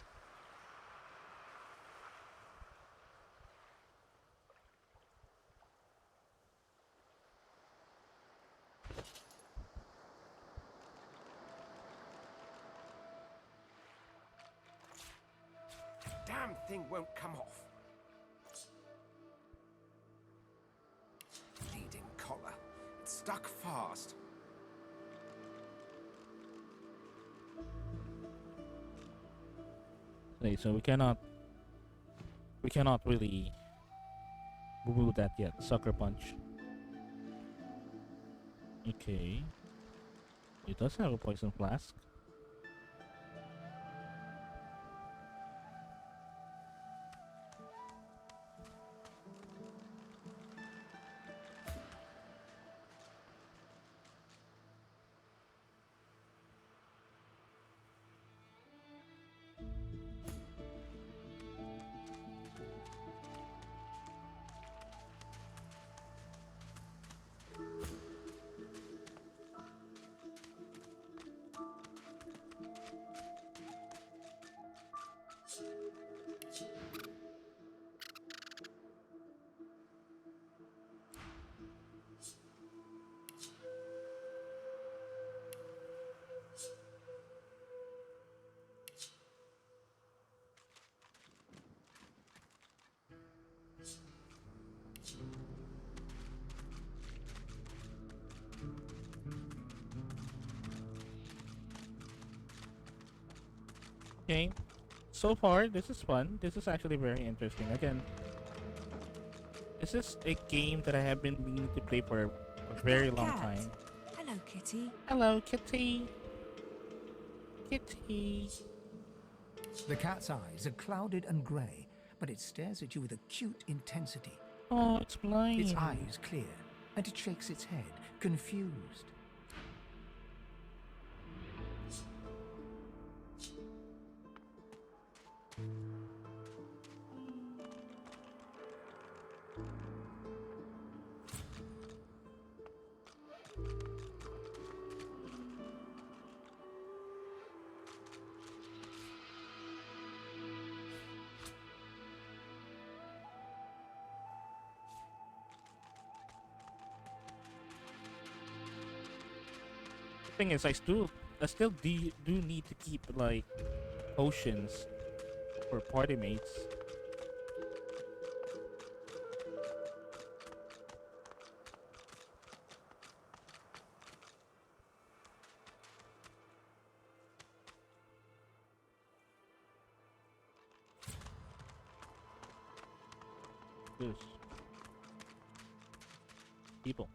Damn thing won't come off. Bleeding collar. It's stuck fast. Okay, so we cannot really remove that yet. Sucker Punch. Okay. It does have a poison flask. Okay, so far this is fun. This is actually very interesting. Again, this is a game that I have been meaning to play for a very long time. Hello, Kitty. Hello, Kitty. Kitty. The cat's eyes are clouded and grey, but it stares at you with acute intensity. Oh, it's blind. Its eyes clear, and it shakes its head, confused. Thing is, I still do need to keep like potions for party mates. This people.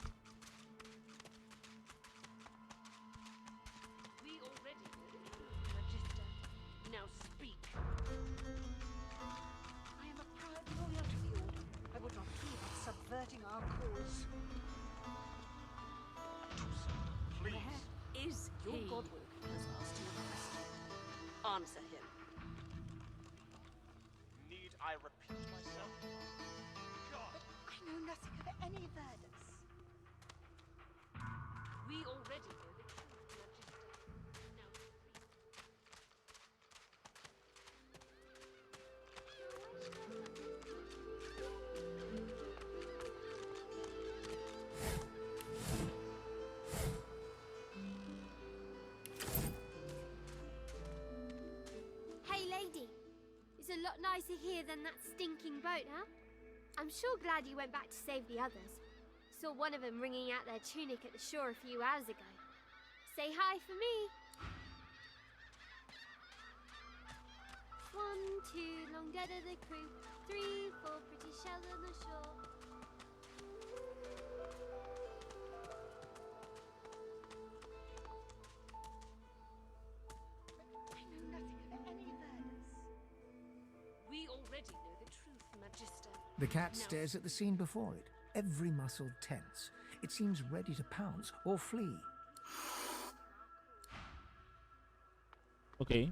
our cause. Please. Where is Your he? godwork has asked you a question. Answer him. Need I repeat myself? God. I know nothing of any Verdus. We already know the truth, Magister. Now, Hey, lady. It's a lot nicer here than that stinking boat, huh? I'm sure glad you went back to save the others. Saw one of them wringing out their tunic at the shore a few hours ago. Say hi for me. 1, 2, long dead of the crew. 3, 4, pretty shells on the shore. I know nothing of any Verdus. we already know the truth, Magister. The cat Now, stares at the scene before it, every muscle tense. It seems ready to pounce or flee. Okay.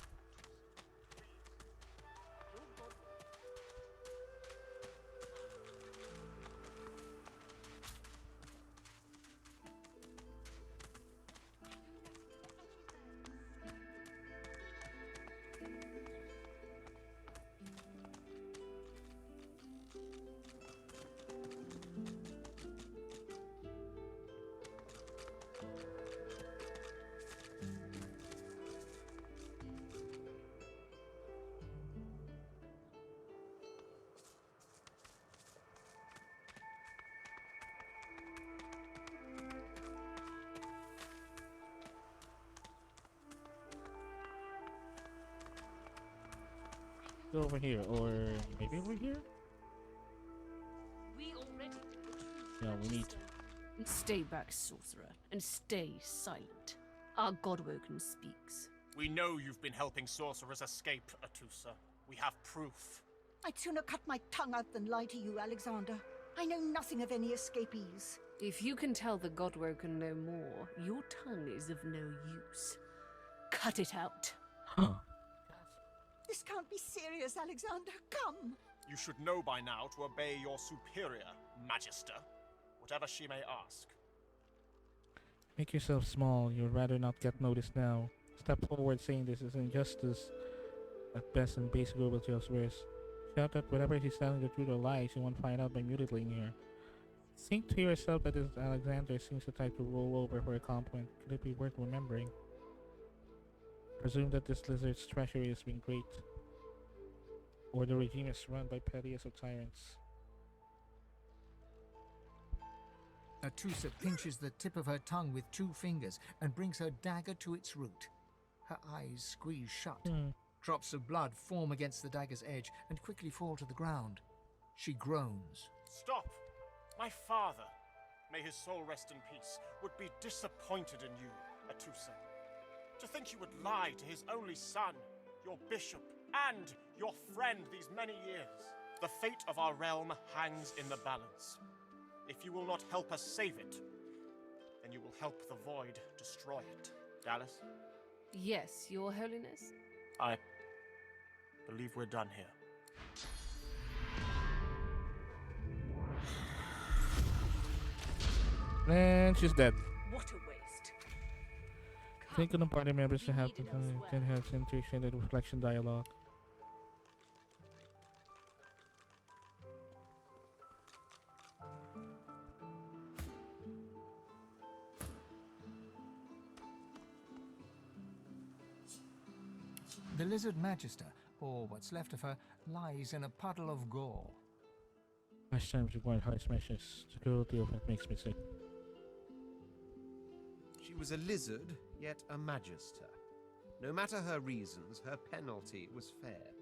Go over here, or maybe over here? we already know the truth, Yeah, we need. Stay back, sorcerer, and stay silent. Our Godwoken speaks. We know you've been helping sorcerers escape, Atusa. We have proof. I'd sooner cut my tongue out than lie to you, Alexander. I know nothing of any escapees. If you can tell the Godwoken no more, your tongue is of no use. Cut it out. Huh. This can't be serious, Alexander. Come. You should know by now to obey your superior, Magister, whatever she may ask. Make yourself small. You'd rather not get noticed now. Step forward saying this is injustice at best and basic ability elsewhere. Shout that whatever he's telling the truth or lies, you won't find out by mutilating her. Think to yourself that this Alexander seems the type to roll over for a compliment. Could it be worth remembering? Presume that this lizard's treasury has been great. Or the regime is run by pettiest of tyrants. Atusa pinches the tip of her tongue with 2 fingers and brings her dagger to its root. Her eyes squeeze shut. Drops of blood form against the dagger's edge and quickly fall to the ground. She groans. Stop! My father, may his soul rest in peace, would be disappointed in you, Atusa. To think you would lie to his only son, your bishop, and your friend these many years. The fate of our realm hangs in the balance. If you will not help us save it, then you will help the Void destroy it. Dallas? Yes, Your Holiness? I believe we're done here. And she's dead. What a waste. Take on the party members to have to then have intuition and reflection dialogue. The lizard magister, or what's left of her, lies in a puddle of gore. Last time required high smashes. Security of it makes me sick. She was a lizard, yet a magister. No matter her reasons, her penalty was fair.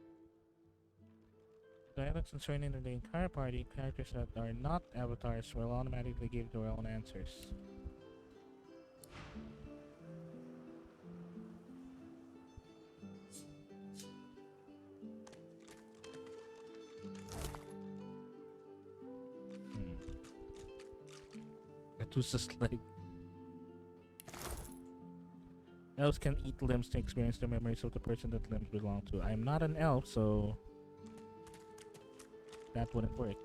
Dialogues concerning the entire party, characters that are not avatars will automatically give their own answers. Medusa's leg. Elves can eat limbs to experience the memories of the person that limbs belong to. I'm not an elf, so that wouldn't work.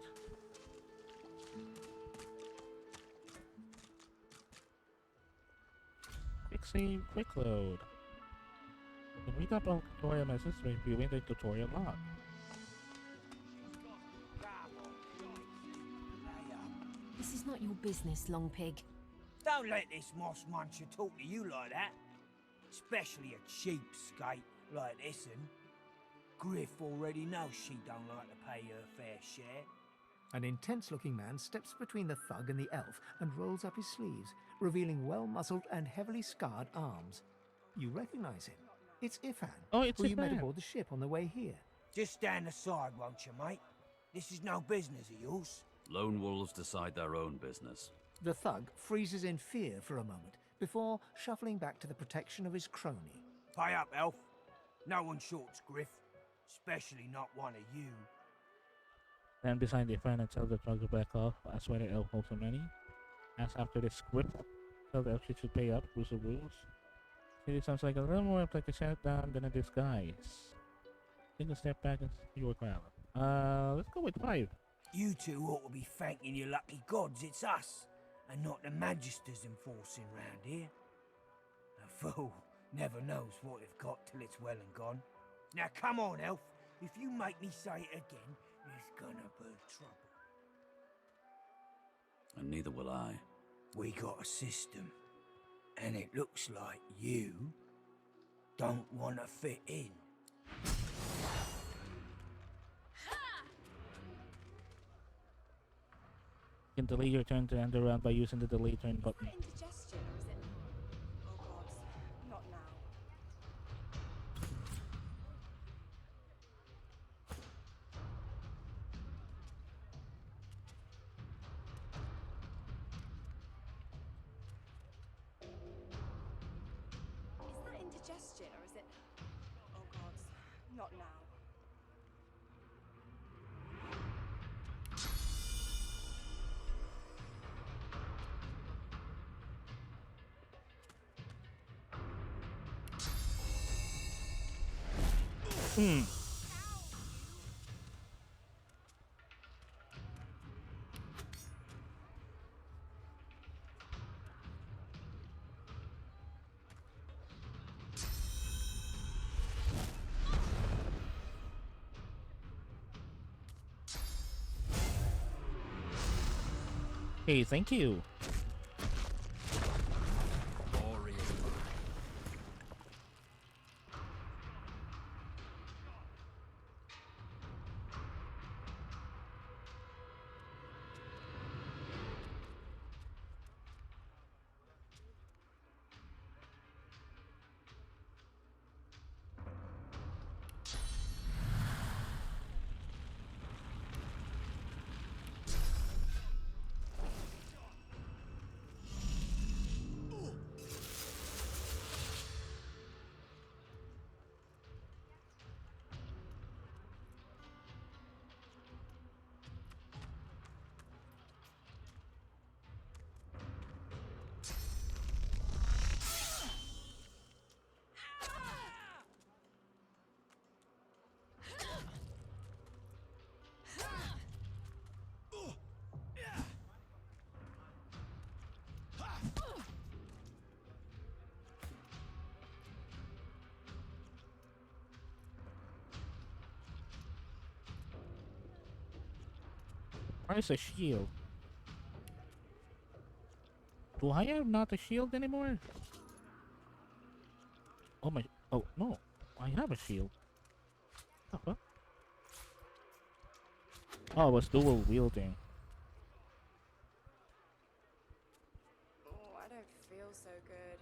Quick save, quick load. You can read up on tutorial messages by viewing the tutorial log. This is not your business, Long Pig. Don't let this moss muncher talk to you like that. Especially a cheapskate like this one. Griff already knows she don't like to pay her fair share. An intense-looking man steps between the thug and the elf and rolls up his sleeves, revealing well-muscled and heavily scarred arms. You recognize him. It's Ifan, who you met aboard the ship on the way here. Just stand aside, won't you, mate? This is no business of yours. Lone wolves decide their own business. The thug freezes in fear for a moment before shuffling back to the protection of his crony. Pay up, elf. No one shorts Griff, especially not one of you. Stand behind the friend and tell the thug to back off. I swear the elf holds the money. As after the script, tell the elf she should pay up. Rules are rules. It sounds like a little more like a shut down than a disguise. Take a step back and see your crowd. Let's go with 5. You two ought to be thanking your lucky gods it's us, and not the Magisters enforcing round here. A fool never knows what they've got till it's well and gone. Now come on, elf. If you make me say it again, there's gonna be trouble. And neither will I. We got a system, and it looks like you don't want to fit in. You can delay your turn to end the round by using the delay turn button. Indigestion, or is it? Oh God, not now. Is that indigestion, or is it? Oh God, not now. Hey, thank you. Why is a shield? Do I have not a shield anymore? Oh my! Oh no! I have a shield. Oh, what? Oh, it was dual wielding. Oh, I don't feel so good.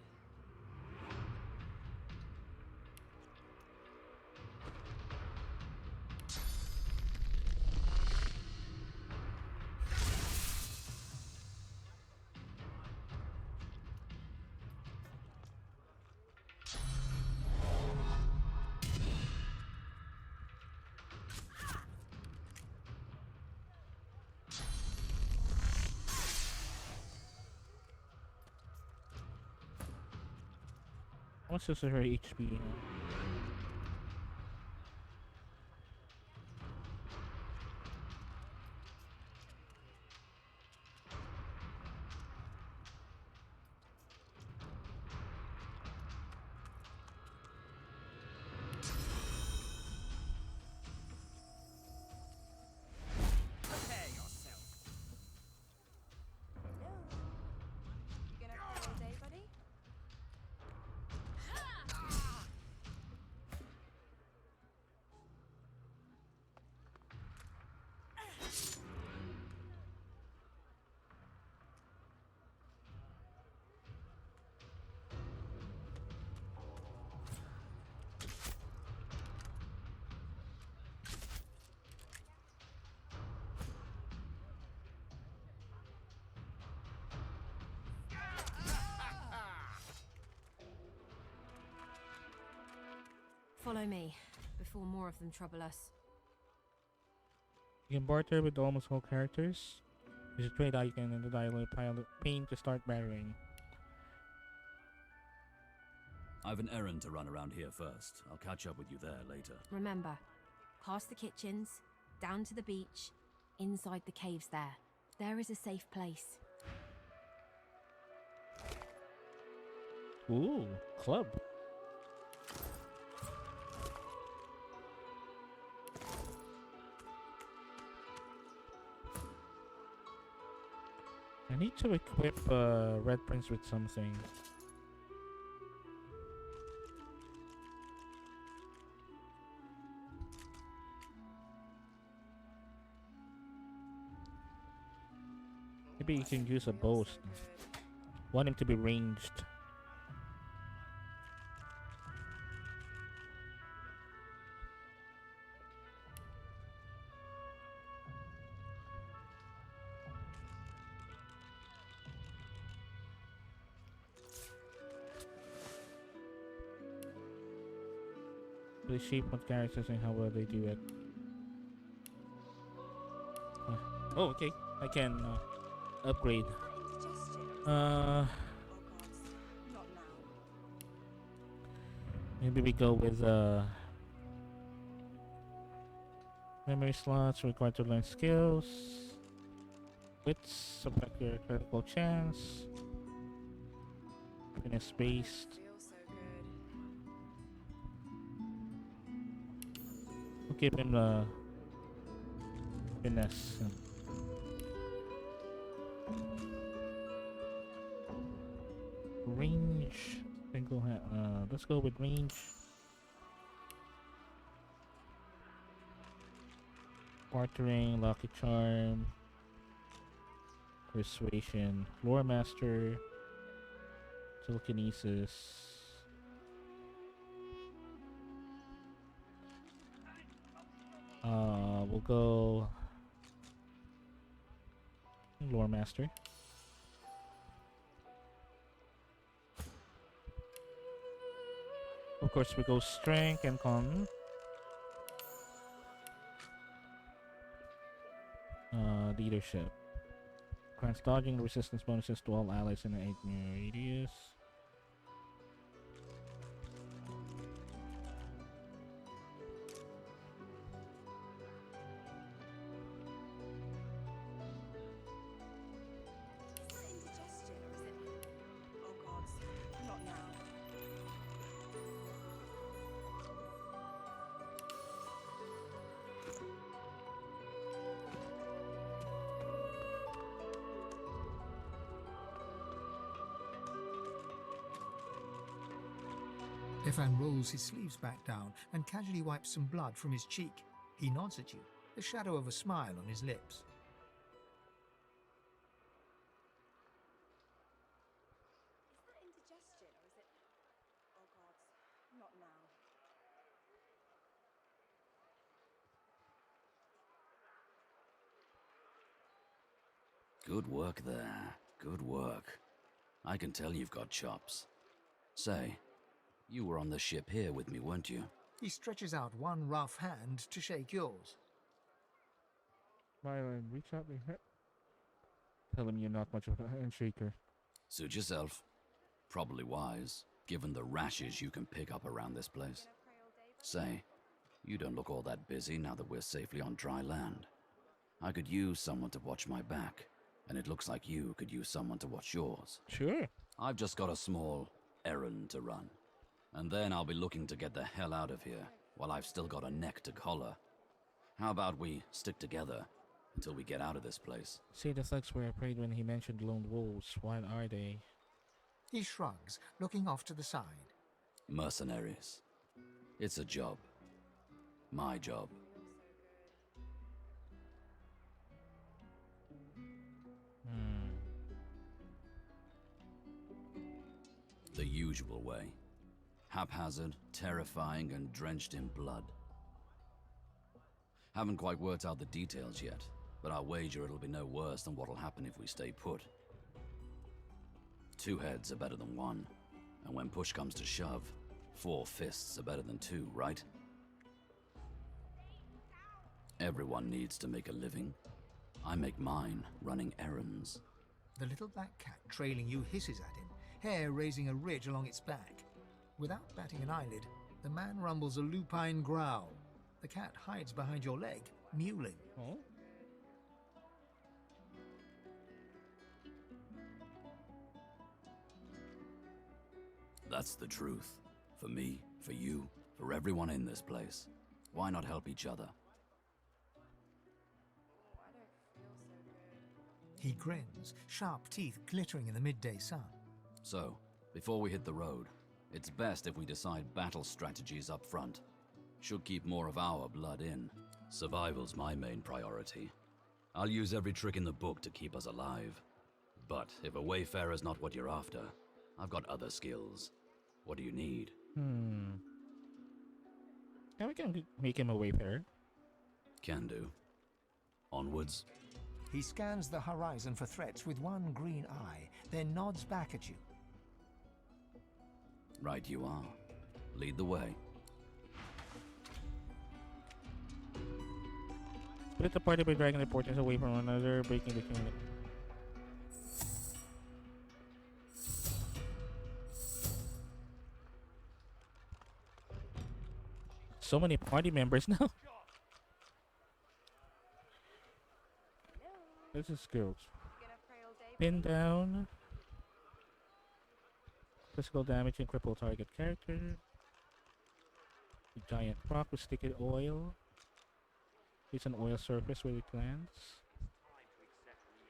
What's just her HP? Prepare yourself. Hello. You gonna play all day, buddy? Follow me, before more of them trouble us. You can barter with almost all characters. Use a trade icon and the dialogue pile of paint to start bartering. I've an errand to run around here first. I'll catch up with you there later. Remember, past the kitchens, down to the beach, inside the caves there. There is a safe place. Ooh, club. I need to equip Red Prince with something. Maybe you can use a bow. Want him to be ranged. Really shape what characters and how well they do it. Oh, okay. I can upgrade. Maybe we go with memory slots required to learn skills. Wits subtract your critical chance. Fitness based. We'll give him the finesse. Range. Let's go with range. Bartering, Lucky Charm, Persuasion, Lore Master, Telekinesis. We'll go Lore Master. Of course, we go Strength and Con. Leadership. Grants dodging resistance bonuses to all allies in an 8-meter radius. Stefan rolls his sleeves back down and casually wipes some blood from his cheek. He nods at you, the shadow of a smile on his lips. Is that indigestion or is it... Oh God, not now. Good work there. Good work. I can tell you've got chops. Say, you were on the ship here with me, weren't you? He stretches out one rough hand to shake yours. Myron, reach out your head. Tell him you're not much of a handshaker. Suit yourself. Probably wise. given the rashes you can pick up around this place. Say, you don't look all that busy now that we're safely on dry land. I could use someone to watch my back, and it looks like you could use someone to watch yours. Sure. I've just got a small errand to run, and then I'll be looking to get the hell out of here while I've still got a neck to collar. How about we stick together until we get out of this place? See, the thugs were afraid when he mentioned lone wolves. What are they? He shrugs, looking off to the side. Mercenaries. It's a job. My job. The usual way. Haphazard, terrifying, and drenched in blood. Haven't quite worked out the details yet, but I'll wager it'll be no worse than what'll happen if we stay put. 2 heads are better than 1, and when push comes to shove, 4 fists are better than 2, right? Everyone needs to make a living. I make mine running errands. The little black cat trailing you hisses at him, hair raising a ridge along its back. Without batting an eyelid, the man rumbles a lupine growl. The cat hides behind your leg, mewling. Oh? That's the truth. For me, for you, for everyone in this place. Why not help each other? He grins, sharp teeth glittering in the midday sun. So, before we hit the road, it's best if we decide battle strategies up front. Should keep more of our blood in. Survival's my main priority. I'll use every trick in the book to keep us alive. But if a wayfarer's not what you're after, I've got other skills. What do you need? Yeah, we can make him a wayfarer. Can do. Onwards. He scans the horizon for threats with one green eye, then nods back at you. Right you are. Lead the way. Split the party by dragging the porters away from one another, breaking the chain. So many party members now. This is skills. Pin down. Physical damage and cripple target character. A giant rock with sticky oil. It's an oil surface where it lands.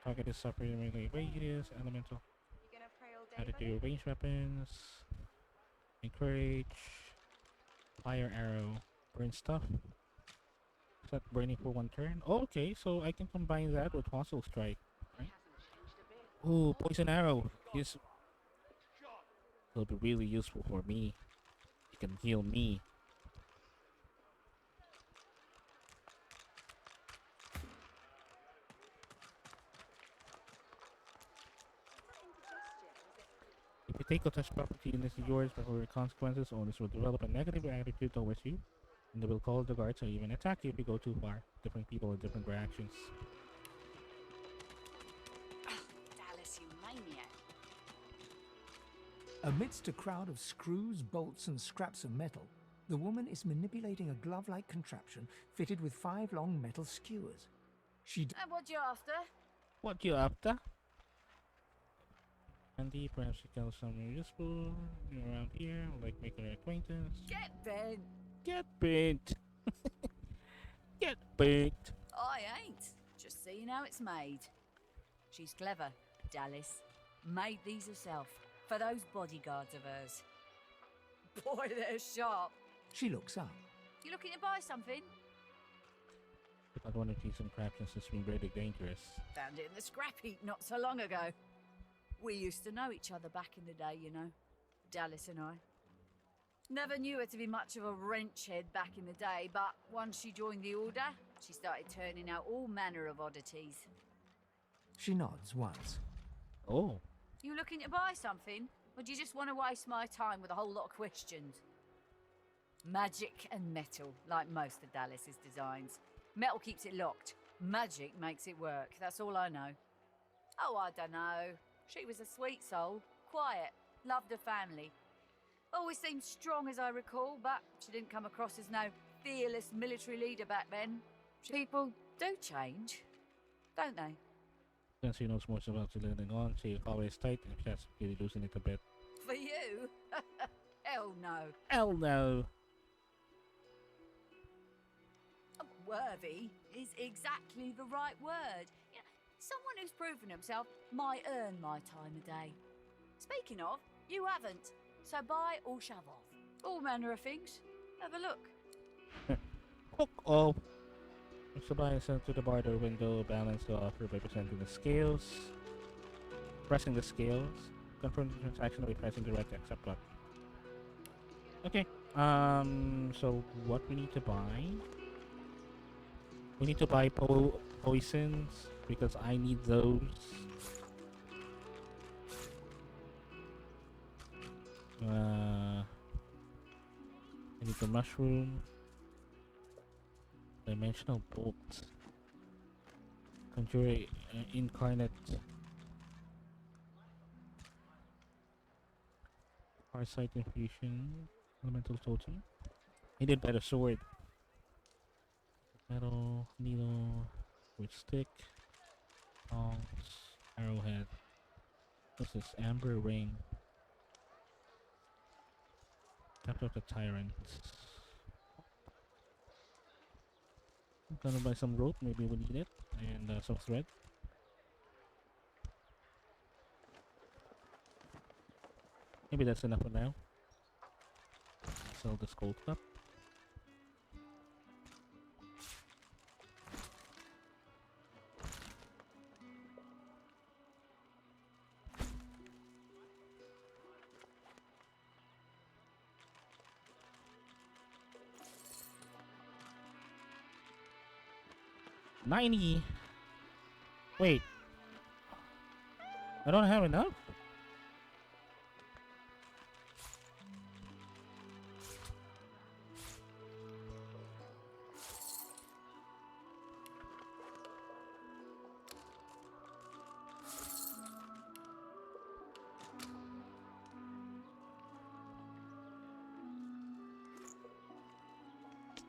Target is suffering radius, elemental. Added to your ranged weapons. Encourage. Fire arrow. Burn stuff. Is that burning for 1 turn? Oh, okay, so I can combine that with Fossil Strike. Right? Ooh, poison arrow. Yes. It'll be really useful for me. It can heal me. If you take a touch property and this is yours before consequences, owners will develop a negative attitude towards you, and they will call the guards or even attack you if you go too far. Different people with different reactions. Dallas, you maniac. Amidst a crowd of screws, bolts, and scraps of metal, the woman is manipulating a glove-like contraption fitted with 5 long metal skewers. She What you after? What you after? Andy, perhaps you tell someone useful around here, like making an acquaintance. Get bent. Get bent. Get bent. I ain't. Just seeing how it's made. She's clever, Dallas. Made these herself. For those bodyguards of hers. Boy, they're sharp. She looks up. You looking to buy something? If I want to see some contraptions that's been really dangerous. Found it in the scrap heap not so long ago. We used to know each other back in the day, you know. Dallas and I. Never knew her to be much of a wrench head back in the day, but once she joined the Order, she started turning out all manner of oddities. She nods once. Oh. You looking to buy something? Or do you just want to waste my time with a whole lot of questions? Magic and metal, like most of Dallas's designs. Metal keeps it locked. Magic makes it work. That's all I know. Oh, I don't know. She was a sweet soul. Quiet. Loved her family. Always seemed strong as I recall, but she didn't come across as no fearless military leader back then. People do change, don't they? Since she knows most about the living on, she always tight and she's really losing it a bit. For you? Hell no. Hell no. Worthy is exactly the right word. You know, someone who's proven himself might earn my time of day. Speaking of, you haven't. So buy or shove off. All manner of things. Have a look. Hook off. So buy and send to the barter window, balance the offer by presenting the scales. Pressing the scales. Confirm the transaction by pressing the right accept button. Okay. So what we need to buy? We need to buy poisons because I need those. I need the mushroom. Dimensional bolt. Conjure incarnate. Farsight infusion. Elemental totem. I need better sword. Metal, needle, with stick, tongs, arrowhead. What's this? Amber ring. Capture of the tyrant. I'm gonna buy some rope, maybe we need it, and some thread. Maybe that's enough for now. Sell the gold cup. $90. Wait. I don't have enough?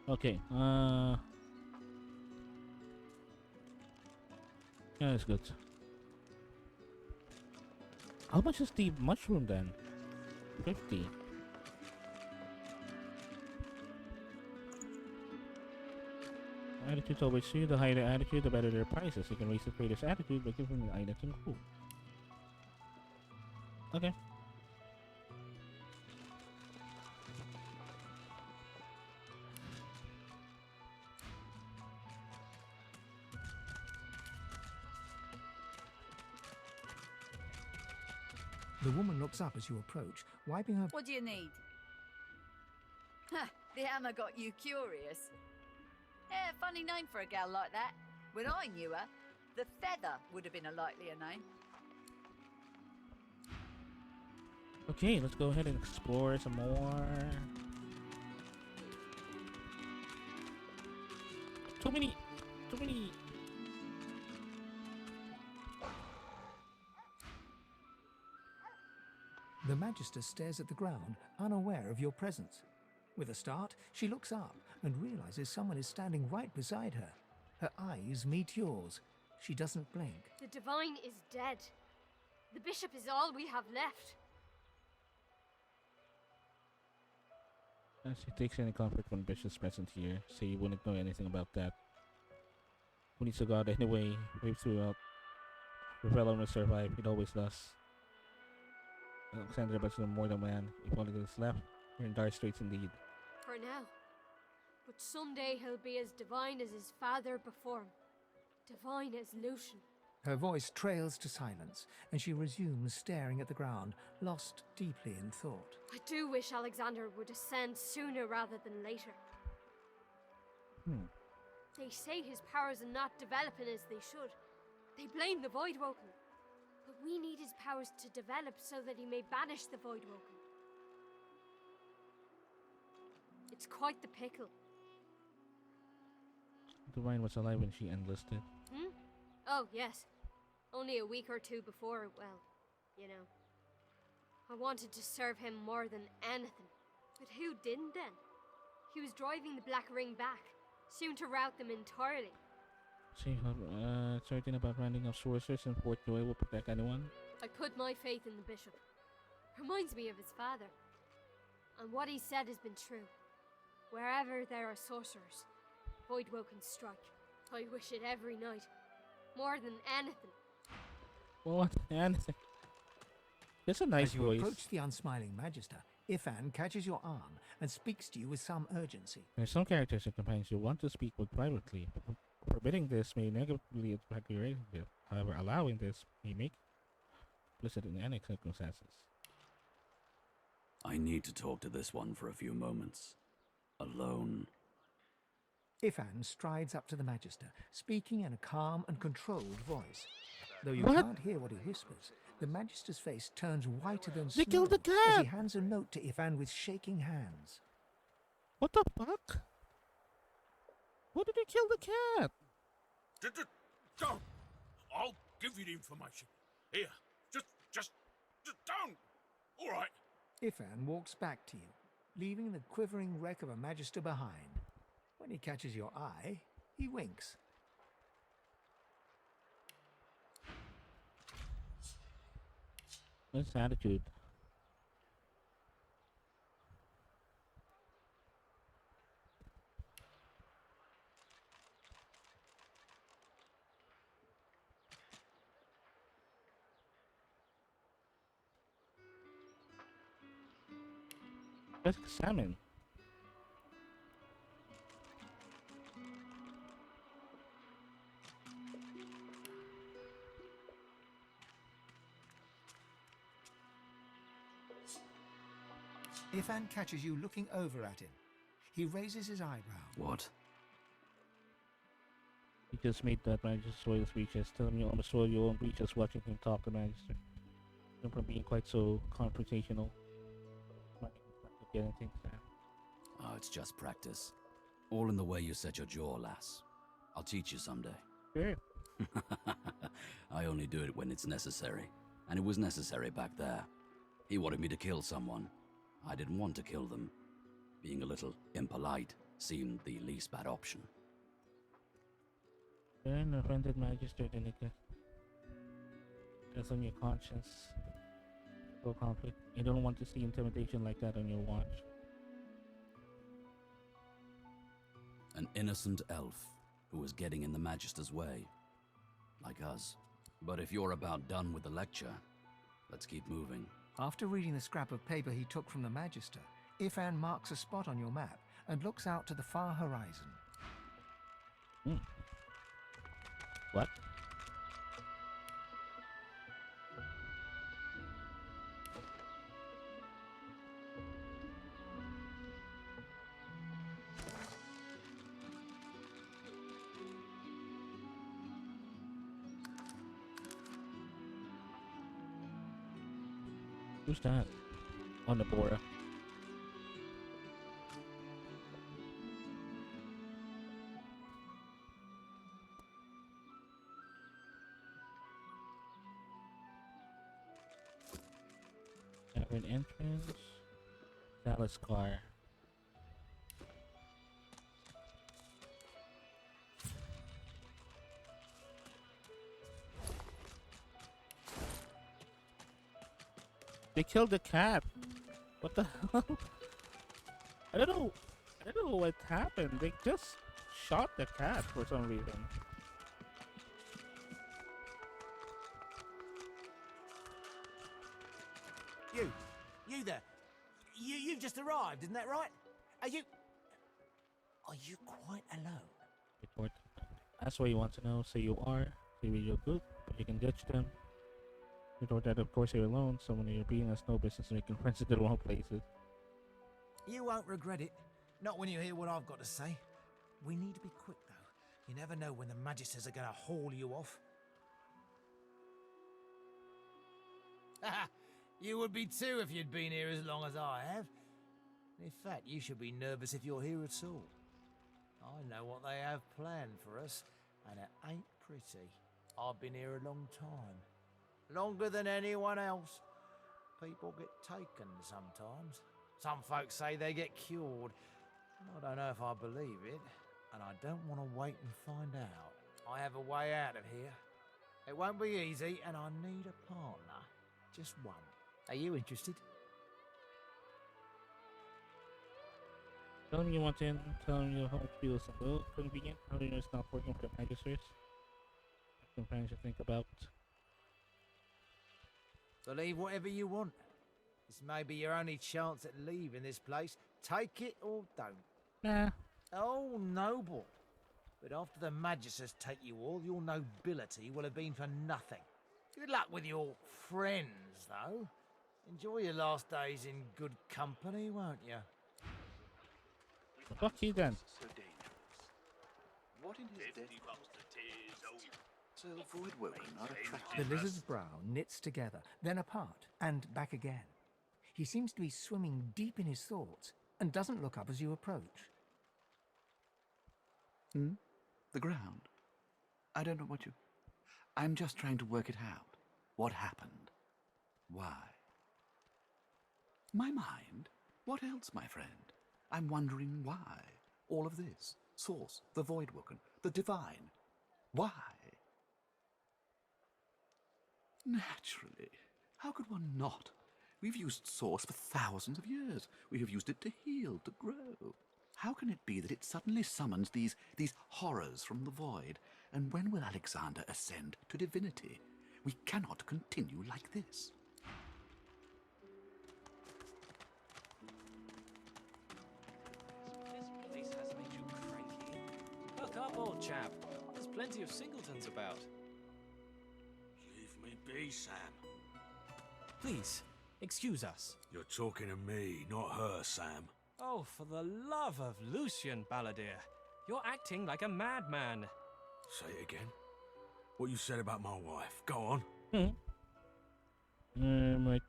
Okay, yeah, that's good. How much is the mushroom then? 50. Attitude towards you. The higher the attitude, the better their prices. You can raise the trader's attitude by giving them items and food. Okay. The woman looks up as you approach, wiping her... What do you need? Ha! The hammer got you curious. Yeah, funny name for a gal like that. When I knew her, the Feather would have been a likelier name. Okay, let's go ahead and explore some more. Too many. The Magister stares at the ground, unaware of your presence. With a start, she looks up and realizes someone is standing right beside her. Her eyes meet yours. She doesn't blink. The Divine is dead. The Bishop is all we have left. As she takes any comfort when Bishop's present here, say you wouldn't know anything about that. Who needs a god anyway? Wave throughout. Reveler will survive, it always does. Alexander but no more than man. If only there's left, you're in dire straits indeed. For now. But someday he'll be as divine as his father before him. Divine as Lucian. Her voice trails to silence, and she resumes staring at the ground, lost deeply in thought. I do wish Alexander would ascend sooner rather than later. They say his powers are not developing as they should. They blame the Voidwoken. But we need his powers to develop so that he may banish the Voidwoken. It's quite the pickle. Divine was alive when she enlisted. Oh, yes. Only a week or two before, well, you know. I wanted to serve him more than anything. But who didn't then? He was driving the Black Ring back, soon to rout them entirely. Certain about rounding up sorcerers in Fort Joy will protect anyone? I put my faith in the bishop. Reminds me of his father. And what he said has been true. Wherever there are sorcerers, Voidwoe can strike. I wish it every night. More than anything. What? Anything? That's a nice As you voice. approach the unsmiling Magister, Ifan catches your arm and speaks to you with some urgency. There are some characters and companions you want to speak with privately. Forbidding this may negatively impact your relationship. However, allowing this may make implicit in any circumstances. I need to talk to this one for a few moments. Alone. Ifan strides up to the Magister, speaking in a calm and controlled voice. Though you What? can't hear what he whispers, the Magister's face turns whiter than They snow killed the as cat! he hands a note to Ifan with shaking hands. What the fuck? Why did they kill the cat? Don't! I'll give you the information. Here, just don't! Alright. Ifan walks back to you, leaving the quivering wreck of a Magister behind. When he catches your eye, he winks. What's attitude? Let's examine. Ifan catches you looking over at him. He raises his eyebrow. What? He just made that Magister soil his breeches. Tell him you almost soil your own breeches watching him talk to Magister. Him from being quite so confrontational. Might get anything to that. Oh, it's just practice. All in the way you set your jaw, lass. I'll teach you someday. Sure. I only do it when it's necessary. And it was necessary back there. He wanted me to kill someone. I didn't want to kill them. Being a little impolite seemed the least bad option. You're an offended Magister, Danica. That's on your conscience. No conflict. You don't want to see intimidation like that on your watch. An innocent elf who was getting in the Magister's way. Like us. But if you're about done with the lecture, let's keep moving. After reading the scrap of paper he took from the Magister, Ifan marks a spot on your map and looks out to the far horizon. What? Who's that? On the Bora. Cavern entrance. Dallas car. They killed the cat. What the hell? I don't know what happened. They just shot the cat for some reason. You there. You've just arrived, isn't that right? Are you quite alone? Report. That's what you want to know. Say you are. Say you're good, but you can judge them. Report that of course you're alone. Someone in your being has no business making friends in the wrong places. You won't regret it. Not when you hear what I've got to say. We need to be quick, though. You never know when the Magisters are going to haul you off. You would be too if you'd been here as long as I have. In fact, you should be nervous if you're here at all. I know what they have planned for us, and it ain't pretty. I've been here a long time. Longer than anyone else. people get taken sometimes. Some folks say they get cured. I don't know if I believe it, and I don't want to wait and find out. I have a way out of here. It won't be easy, and I need a partner. Just one. Are you interested? Telling you what's in, telling you how it feels a little convenient, telling you it's not working for the magistrates. Sometimes you think about. Believe whatever you want. This may be your only chance at leaving this place. Take it or don't. Nah. Oh, noble. But after the magisters take you all, your nobility will have been for nothing. Good luck with your friends, though. Enjoy your last days in good company, won't you? Fuck you then. So dangerous. What in his death? So void woken are attracted. The lizard's brow knits together, then apart, and back again. He seems to be swimming deep in his thoughts, and doesn't look up as you approach. The ground. I don't know what you... I'm just trying to work it out. What happened? Why? My mind? What else, my friend? I'm wondering why. All of this. Source, the Voidwoken, the Divine. Why? Naturally. How could one not? We've used Source for thousands of years. We have used it to heal, to grow. How can it be that it suddenly summons these horrors from the void? And when will Alexander ascend to divinity? We cannot continue like this. This place has made you cranky. Buck up, old chap. There's plenty of singletons about. Leave me be, Sam. Please, excuse us. You're talking to me, not her, Sam. Oh, for the love of Lucian, Balladeer. You're acting like a madman. Say it again. What you said about my wife. Go on. Right.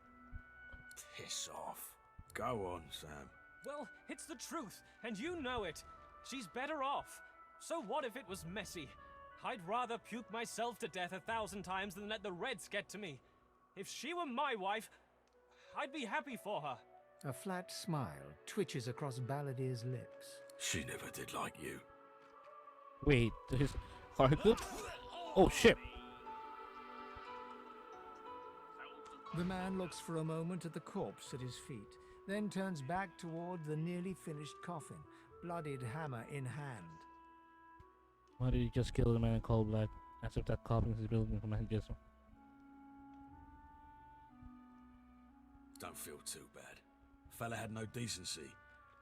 Piss off. Go on, Sam. Well, it's the truth, and you know it. She's better off. So what if it was messy? I'd rather puke myself to death 1,000 times than let the Reds get to me. If she were my wife, I'd be happy for her. A flat smile twitches across Balladeer's lips. She never did like you. Wait, his heart. Oh shit. The man looks for a moment at the corpse at his feet, then turns back toward the nearly finished coffin, bloodied hammer in hand. Why did he just kill the man in cold blood? As if that coffin is building from magicism. Don't feel too bad. Fella had no decency.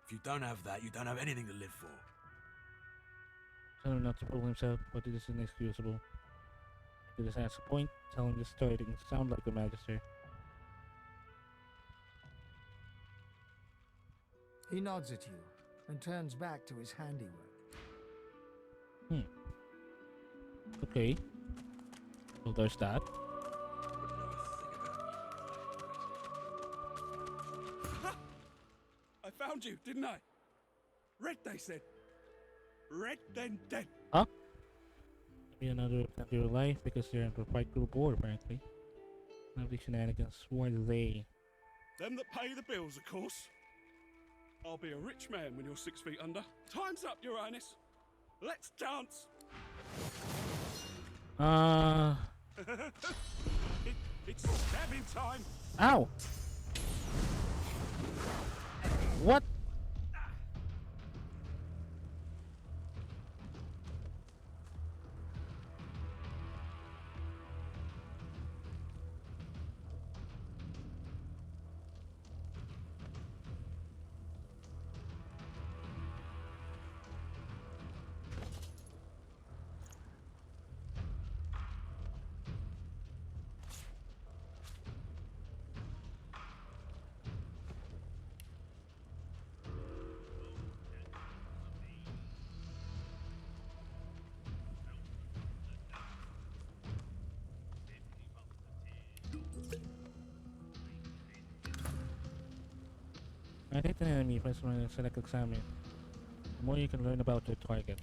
If you don't have that, you don't have anything to live for. Tell him not to pull himself, but it is inexcusable. If this has a point, tell him this story didn't sound like the Magister. He nods at you and turns back to his handiwork. Okay. Well, there's that. I found you, didn't I? Red, they said. Red, then dead. Huh? Maybe another attempt to your life because they're in a fight group war, apparently. None of these shenanigans. Who are they? Them that pay the bills, of course. I'll be a rich man when you're 6 feet under. Time's up, Your Highness. Let's dance. It's stabbing time. Ow! What? I hit an enemy first when you select examine. The more you can learn about your target.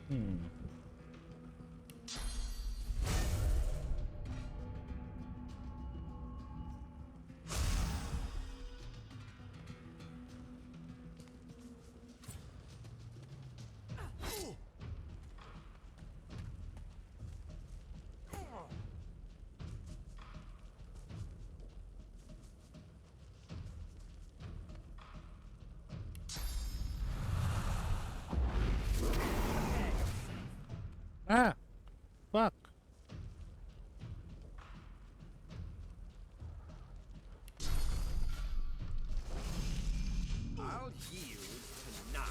Hmm. Ah, fuck. I'll yield to none.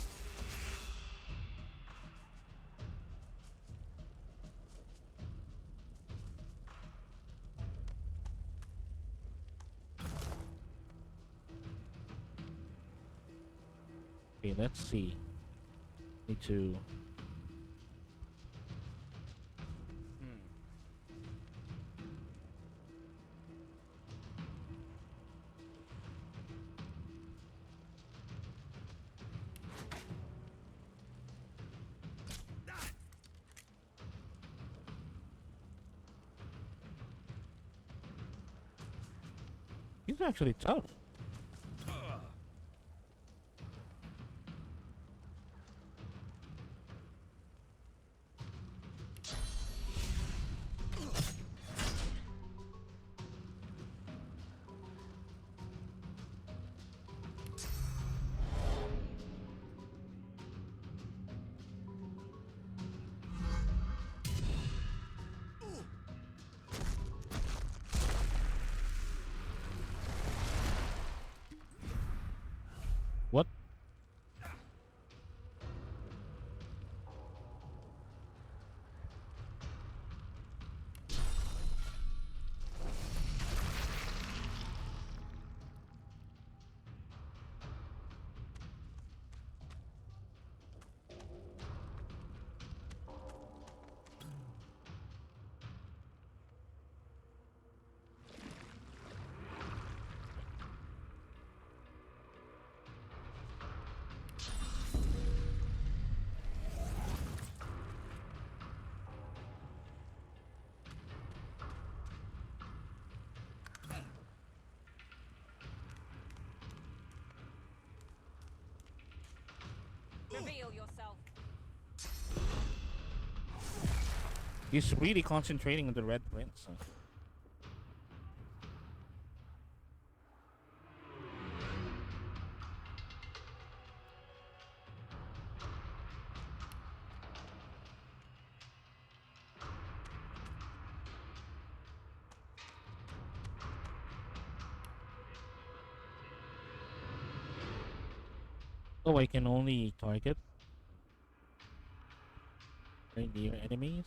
Okay, let's see. Need to. He's actually tough. What? Reveal yourself. He's really concentrating on the Red Prince. Oh, I can only target very near enemies.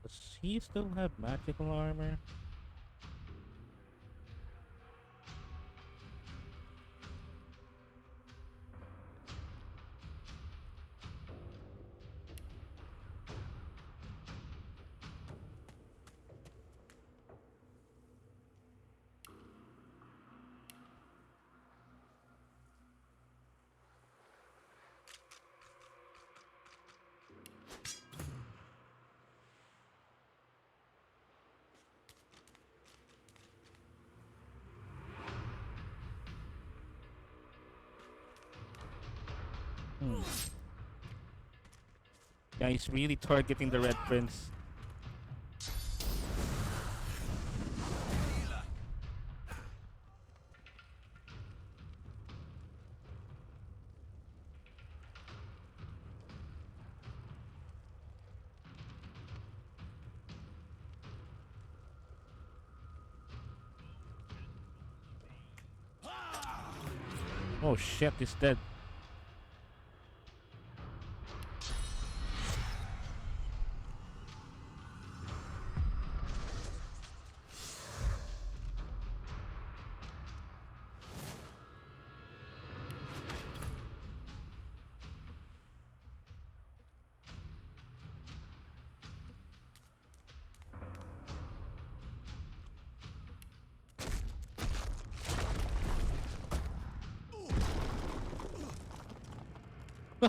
Does he still have magical armor? Yeah, he's really targeting the Red Prince. Oh shit, he's dead.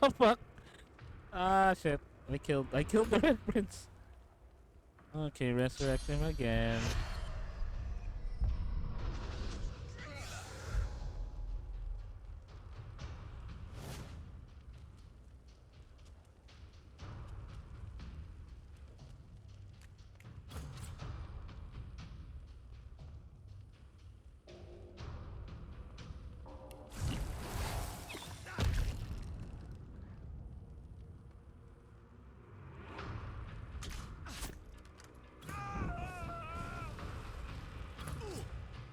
Oh fuck! Ah shit! I killed the Red Prince. Okay, resurrect him again.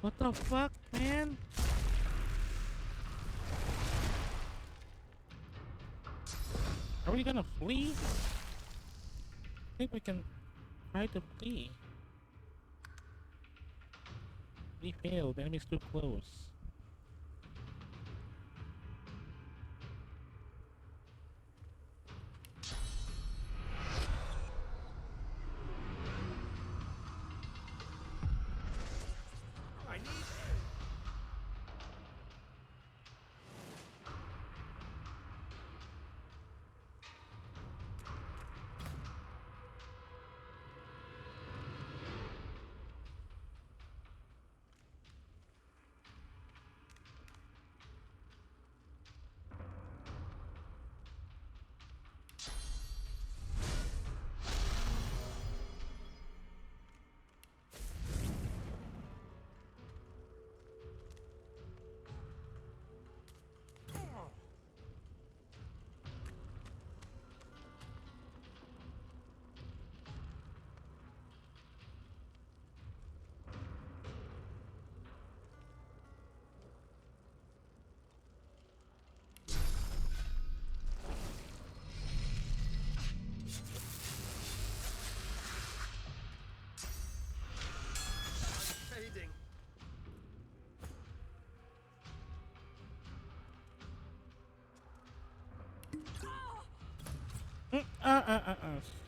What the fuck, man? Are we gonna flee? I think we can try to flee. We failed. The enemy's too close.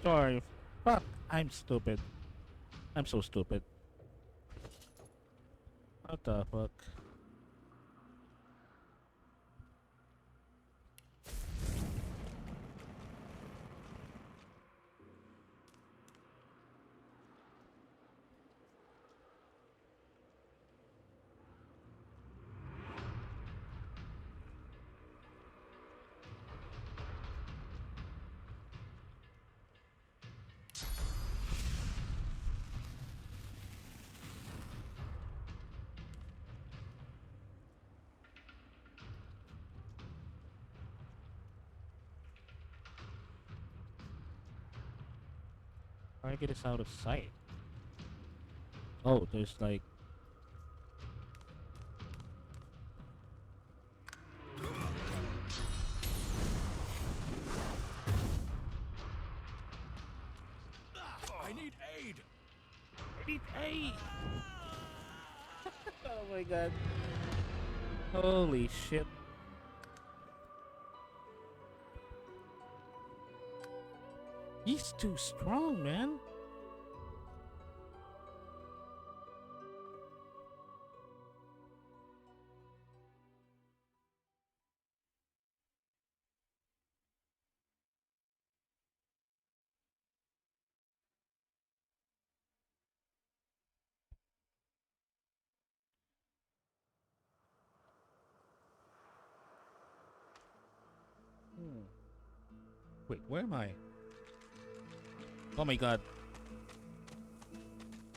Sorry. Fuck. I'm stupid. I'm so stupid. What the fuck? Target is out of sight. Oh, there's like... I need aid! I need aid! Oh my god. Holy shit. He's too strong, man. Wait, where am I? Oh my god.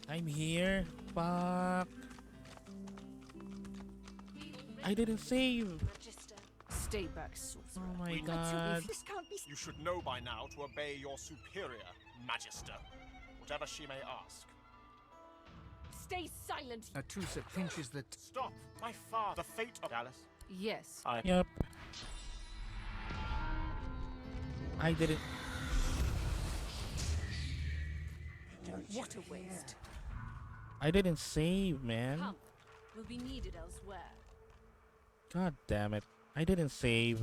I'm here. Fuck. I didn't save. Stay back, sorcerer. Oh my god. This can't be. You should know by now to obey your superior, Magister, whatever she may ask. Stay silent. Atusa pinches the... Stop! My father. The fate of Dallas Yes. Yep. I didn't. What a waste. I didn't save, man. Come, we'll be needed elsewhere. God damn it. I didn't save.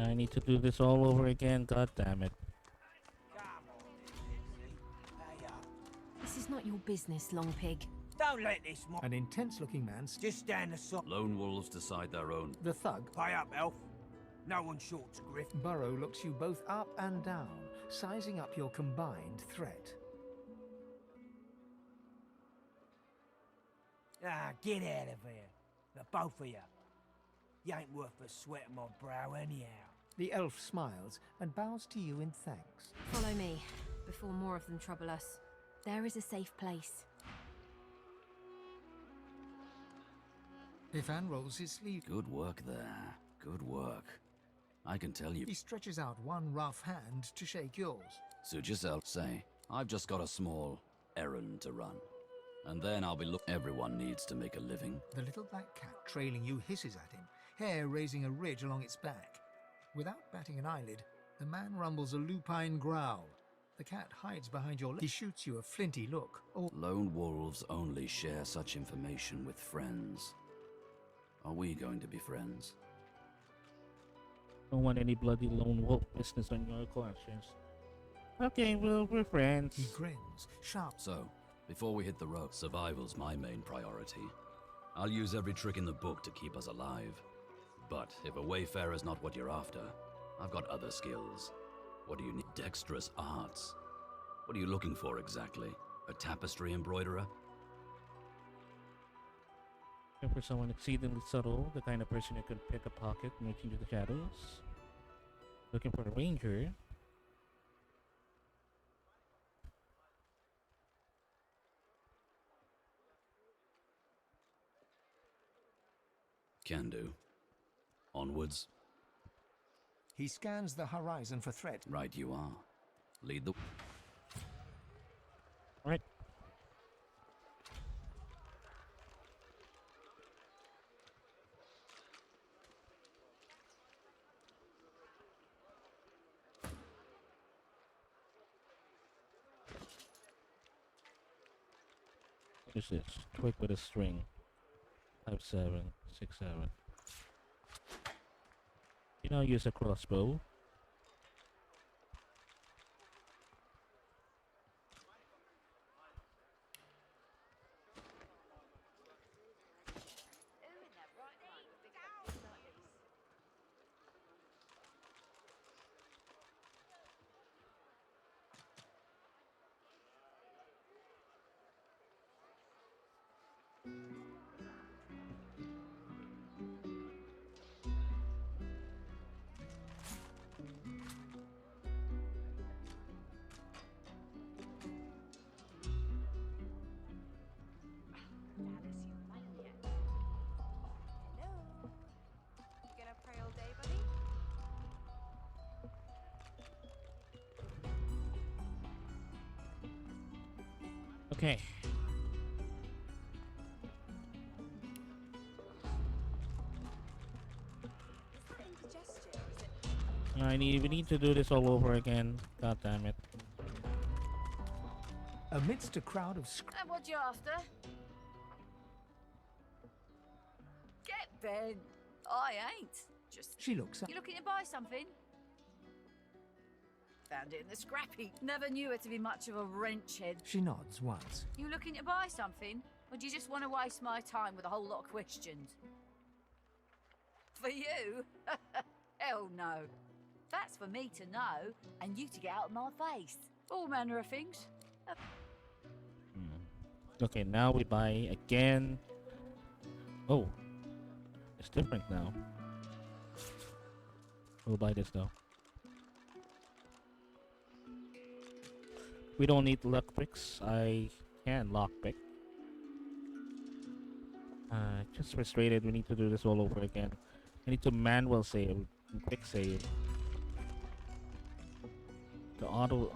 I need to do this all over again. God damn it. This is not your business, Long Pig. Don't let this An intense-looking man. just stand aside. Lone wolves decide their own. The thug. Pay up, elf. No one shorts Griff. Burrow looks you both up and down, sizing up your combined threat. Ah, get out of here. The both of you. You ain't worth the sweat of my brow anyhow. The elf smiles and bows to you in thanks. Follow me, before more of them trouble us. There is a safe place. Ifan rolls his sleeve. Good work there. Good work. I can tell you. He stretches out one rough hand to shake yours. Suit yourself. Say, I've just got a small errand to run. And then I'll be everyone needs to make a living. The little black cat trailing you hisses at him, hair raising a ridge along its back. Without batting an eyelid, the man rumbles a lupine growl. The cat hides behind your leg. He shoots you a flinty look. Lone wolves only share such information with friends. Are we going to be friends? Don't want any bloody lone wolf business on your collections. Okay, well, we're friends. He grins, sharp. So, before we hit the road, survival's my main priority. I'll use every trick in the book to keep us alive. But if a wayfarer's not what you're after, I've got other skills. What do you need? Dexterous arts. What are you looking for exactly? A tapestry embroiderer? Looking for someone exceedingly subtle, the kind of person who can pick a pocket and reach into the shadows. Looking for a ranger. Can do. Onwards. He scans the horizon for threat. Right you are. Lead the... Right. What is this? Twig with a string. 5, 7, 6, 7. You now use a crossbow. Okay. We need to do this all over again. God damn it. Amidst a crowd of And what you after? Get Ben. I ain't. Just. She looks up. You looking to buy something? Found it in the scrap heap. Never knew her to be much of a wrench head. She nods once. You looking to buy something? Or do you just want to waste my time with a whole lot of questions? For you? Hell no. That's for me to know, and you to get out of my face. All manner of things. Okay, now we buy again. Oh, it's different now. We'll buy this though. We don't need luck picks. I can lockpick. Just frustrated. We need to do this all over again. I need to manual save, quick save. The auto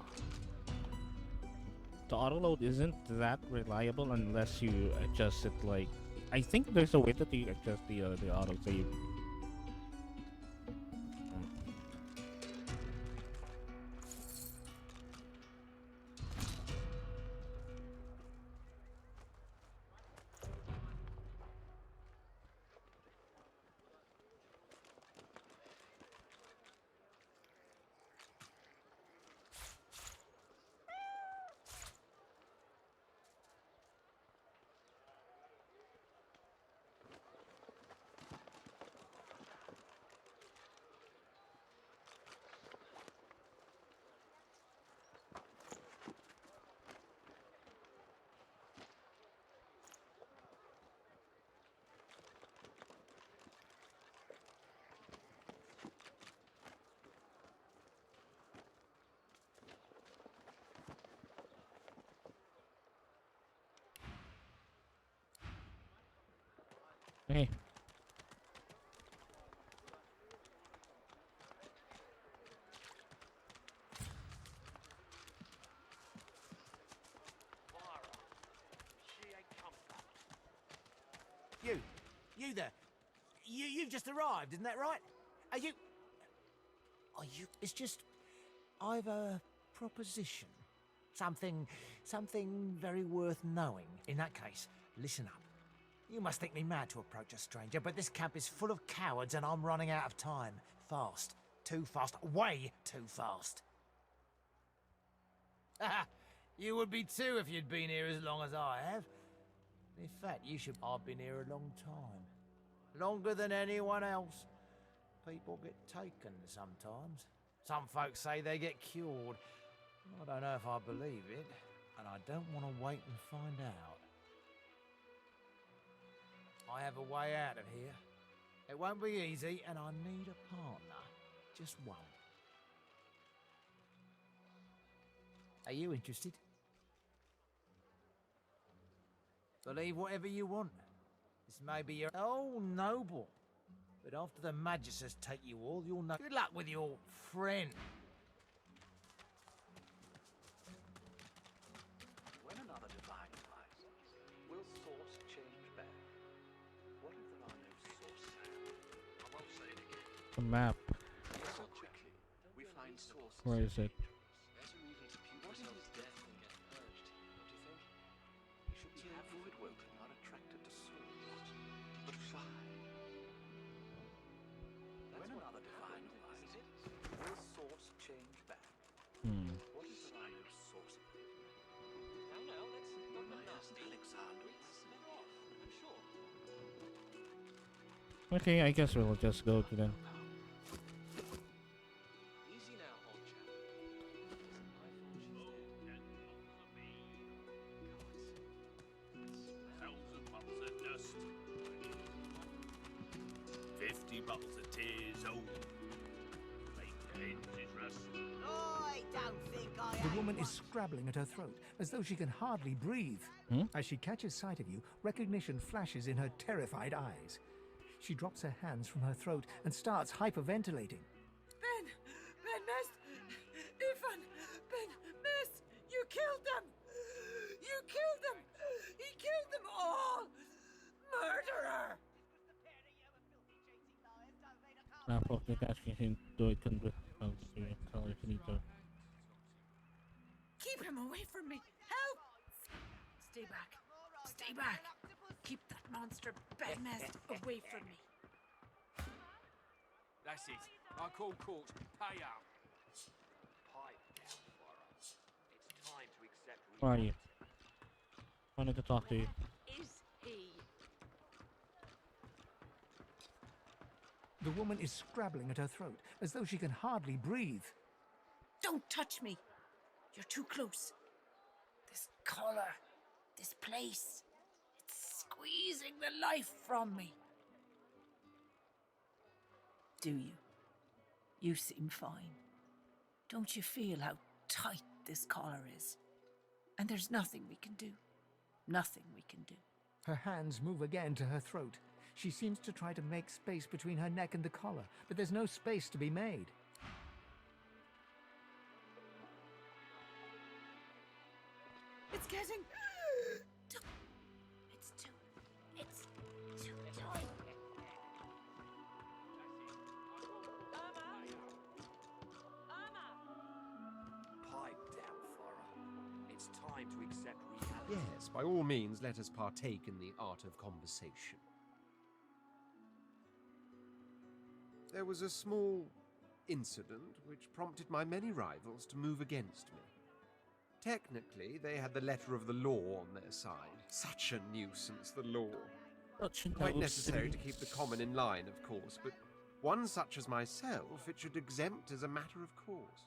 load isn't that reliable unless you adjust it. Like, I think there's a way that you adjust the auto save. Hey. You there. You've just arrived, isn't that right? Are you... It's just... I've a proposition. Something very worth knowing. In that case, listen up. You must think me mad to approach a stranger, but this camp is full of cowards and I'm running out of time. Fast. Too fast. Way too fast. You would be too if you'd been here as long as I have. In fact, you should... I've been here a long time. Longer than anyone else. People get taken sometimes. Some folks say they get cured. I don't know if I believe it, and I don't want to wait and find out. I have a way out of here. It won't be easy, and I need a partner. Just one. Are you interested? Believe whatever you want. This may be your... Oh, noble. But after the Magisters take you all, you'll know... Good luck with your friend. When another divine arises, will source change back? What if there are no sources? I won't say it again. The map. So quickly, we find sources. Where is it? There's a reason to puke yourself's death and get purged. Don't you think? You should be avoid work and not attracted to souls, but fly. When another divine arises, will source change back? What if there are no sources? No, let's not My Alexander. I'm sure. Okay, I guess we'll just go to them. Easy now, old chap. Thousand bottles of dust. 50 bottles of tears old. Make the hinges rust. I don't think I The woman is scrabbling at her throat, as though she can hardly breathe. As she catches sight of you, recognition flashes in her terrified eyes. She drops her hands from her throat and starts hyperventilating. Ben, Mist, Ethan, Ben, Mist, you killed them! You killed Now, for the cash can do it, can do it. Tell if you need to. Keep him away from me! Help! Stay back. Stay back. Keep that monster bedmast away from me. That's it. I call court. Pay up. Pipe down, Farah. It's time to accept Where are you? Wanted to talk to you. Is he? The woman is scrabbling at her throat, as though she can hardly breathe. Don't touch me. You're too close. This collar, this place, it's squeezing the life from me. Do you? You seem fine. Don't you feel how tight this collar is? And there's nothing we can do. Nothing we can do. Her hands move again to her throat. She seems to try to make space between her neck and the collar, but there's no space to be made. It's getting... It's too tight. Pipe down, Farah. It's time to accept reality. Yes, by all means, let us partake in the art of conversation. There was a small incident which prompted my many rivals to move against me. Technically, they had the letter of the law on their side. Such a nuisance, the law. Quite necessary to keep the common in line, of course, but one such as myself it should exempt as a matter of course.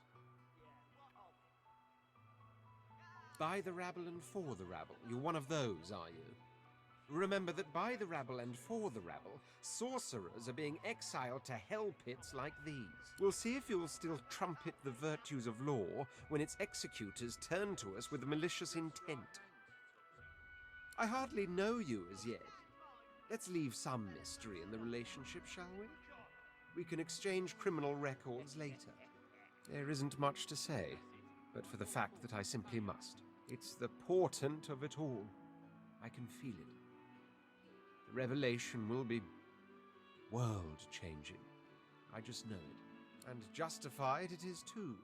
By the rabble and for the rabble, you're one of those, are you? Remember that by the rabble and for the rabble, sorcerers are being exiled to hell pits like these. We'll see if you'll still trumpet the virtues of law when its executors turn to us with malicious intent. I hardly know you as yet. Let's leave some mystery in the relationship, shall we? We can exchange criminal records later. There isn't much to say, but for the fact that I simply must. It's the portent of it all. I can feel it. The revelation will be world-changing. I just know it. And justified it is too.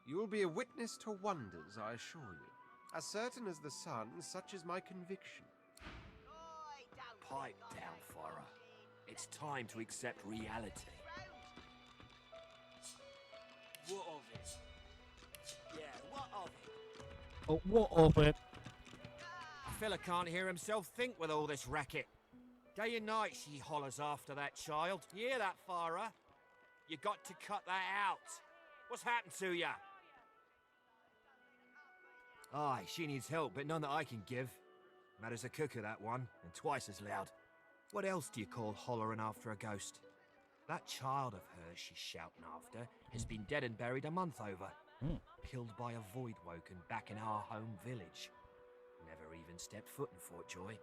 You'll be a witness to wonders, I assure you. As certain as the sun, such is my conviction. Pipe down, Farah. It's time to accept reality. What of it? Yeah, what of it? Oh, what of it? A fella can't hear himself think with all this racket. Day and night she hollers after that child. You hear that, Farah? You got to cut that out. What's happened to ya? Aye, she needs help, but none that I can give. Mad as a cooker, that one, and twice as loud. What else do you call hollering after a ghost? That child of hers she's shouting after has been dead and buried a month over. Killed by a void woken back in our home village. Never even stepped foot in Fort Joy.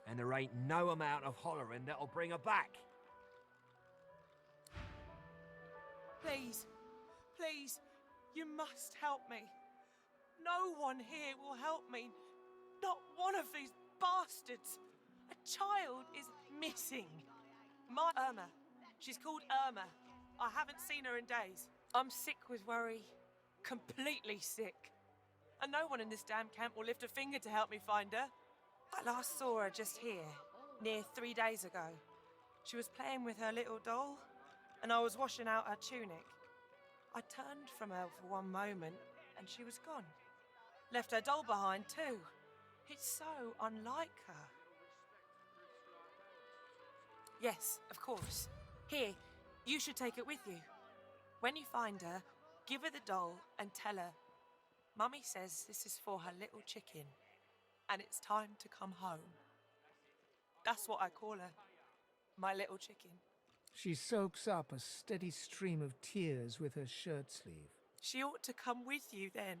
And there ain't no amount of hollering that'll bring her back. Please, please, you must help me. No one here will help me. Not one of these bastards. A child is missing. My Irma. She's called Irma. I haven't seen her in days. I'm sick with worry. Completely sick. And no one in this damn camp will lift a finger to help me find her. I last saw her just here, near 3 days ago. She was playing with her little doll, and I was washing out her tunic. I turned from her for one moment, and she was gone. Left her doll behind, too. It's so unlike her. Yes, of course. Here, you should take it with you. When you find her, give her the doll and tell her, Mummy says this is for her little chicken, and it's time to come home. That's what I call her, my little chicken. She soaks up a steady stream of tears with her shirt sleeve. She ought to come with you then.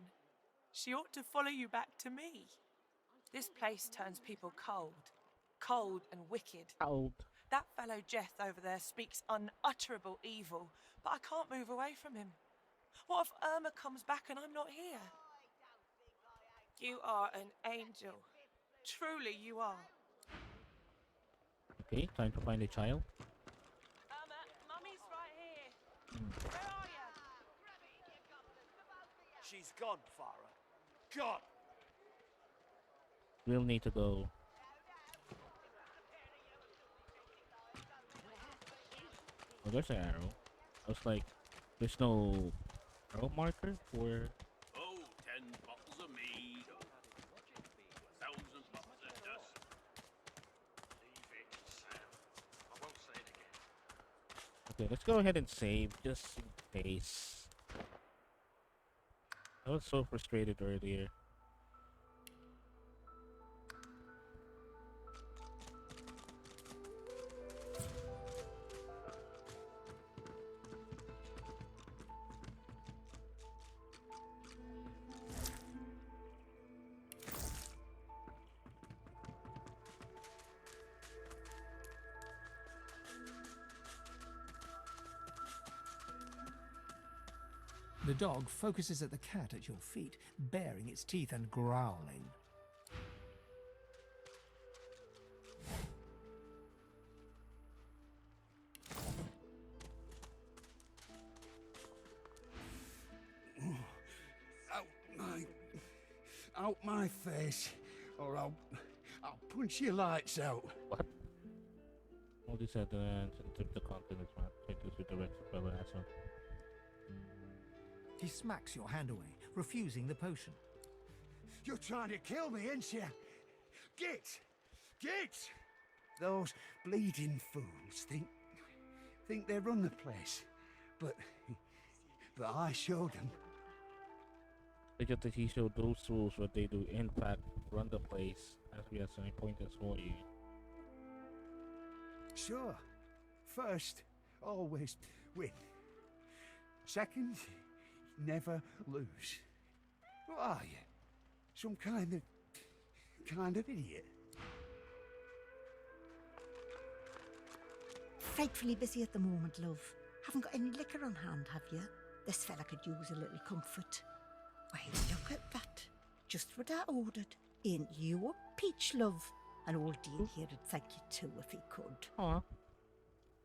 She ought to follow you back to me. This place turns people cold. Cold and wicked. Cold. That fellow Jeth over there speaks unutterable evil, but I can't move away from him. What if Irma comes back and I'm not here? You are an angel. Truly you are. Okay, time to find a child. Irma, Mummy's right She's gone, Farah. Gone! We'll need to go. Oh, there's an arrow. I was like, there's no arrow marker for. Oh, 10 bottles of mead. 1,000 bottles of dust. Leave it, Sam. I won't say it again. Okay, let's go ahead and save just in case. I was so frustrated earlier. The dog focuses at the cat at your feet, baring its teeth and growling. Out my face, or I'll punch your lights out. What? All these are the continents, man. Take this with the rest of the asshole. He smacks your hand away, refusing the potion. You're trying to kill me, ain't you? Get! Those bleeding fools think they run the place, but I showed them. They just that he showed those fools what they do. In fact, run the place, as we have some pointers for you. Sure. First, always win. Second, never lose. What are you? Some kind of idiot? Frightfully busy at the moment, love. Haven't got any liquor on hand, have you? This fella could use a little comfort. Why, look at that. Just what I ordered. Ain't you a peach, love? And old Dean here would thank you too if he could. Aw.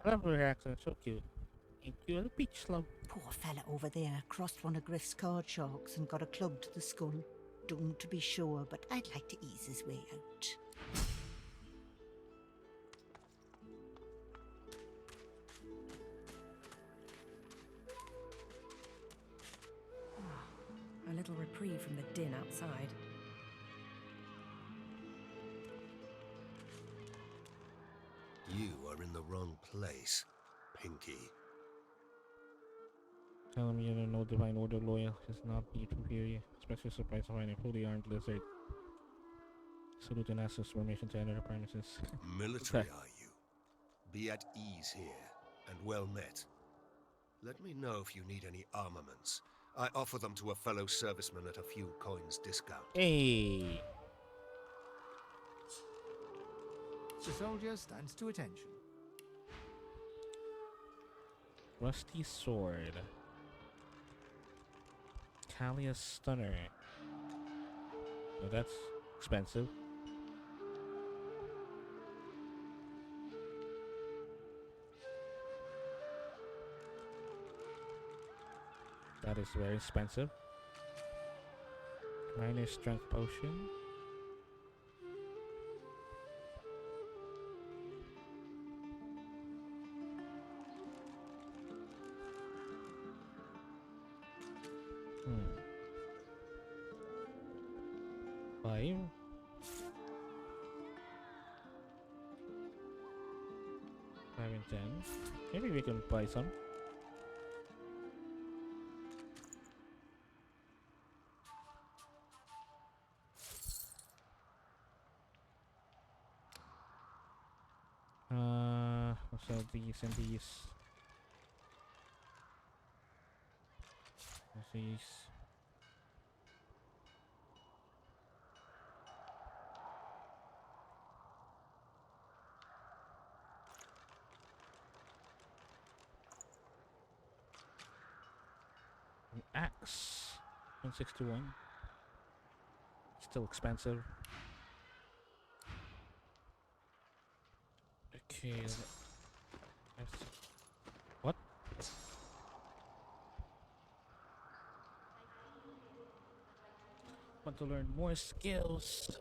I love her accent, so cute. Ain't you a peach, love? Poor fella over there crossed one of Griff's card sharks and got a club to the skull. Doomed to be sure, but I'd like to ease his way out. A little reprieve from the din outside. You are in the wrong place, Pinky. Telling me you don't know Divine Order loyal is not be to hear you. Especially surprised to find a fully armed lizard. Salute and ask formation to enter the premises. Military, are you? Be at ease here, and well met. Let me know if you need any armaments. I offer them to a fellow serviceman at a few coins discount. Hey! The soldier stands to attention. Rusty sword. Talia stunner. Now that's expensive. That is very expensive. Minor strength potion. Five. Five and 10. Maybe we can buy some. So these and these. These. An axe. 161. Still expensive. Okay. What? Want to learn more skills.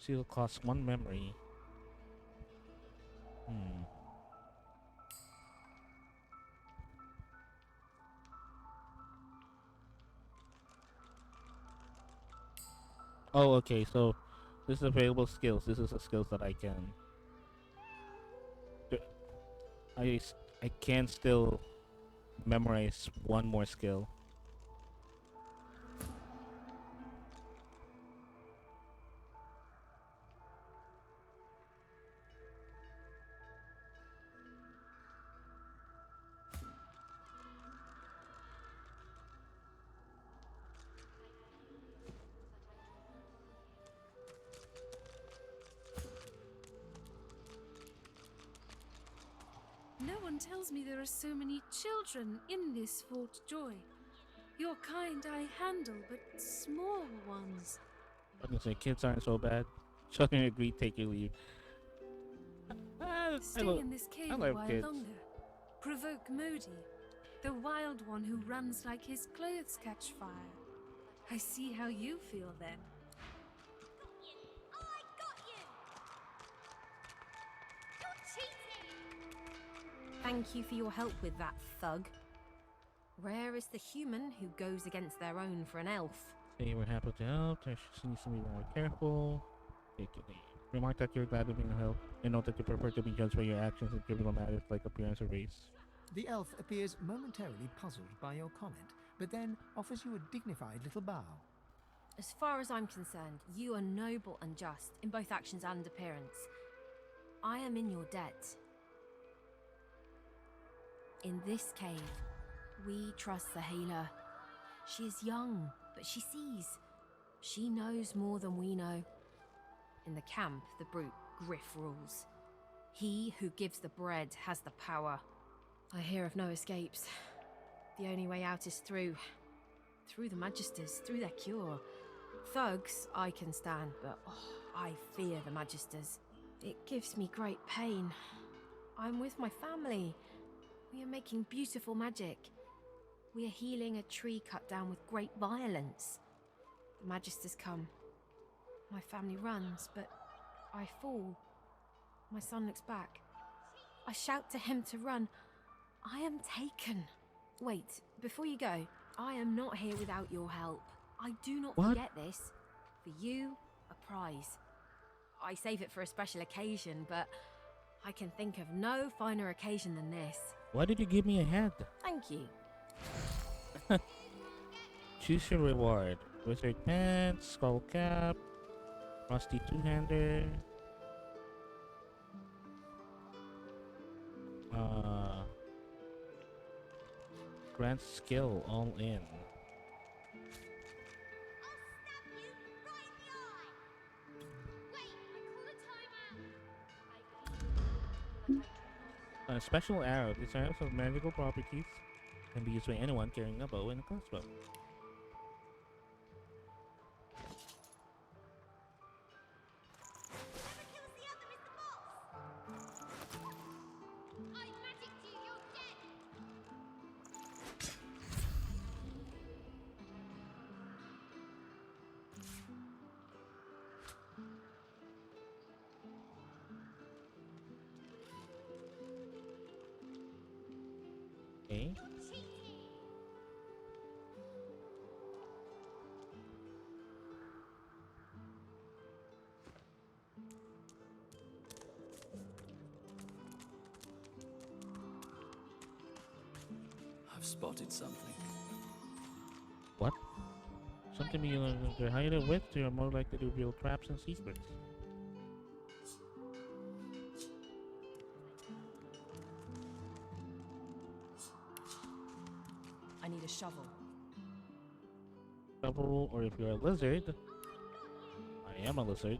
Seal costs 1 memory. Oh, okay, so this is available skills. This is the skills that I can... I can still memorize 1 more skill. No one tells me there are so many children in this Fort Joy. Your kind I handle, but small ones. I was gonna say, kids aren't so bad. Children agree, take your leave. Stay in this cave I a love while kids. longer. Provoke Modi, the wild one who runs like his clothes catch fire. I see how you feel then. Thank you for your help with that, thug. Rare is the human who goes against their own for an elf. They were happy to help. She needs to be more careful. Take your leave. Remark that you're glad to be help, and note that you prefer to be judged for your actions in trivial matters like appearance or race. The elf appears momentarily puzzled by your comment, but then offers you a dignified little bow. As far as I'm concerned, you are noble and just in both actions and appearance. I am in your debt. In this cave, we trust the healer. She is young, but she sees. She knows more than we know. In the camp, the brute Griff rules. He who gives the bread has the power. I hear of no escapes. The only way out is through the Magisters, through their cure. Thugs I can stand, but I fear the Magisters. It gives me great pain. I'm with my family. We are making beautiful magic. We are healing a tree cut down with great violence. The Magisters come. My family runs, but I fall. My son looks back. I shout to him to run. I am taken. Wait, before you go, I am not here without your help. I do not forget this. For you, a prize. I save it for a special occasion, but I can think of no finer occasion than this. Why did you give me a head? Thank you. Choose your reward. Wizard pants, skull cap, rusty two-hander. Grant skill all in. A special arrow. These arrows have magical properties. Can be used by anyone carrying a bow and a crossbow. Okay. I've spotted something. What? Something you are higher with, you are more likely to reveal traps and secrets. I need a shovel. Shovel, or if you're a lizard. I am a lizard.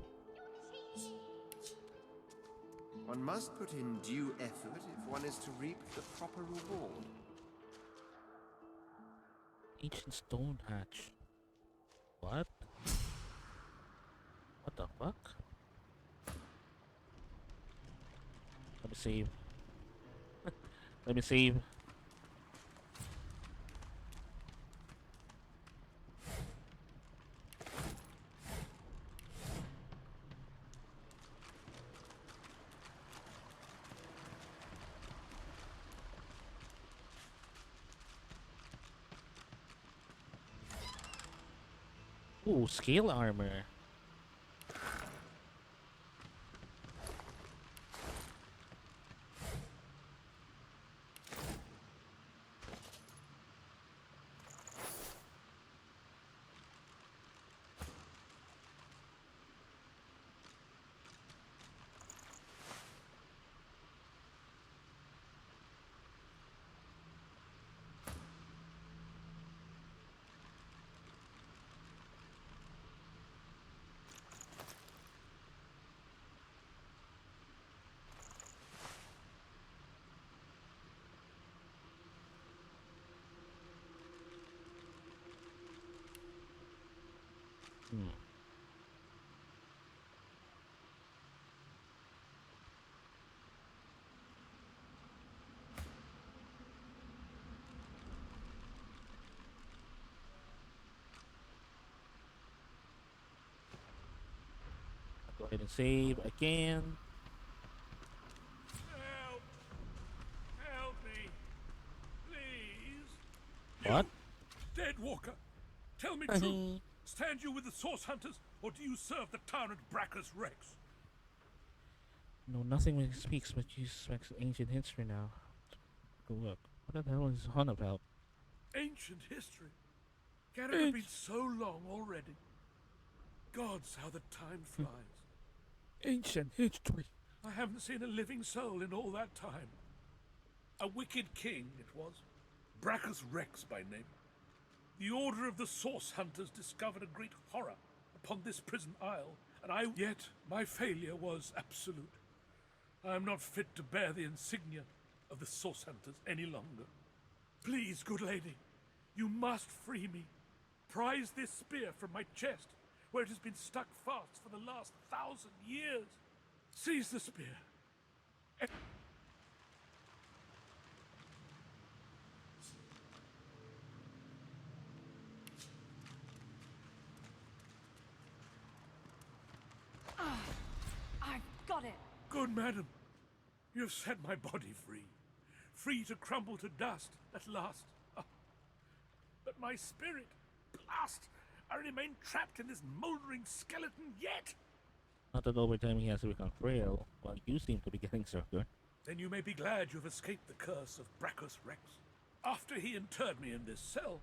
One must put in due effort if one is to reap the proper reward. Ancient stone hatch. What? What the fuck? Let me save. Let me save. Ooh, scale armor. Hmm. Go ahead and save again. Help! Help me! Please! What? You, dead walker! Tell me true! Stand you with the source hunters, or do you serve the tyrant Bracchus Rex? No, nothing really speaks, but you speaks ancient history now. Go look. What the hell is this on about? Ancient history? Can it have been so long already? Gods, how the time flies. Ancient history. I haven't seen a living soul in all that time. A wicked king, it was. Bracchus Rex by name. The Order of the Source Hunters discovered a great horror upon this prison isle, and yet my failure was absolute. I am not fit to bear the insignia of the Source Hunters any longer. Please, good lady, you must free me. Prise this spear from my chest, where it has been stuck fast for the last 1,000 years. Seize the spear. I've got it. Good madam, you've set my body free. Free to crumble to dust at last. Ah. But my spirit, blast! I remain trapped in this mouldering skeleton yet. Not that over time he has to become frail, while you seem to be getting stronger. Then you may be glad you've escaped the curse of Bracchus Rex. After he interred me in this cell,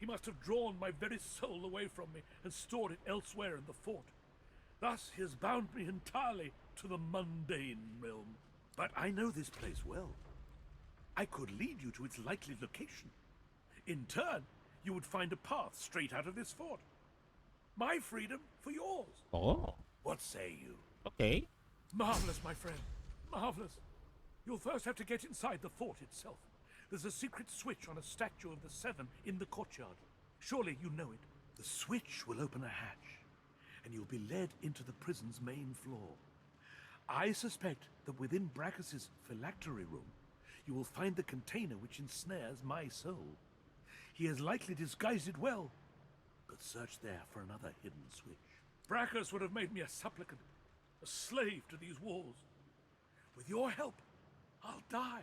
he must have drawn my very soul away from me and stored it elsewhere in the fort. Thus he has bound me entirely to the mundane realm. But I know this place well. I could lead you to its likely location. In turn, you would find a path straight out of this fort. My freedom for yours. Oh. What say you? Okay. Marvelous, my friend. Marvelous. You'll first have to get inside the fort itself. There's a secret switch on a statue of the Seven in the courtyard. Surely you know it. The switch will open a hatch, and you'll be led into the prison's main floor. I suspect that within Bracchus's phylactery room, you will find the container which ensnares my soul. He has likely disguised it well, but search there for another hidden switch. Bracchus would have made me a supplicant, a slave to these walls. With your help, I'll die.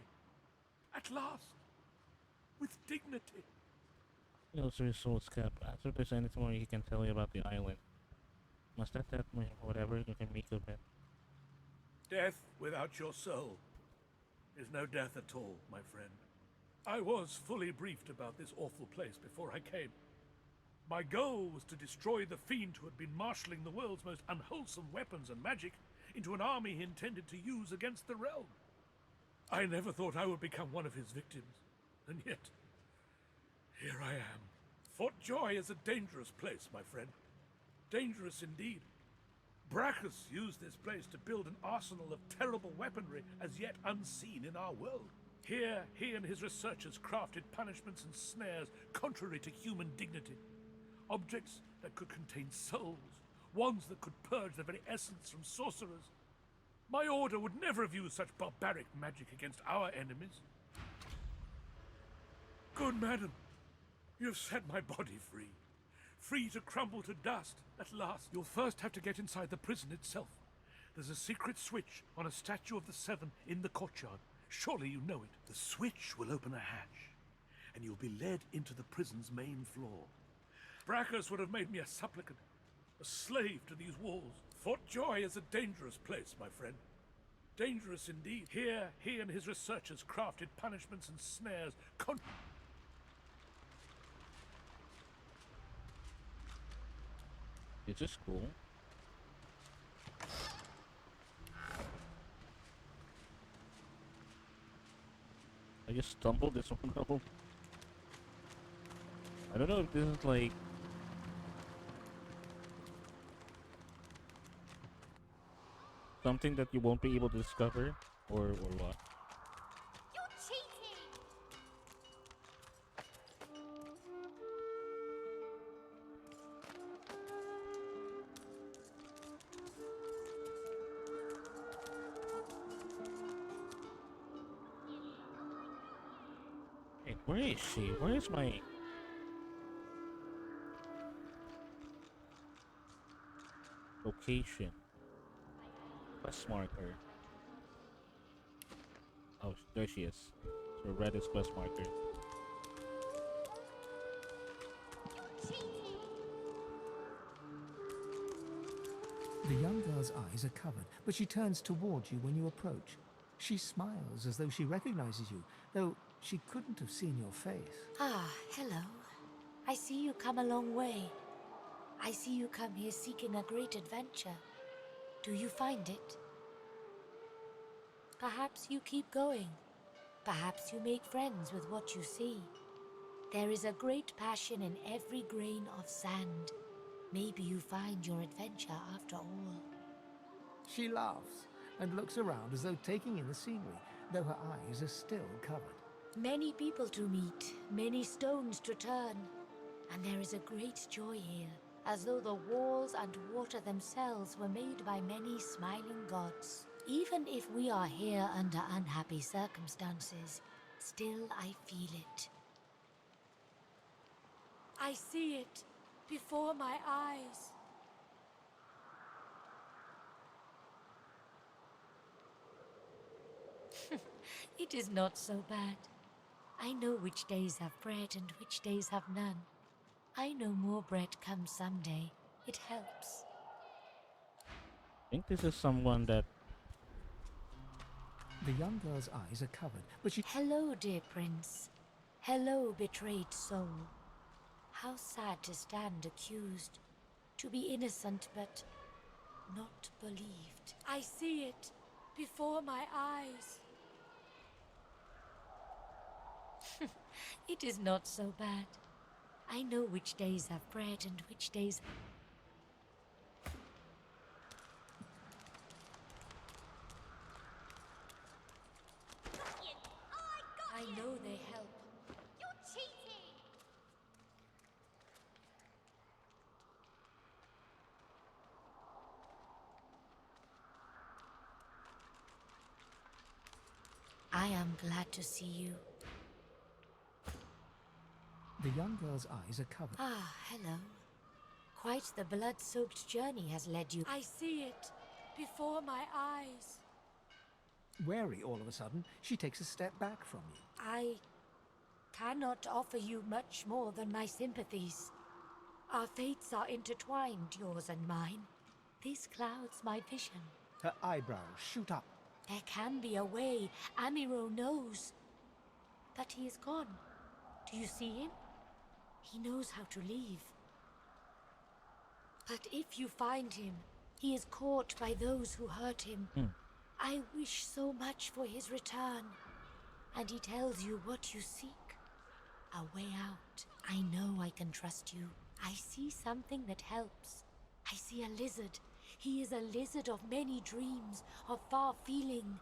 At last. With dignity. Also, his soul scap. Ask if there's anything more he can tell you about the island. Must that whatever you can make of it. Death without your soul is no death at all, my friend. I was fully briefed about this awful place before I came. My goal was to destroy the fiend who had been marshalling the world's most unwholesome weapons and magic into an army he intended to use against the realm. I never thought I would become one of his victims, and yet, here I am. Fort Joy is a dangerous place, my friend. Dangerous indeed. Bracchus used this place to build an arsenal of terrible weaponry as yet unseen in our world. Here, he and his researchers crafted punishments and snares contrary to human dignity. Objects that could contain souls, ones that could purge the very essence from sorcerers. My order would never have used such barbaric magic against our enemies. Good madam, you've set my body free. Free to crumble to dust at last. You'll first have to get inside the prison itself. There's a secret switch on a statue of the Seven in the courtyard. Surely you know it. The switch will open a hatch, and you'll be led into the prison's main floor. Brackers would have made me a supplicant, a slave to these walls. Fort Joy is a dangerous place, my friend. Dangerous indeed. Here, he and his researchers crafted punishments and snares. This is cool. I just stumbled this one though. I don't know if this is like something that you won't be able to discover or what. You're cheating! Hey, where is she? Where is my location? Quest marker. Oh, there she is. So red is quest marker. The young girl's eyes are covered, but she turns towards you when you approach. She smiles as though she recognizes you, though she couldn't have seen your face. Ah, hello. I see you come a long way. I see you come here seeking a great adventure. Do you find it? Perhaps you keep going. Perhaps you make friends with what you see. There is a great passion in every grain of sand. Maybe you find your adventure after all. She laughs and looks around as though taking in the scenery, though her eyes are still covered. Many people to meet, many stones to turn, and there is a great joy here, as though the walls and water themselves were made by many smiling gods. Even if we are here under unhappy circumstances, still I feel it. I see it before my eyes. It is not so bad. I know which days have bread and which days have none. I know more bread comes someday. It helps. I think this is someone that... The young girl's eyes are covered, but she... Hello, dear prince. Hello, betrayed soul. How sad to stand accused. To be innocent, but not believed. I see it before my eyes. It is not so bad. I know which days have bread and which days... I know they help. You're cheating! I am glad to see you. The young girl's eyes are covered. Ah, hello. Quite the blood-soaked journey has led you. I see it before my eyes. Wary all of a sudden, she takes a step back from you. I cannot offer you much more than my sympathies. Our fates are intertwined, yours and mine. This clouds my vision. Her eyebrows shoot up. There can be a way, Amiro knows. But he is gone. Do you see him? He knows how to leave. But if you find him, he is caught by those who hurt him. I wish so much for his return. And he tells you what you seek. A way out. I know I can trust you. I see something that helps. I see a lizard. He is a lizard of many dreams, of far feeling.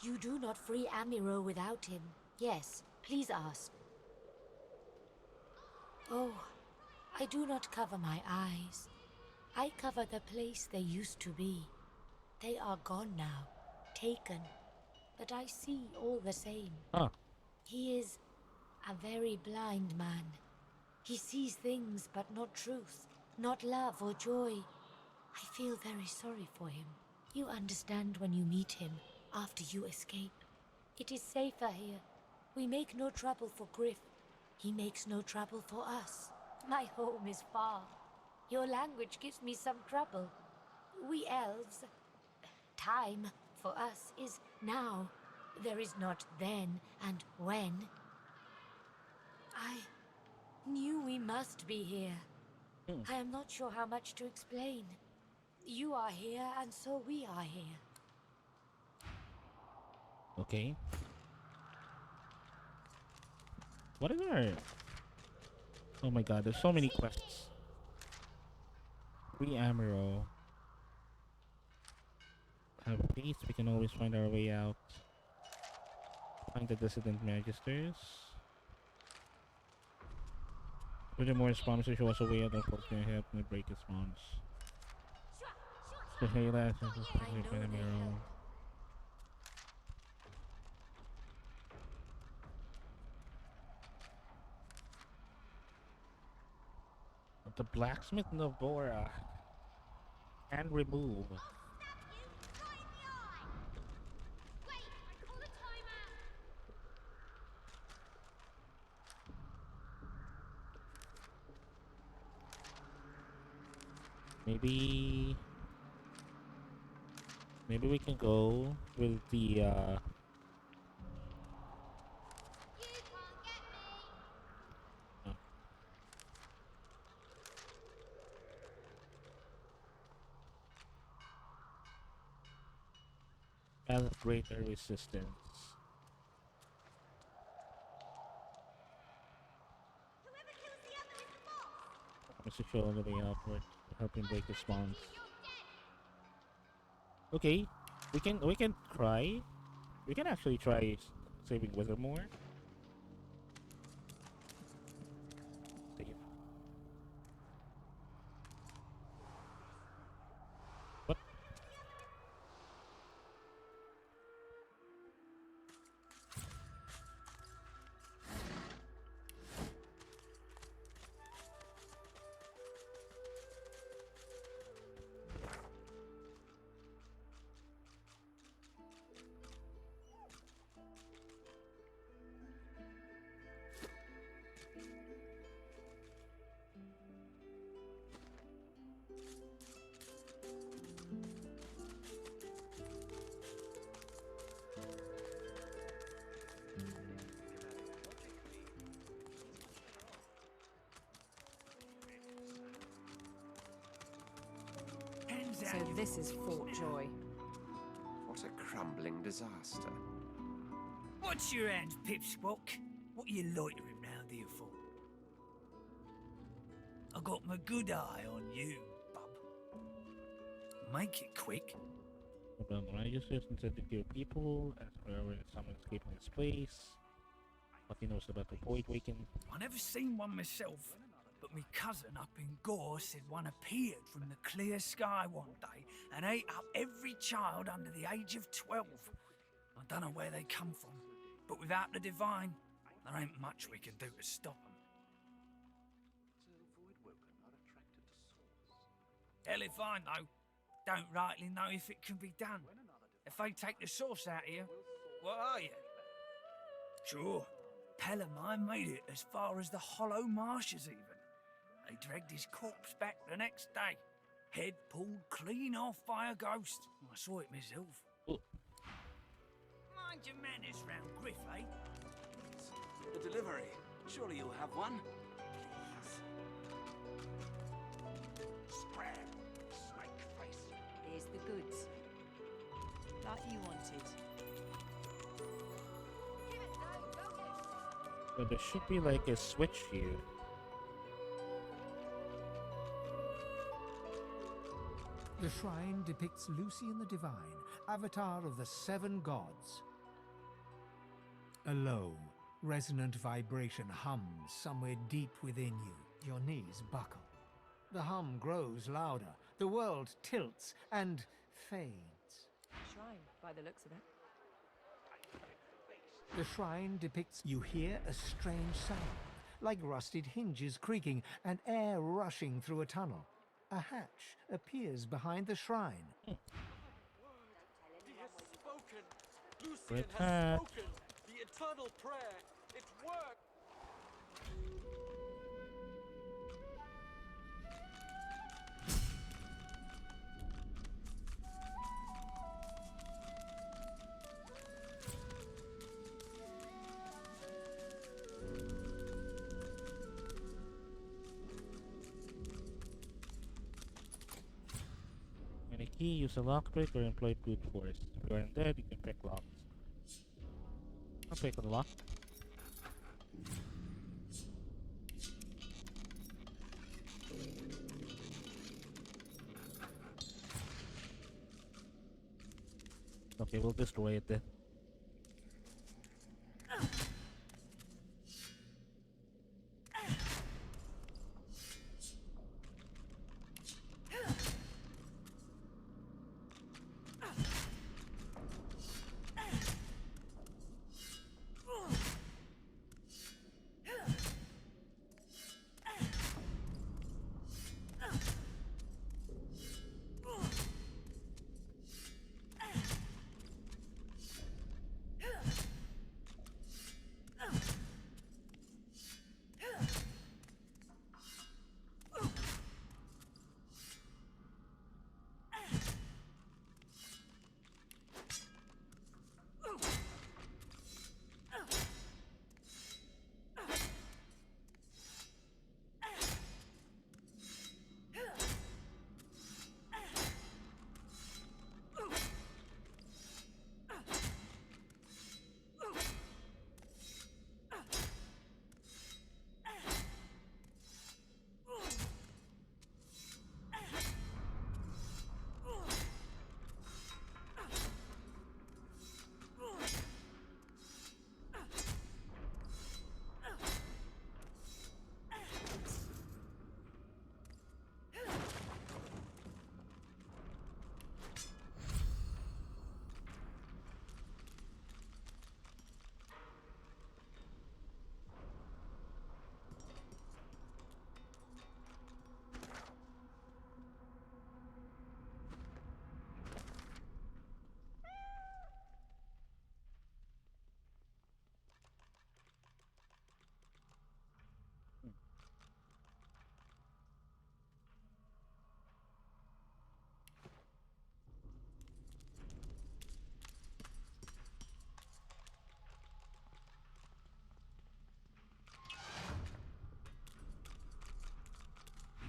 You do not free Amiro without him. Yes, please ask. Oh, I do not cover my eyes. I cover the place they used to be. They are gone now, taken. But I see all the same. He is a very blind man. He sees things but not truth, not love or joy. I feel very sorry for him. You understand when you meet him, after you escape. It is safer here. We make no trouble for Griff. He makes no trouble for us. My home is far. Your language gives me some trouble. We elves... Time, for us, is now. There is not then and when. I knew we must be here. I am not sure how much to explain. You are here, and so we are here. Okay. What is our... Oh my god, there's so many quests. Free Amaro. Have peace, we can always find our way out. Find the dissident magisters. Furthermore, spawns show us a way out of what's gonna help me break his spawns. So hey lads, this is Amaro. The blacksmith Navora can remove. Maybe we can go with the has greater resistance. Must show all the way outward to help him break his spawns. Okay, we can try. We can actually try saving Withermore. Save. What? So this is Fort Joy. What a crumbling disaster. What's your hands, Pipsqueak? What are you loitering round here for? I got my good eye on you, bub. Make it quick. Registers and send it to your people as wherever someone escaping this place. What he knows about the Void Waken. I never seen one myself, but me cousin up in Gore said one appeared from the clear sky one day and ate up every child under the age of 12. I don't know where they come from, but without the divine, there ain't much we can do to stop them. Hell if I know. Don't rightly know if it can be done. If they take the source out here, what are you? Sure, Pelamine made it as far as the Hollow Marshes even. They dragged his corpse back the next day. Head pulled clean off by a ghost. I saw it myself. Ooh. Mind your manners round Griff, eh? The delivery. Surely you'll have one. Scram, snake face. Here's the goods. Like you wanted. So there should be like a switch here. The shrine depicts Lucian the Divine, avatar of the 7 gods. A low, resonant vibration hums somewhere deep within you. Your knees buckle. The hum grows louder, the world tilts and fades. Shrine, by the looks of it. The shrine depicts you hear a strange sound, like rusted hinges creaking and air rushing through a tunnel. A hatch appears behind the shrine. He has spoken. Lucian Red has hat. spoken. The eternal prayer. It worked. key, use a lockpick, or employ brute force. If you are undead, you can pick locks. I'll pick a lock. Okay, we'll destroy it then.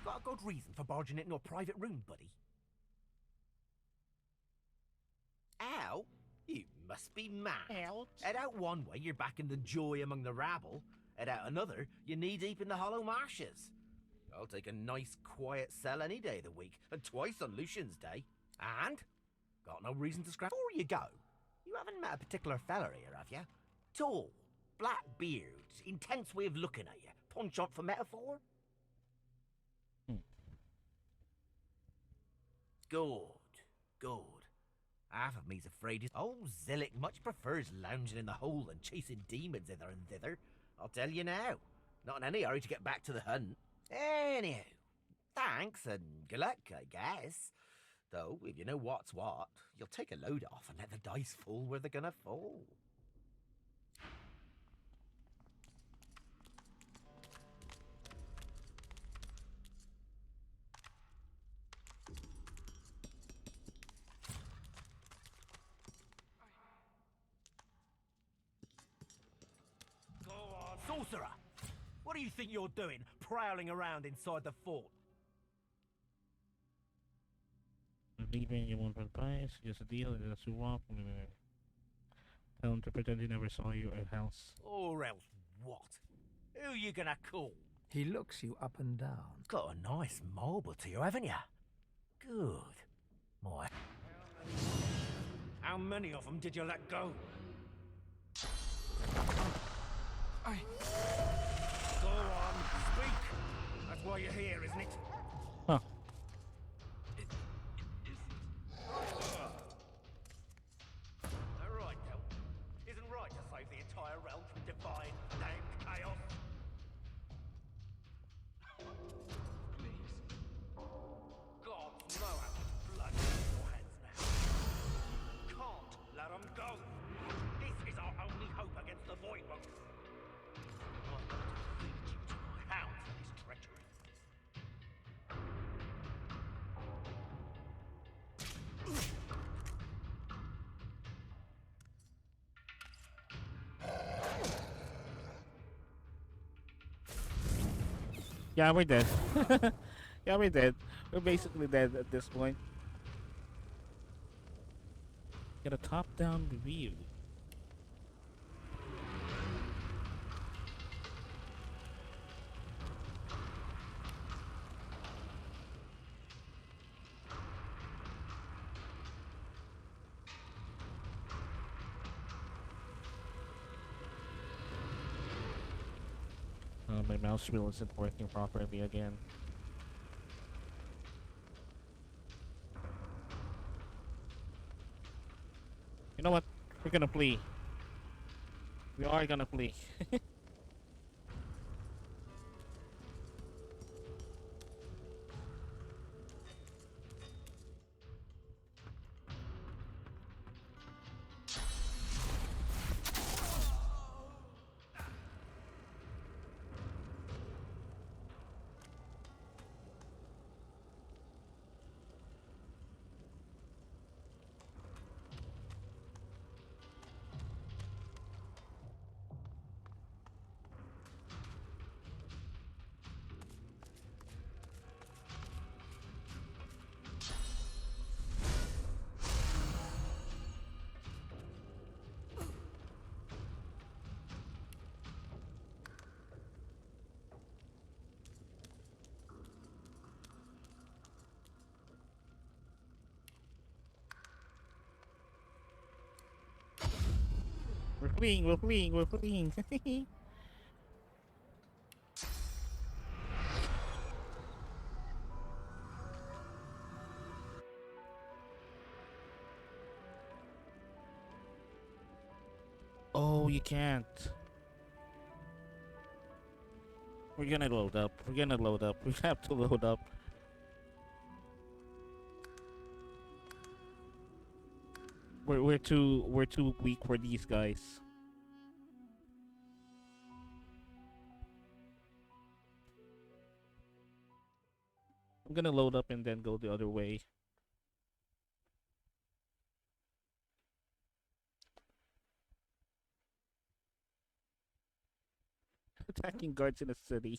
Got a good reason for barging into a private room, buddy? Ow! You must be mad. Out. Head out one way, you're back in the joy among the rabble. Head out another, you're knee-deep in the hollow marshes. I'll take a nice, quiet cell any day of the week, and twice on Lucian's Day. And got no reason to scrap. Before you go, you haven't met a particular fella here, have you? Tall, black beard, intense way of looking at you. Punch up for metaphor? Good. Half of me's afraid his old Zillick much prefers lounging in the hole and chasing demons hither and thither. I'll tell you now. Not in any hurry to get back to the hunt. Anyhow, thanks and good luck, I guess. Though, if you know what's what, you'll take a load off and let the dice fall where they're gonna fall. Sorcerer! What do you think you're doing, prowling around inside the fort? Leaving you want advice, just a deal, it's a walk. Tell him to pretend he never saw you at house. Or else what? Who you gonna call? He looks you up and down. Got a nice marble to you, haven't you? Good. My. How many of them did you let go? Go on, speak. That's why you're here, isn't it? Huh. Alright, though. Isn't right to save the entire realm from divine damned chaos. Please. Gods know how much blood is in your hands now. Can't let them go. This is our only hope against the Void Monk. I'm going to feed you to my hounds for this treachery. Yeah, we're dead. Yeah, we're dead. We're basically dead at this point. Get a top-down view. Oh, my mouse wheel isn't working properly again. You know what? We're gonna play. We are gonna play. We're fleeing, we're fleeing, we're fleeing. Oh, you can't. We're gonna load up. We're gonna load up. We have to load up. We're too weak for these guys. I'm gonna load up and then go the other way. Attacking guards in a city.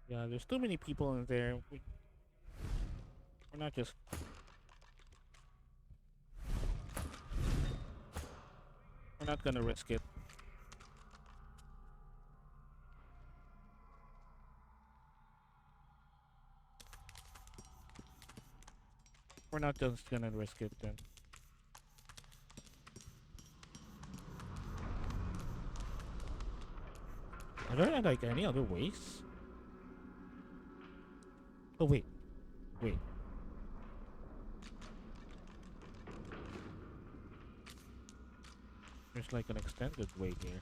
Yeah, there's too many people in there. We're not just... We're not gonna risk it. We're not just gonna risk it then. Are there like any other ways? Oh wait. Wait. There's like an extended way here.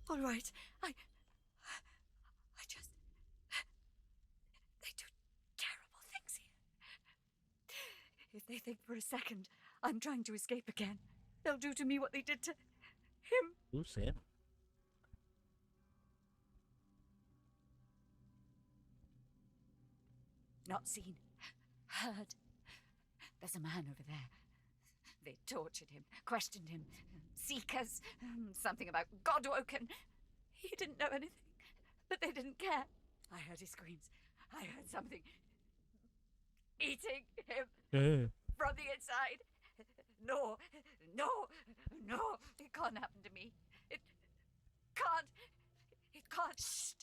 all right. I just... They do terrible things here. If they think for a second I'm trying to escape again, they'll do to me what they did to him. Who's him? Not seen. Heard. There's a man over there. They tortured him, questioned him. Seekers, something about Godwoken. He didn't know anything, but they didn't care. I heard his screams. I heard something eating him from the inside. No, it can't happen to me. It can't. Shh.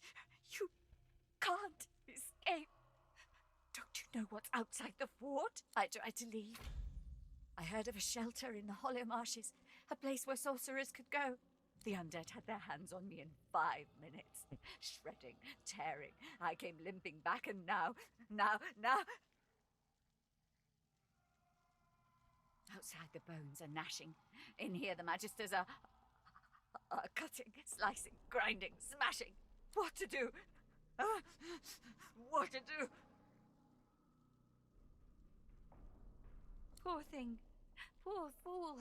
You can't escape. Don't you know what's outside the fort? I tried to leave. I heard of a shelter in the Hollow Marshes, a place where sorcerers could go. The undead had their hands on me in 5 minutes. Shredding, tearing. I came limping back, and now... Outside, the bones are gnashing. In here, the magisters are cutting, slicing, grinding, smashing. What to do? What to do? Poor thing. Poor fool.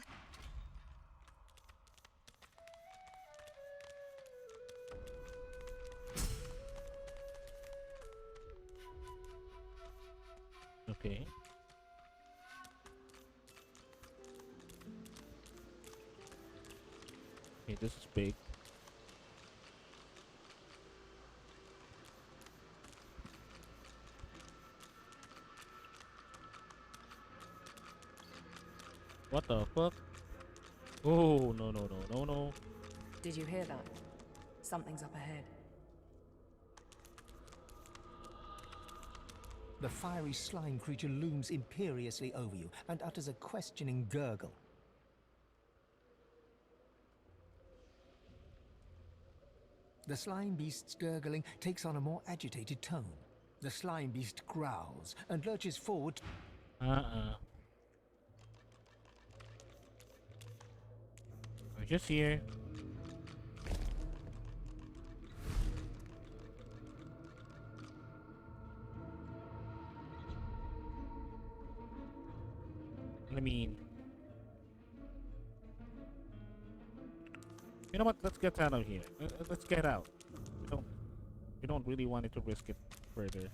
Okay. Okay, this is big. What the fuck? Oh, no. Did you hear that? Something's up ahead. The fiery slime creature looms imperiously over you and utters a questioning gurgle. The slime beast's gurgling takes on a more agitated tone. The slime beast growls and lurches forward. We're just here. I mean, you know what? Let's get out of here. Let's get out. We don't really want it to risk it further.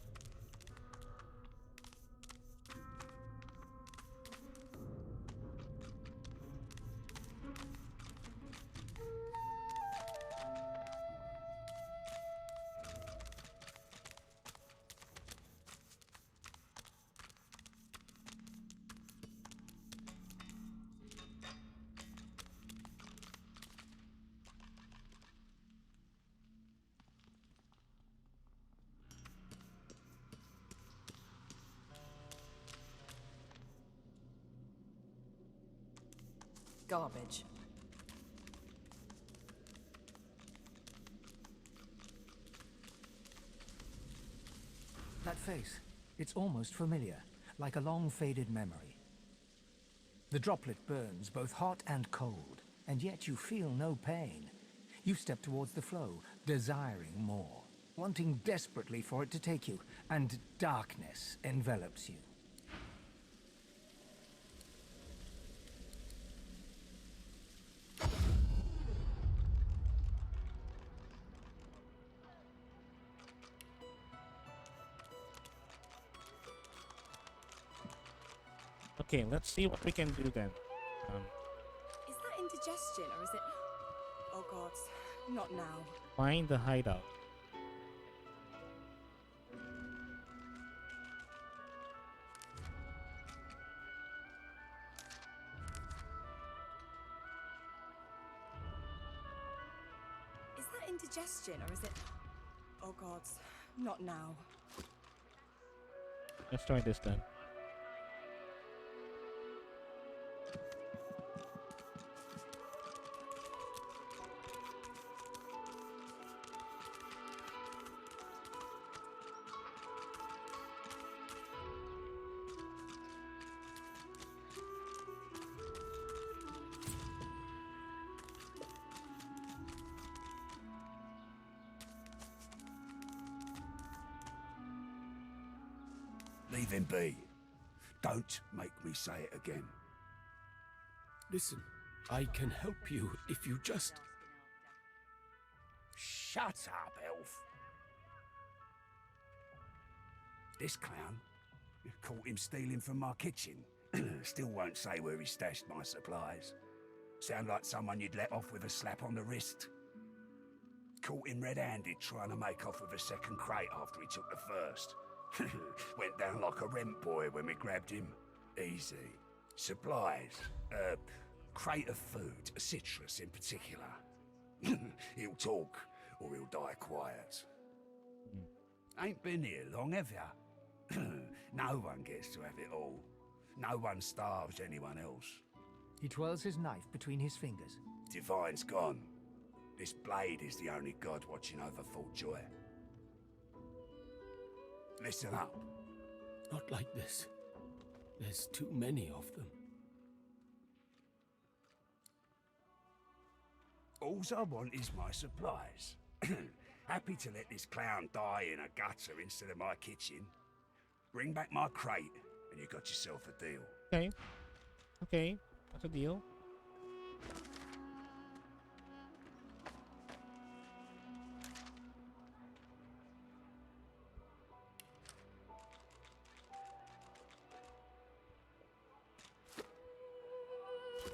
Garbage. That face, it's almost familiar, like a long faded memory. The droplet burns both hot and cold, and yet you feel no pain. You step towards the flow, desiring more, wanting desperately for it to take you, and darkness envelops you. Okay, let's see what we can do then. Is that indigestion or is it... Oh god, not now. Find the hideout. Is that indigestion or is it... Oh god, not now. Let's try this then. Leave him be. Don't make me say it again. Listen, I can help you if you just... Shut up, elf. This clown caught him stealing from my kitchen. Still won't say where he stashed my supplies. Sound like someone you'd let off with a slap on the wrist. Caught him red-handed trying to make off with a second crate after he took the first. Went down like a rent boy when we grabbed him. Easy. Supplies. Crate of food, citrus in particular. He'll talk, or he'll die quiet. Ain't been here long, have ya? No one gets to have it all. No one starves anyone else. He twirls his knife between his fingers. Divine's gone. This blade is the only god watching over Fort Joy. Listen up. Not like this. There's too many of them. Alls I want is my supplies. Happy to let this clown die in a gutter instead of my kitchen. Bring back my crate, and you got yourself a deal. Okay. Okay, that's a deal.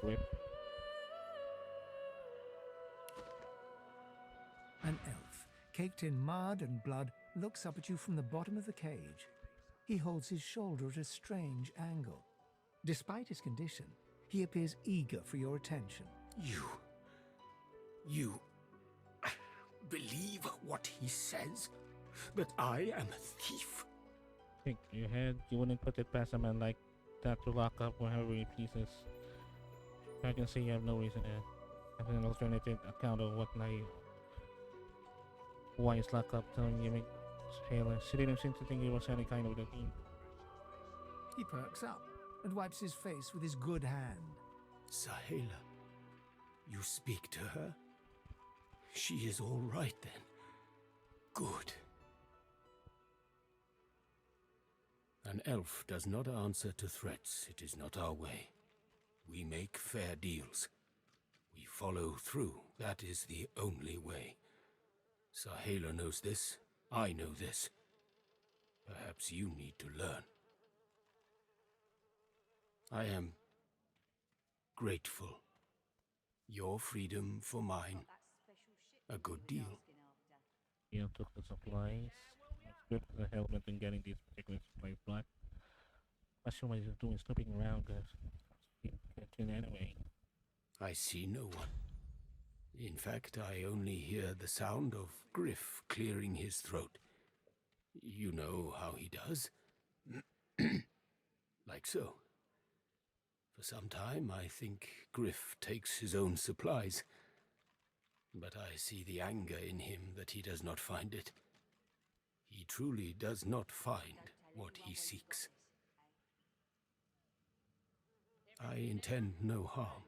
Whip. An elf, caked in mud and blood, looks up at you from the bottom of the cage. He holds his shoulder at a strange angle. Despite his condition, he appears eager for your attention. You believe what he says? That I am a thief? Think your head. You wouldn't put it past a man like that to lock up whenever he pleases. I can say you have no reason to have an alternative account of why is locked up, telling you make Taylor. She didn't seem to think it was any kind of routine. He perks up and wipes his face with his good hand. Sahela, you speak to her? She is all right then. Good. An elf does not answer to threats. It is not our way. We make fair deals. We follow through. That is the only way. Sahela knows this. I know this. Perhaps you need to learn. I am grateful. Your freedom for mine. A good deal. You took the supplies. It's good for the helmet and getting these particular supplies black. Not sure what he's doing snooping around because he can't get in anyway. I see no one. In fact, I only hear the sound of Griff clearing his throat. You know how he does? Like so. For some time, I think Griff takes his own supplies. But I see the anger in him that he does not find it. He truly does not find what he seeks. I intend no harm.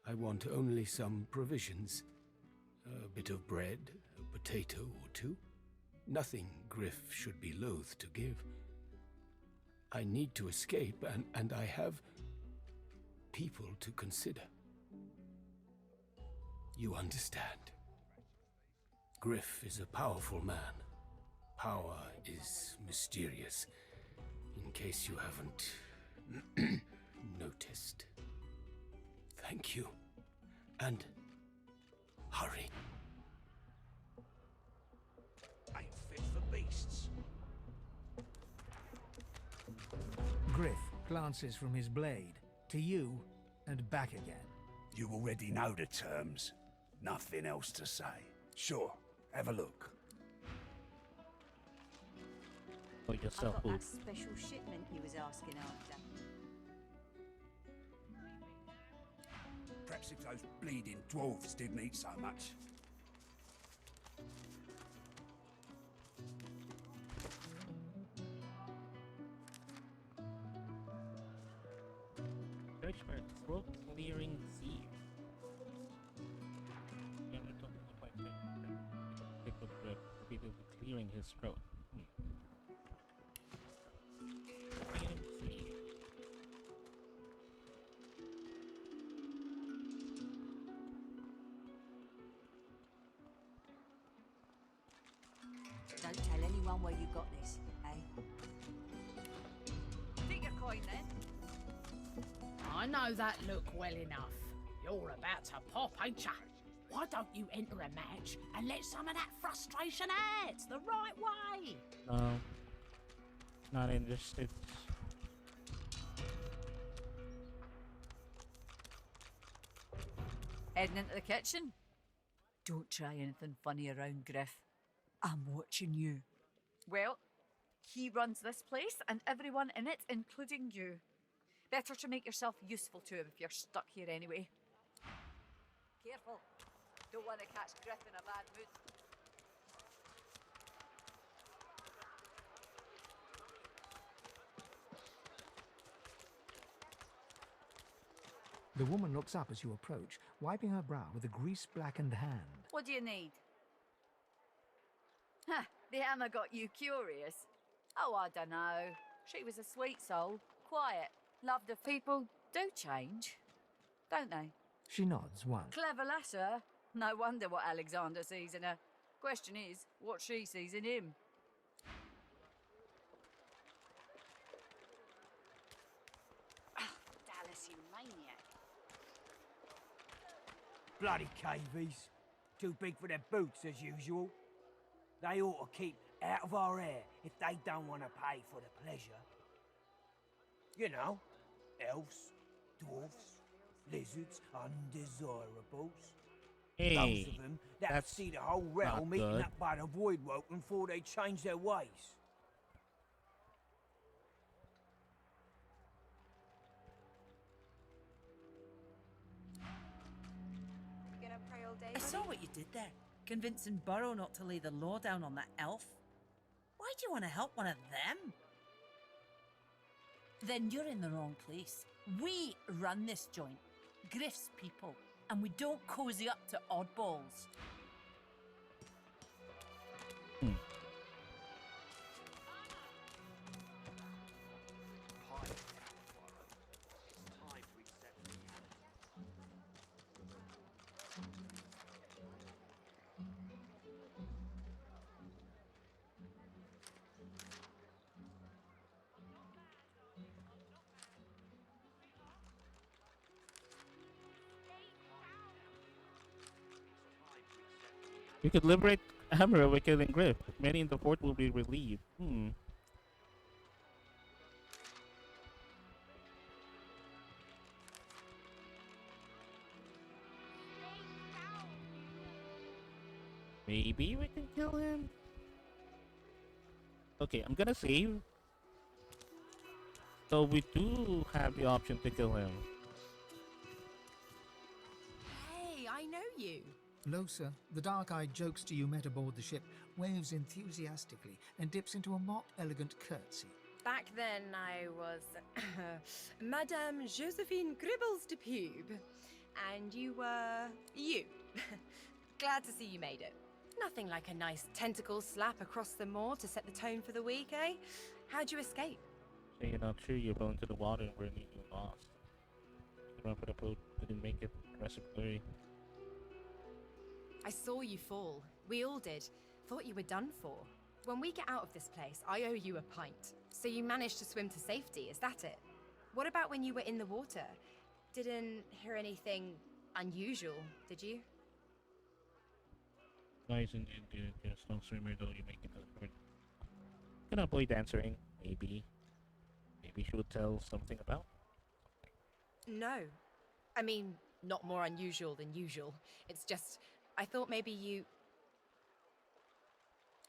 I want only some provisions. A bit of bread, a potato or two. Nothing Griff should be loath to give. I need to escape, and I have people to consider. You understand. Griff is a powerful man. Power is mysterious, in case you haven't noticed. Thank you. And hurry. Ain't fit for beasts. Griff glances from his blade to you and back again. You already know the terms. Nothing else to say. Sure, have a look. For yourself, I got that special shipment you was asking after. Perhaps if those bleeding dwarves didn't eat so much. Search for throat clearing thief. Yeah, we're talking about Pick up repeatedly clearing his throat. on where you got this, eh? Take your coin then. I know that look well enough. You're about to pop, ain't ya? Why don't you enter a match and let some of that frustration out the right way? No. Not interested. Heading into the kitchen? Don't try anything funny around, Griff. I'm watching you. Well, he runs this place and everyone in it, including you. Better to make yourself useful to him if you're stuck here anyway. Careful. Don't want to catch Griff in a bad mood. The woman looks up as you approach, wiping her brow with a grease-blackened hand. What do you need? Huh, the hammer got you curious. Oh, I dunno. She was a sweet soul, quiet, loved her. People do change, don't they? She nods once. Clever lasser. No wonder what Alexander sees in her. Question is, what she sees in him. Dallas, you maniac. Bloody cavies. Too big for their boots, as usual. They ought to keep out of our hair if they don't want to pay for the pleasure. You know, elves, dwarfs, lizards, undesirables. Hey, those of them that that's see the whole realm not eaten good. up by the void woke before they change their ways. You gonna pray all day? I saw what you did there, convincing Burrow not to lay the law down on that elf. Why do you want to help one of them? Then you're in the wrong place. We run this joint, Griff's people, and we don't cozy up to oddballs. We could liberate Hammer by killing Griff. Many in the fort will be relieved. Maybe we can kill him? Okay, I'm gonna save. So we do have the option to kill him. Hey, I know you. Losa, the dark-eyed jokester you met aboard the ship, waves enthusiastically and dips into a mock elegant curtsy. Back then I was Madame Josephine Gribbles de Pube. And you were you. Glad to see you made it. Nothing like a nice tentacle slap across the moor to set the tone for the week, eh? How'd you escape? So you're not sure you fell into the water and were nearly lost. You ran for the boat, didn't make it. The rest of the way. I saw you fall. We all did. Thought you were done for. When we get out of this place, I owe you a pint. So you managed to swim to safety, is that it? What about when you were in the water? Didn't hear anything unusual, did you? Nice and you're a strong swimmer though, you make it awkward. Can avoid answering, maybe. Maybe she would tell something about. No. I mean, not more unusual than usual. It's just, I thought maybe you...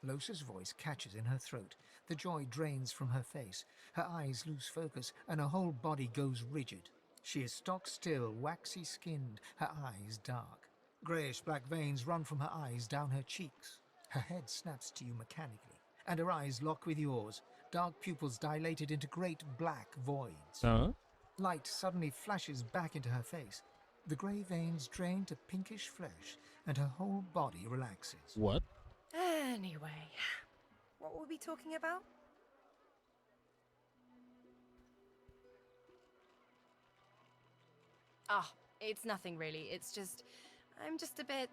Losa's voice catches in her throat. The joy drains from her face. Her eyes lose focus, and her whole body goes rigid. She is stock still, waxy skinned, her eyes dark. Greyish-black veins run from her eyes down her cheeks. Her head snaps to you mechanically, and her eyes lock with yours, dark pupils dilated into great black voids. Huh? Light suddenly flashes back into her face. The grey veins drain to pinkish flesh, and her whole body relaxes. What? Anyway, what were we talking about? Ah, it's nothing really. It's just, I'm just a bit,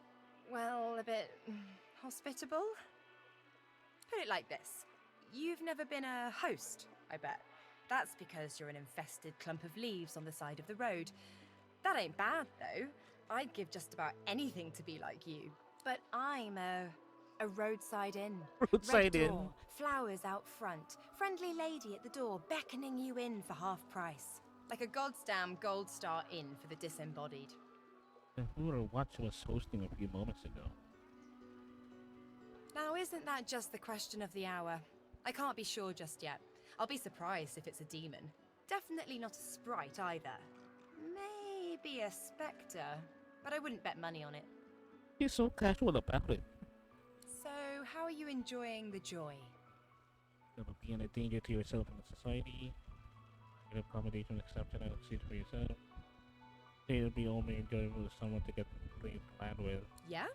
well, a bit hospitable. Put it like this. You've never been a host, I bet. That's because you're an infested clump of leaves on the side of the road. That ain't bad, though. I'd give just about anything to be like you. But I'm a roadside inn. Roadside Red inn. door, flowers out front, friendly lady at the door beckoning you in for half price. Like a goddamn gold star inn for the disembodied. And who or what was hosting a few moments ago? Now, isn't that just the question of the hour? I can't be sure just yet. I'll be surprised if it's a demon. Definitely not a sprite either. Maybe a spectre, but I wouldn't bet money on it. You're so casual about it. So, how are you enjoying the joy? Never being a danger to yourself and the society. Get accommodation accepted and seat for yourself. It'll be only enjoyable with someone to get things planned with. Yeah?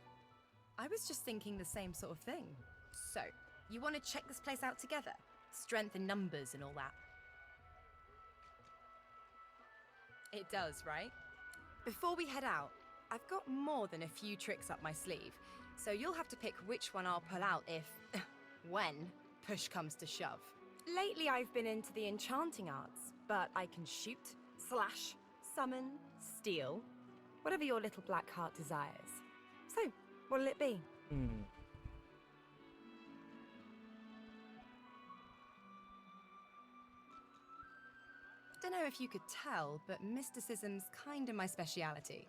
I was just thinking the same sort of thing. So, you want to check this place out together? Strength in numbers and all that. It does, right? Before we head out, I've got more than a few tricks up my sleeve, so you'll have to pick which one I'll pull out if, when, push comes to shove. Lately I've been into the enchanting arts, but I can shoot, slash, summon, steal, whatever your little black heart desires. So, what'll it be? Don't know if you could tell, but mysticism's kinda my speciality.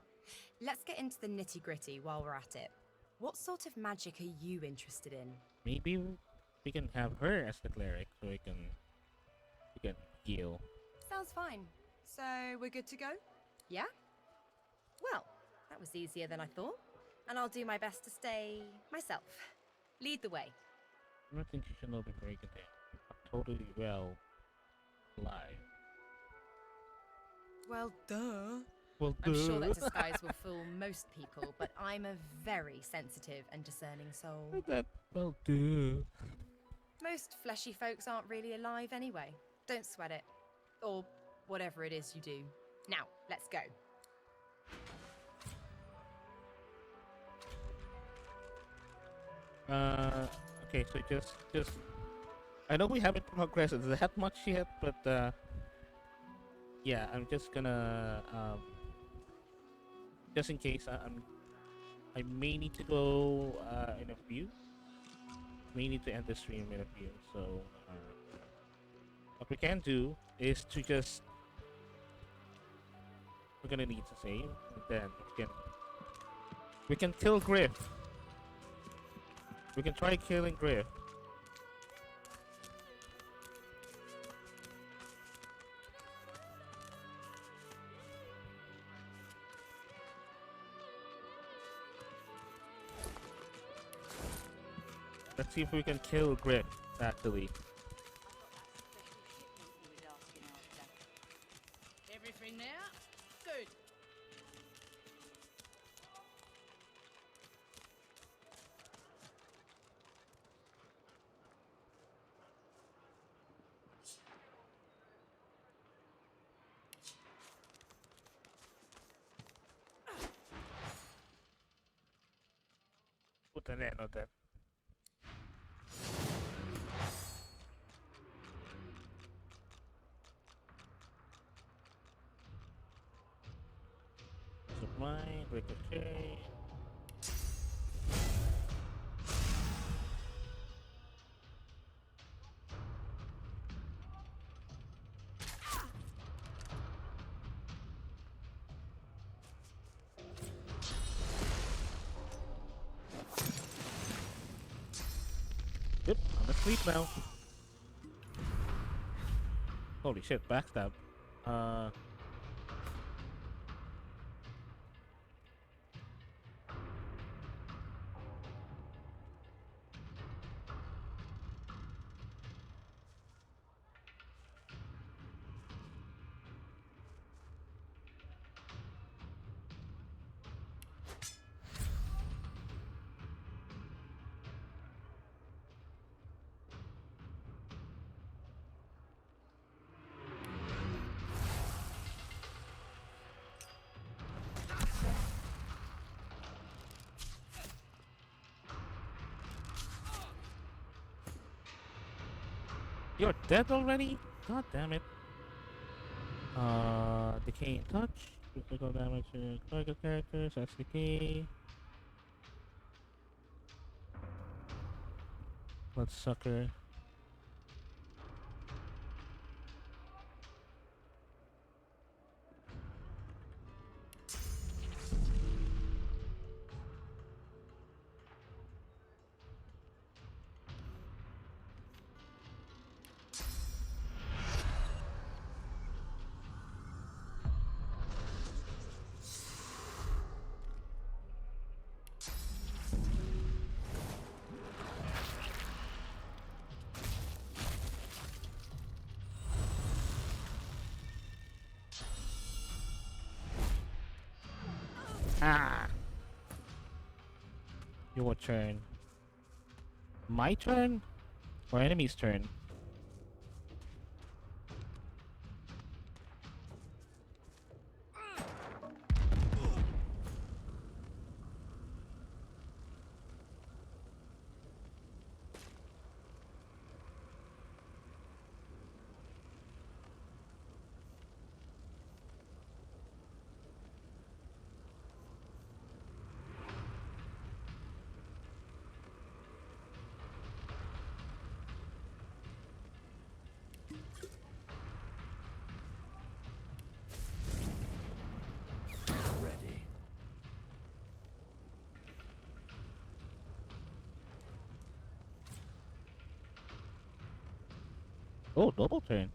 Let's get into the nitty-gritty while we're at it. What sort of magic are you interested in? Maybe we can have her as the cleric so we can heal. Sounds fine. So, we're good to go? Yeah? Well, that was easier than I thought. And I'll do my best to stay myself. Lead the way. I don't think you should know before you get there. I'm totally well alive. Well, duh. Well, I'm sure duh. that disguise will fool most people, but I'm a very sensitive and discerning soul. Well, duh. Most fleshy folks aren't really alive anyway. Don't sweat it. Or whatever it is you do. Now, let's go. Okay, so just I know we haven't progressed that much yet, but yeah, I'm just gonna just in case I may need to go in a few. May need to end the stream in a few. So what we can do is to just we're gonna need to save, and then we can kill Griff. We can try killing Griff. Let's see if we can kill Griff, actually. Everything there? Good. Put an end on that. Mine, ricochet. Yep, I'm asleep now. Holy shit, backstab. You're dead already? God damn it. Decaying touch. Physical damage to target characters. That's decay. Bloodsucker. Ah! Your turn. My turn? Or enemy's turn? Ready. Oh, double turn.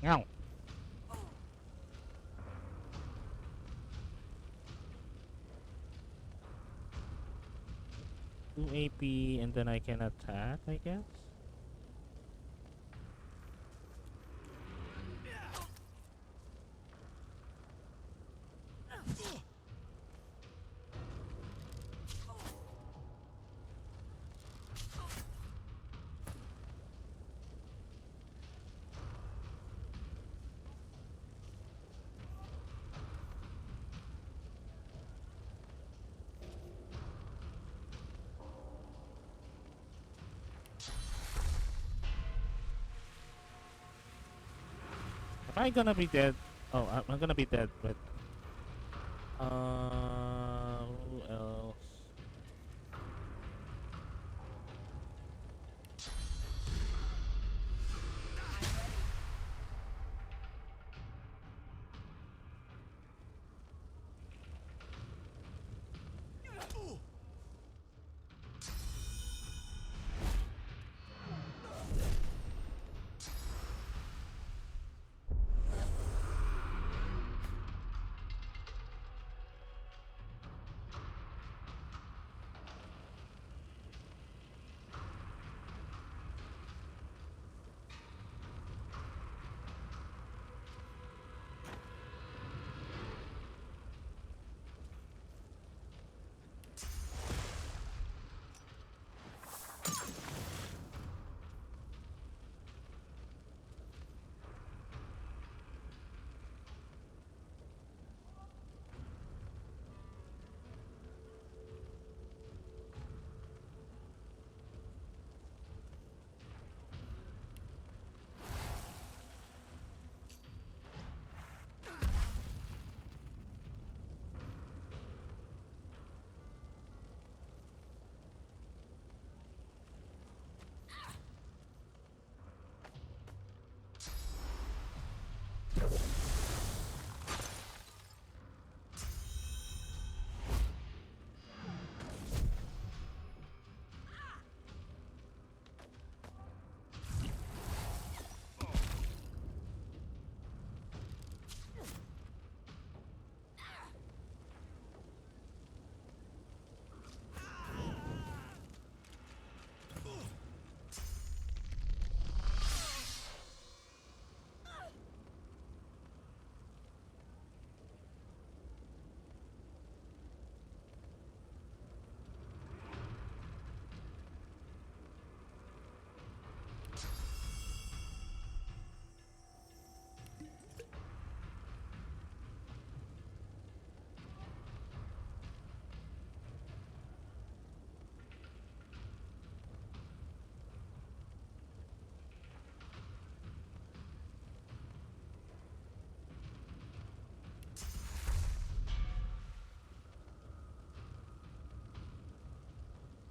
Ow. Two AP and then I can attack, I guess. Am I gonna be dead? Oh, I'm gonna be dead, but who else?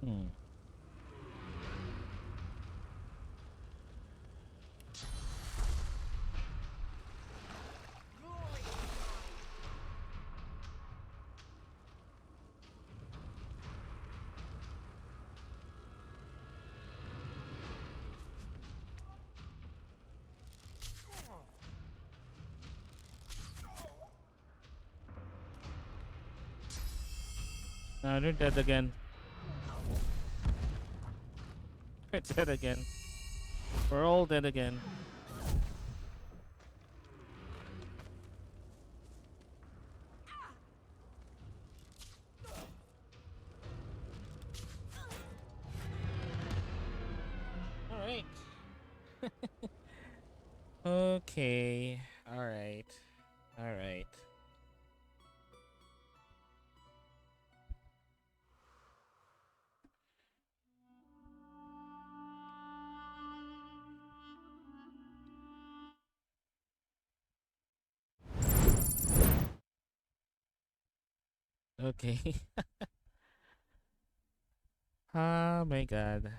Hmm. They're dead again. They're dead again. We're all dead again. Alright. Okay. Alright. Alright. Okay. Oh my god.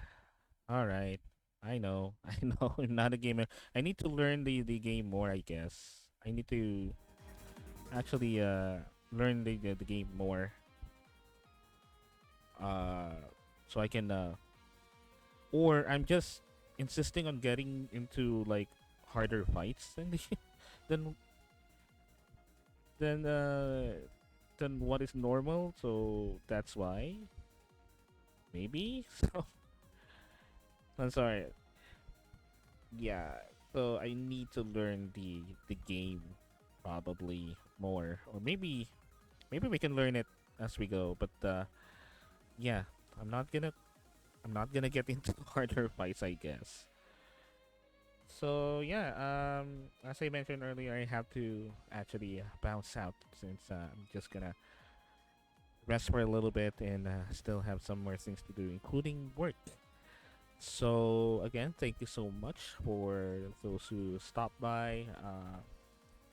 Alright. I know. I know. I'm not a gamer. I need to learn the game more, I guess. I need to actually learn the game more. So I can or I'm just insisting on getting into like harder fights than than than uh than what is normal, so that's why. Maybe? So I'm sorry. Yeah. So I need to learn the game probably more. Or maybe we can learn it as we go, but yeah, I'm not gonna get into harder fights, I guess. So yeah, as I mentioned earlier, I have to actually bounce out since I'm just gonna rest for a little bit and still have some more things to do, including work. So again, thank you so much for those who stopped by,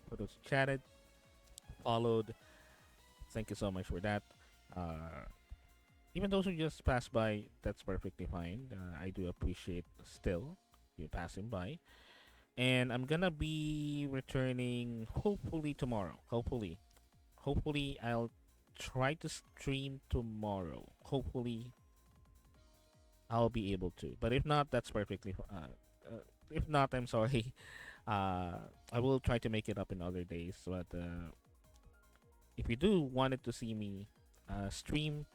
for those who chatted, followed. Thank you so much for that. Uh, Even those who just passed by, that's perfectly fine. I do appreciate still you passing by. And I'm gonna be returning hopefully tomorrow. Hopefully I'll try to stream tomorrow. Hopefully I'll be able to. But if not, that's perfectly if not, I'm sorry. I will try to make it up in other days. But if you do wanted to see me stream,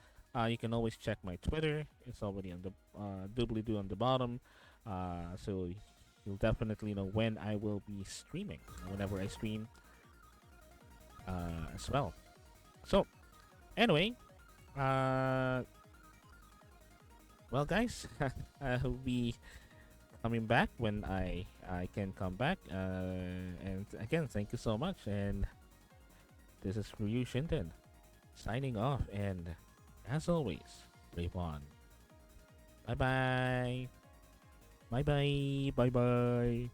you can always check my Twitter. It's already on the doobly-doo on the bottom. So you'll definitely know when I will be streaming, whenever I stream as well. So anyway, well guys, I'll be coming back when I can come back. And again, thank you so much. And this is Ryu Shinten signing off. And as always, brave on. Bye bye. Bye bye. Bye bye.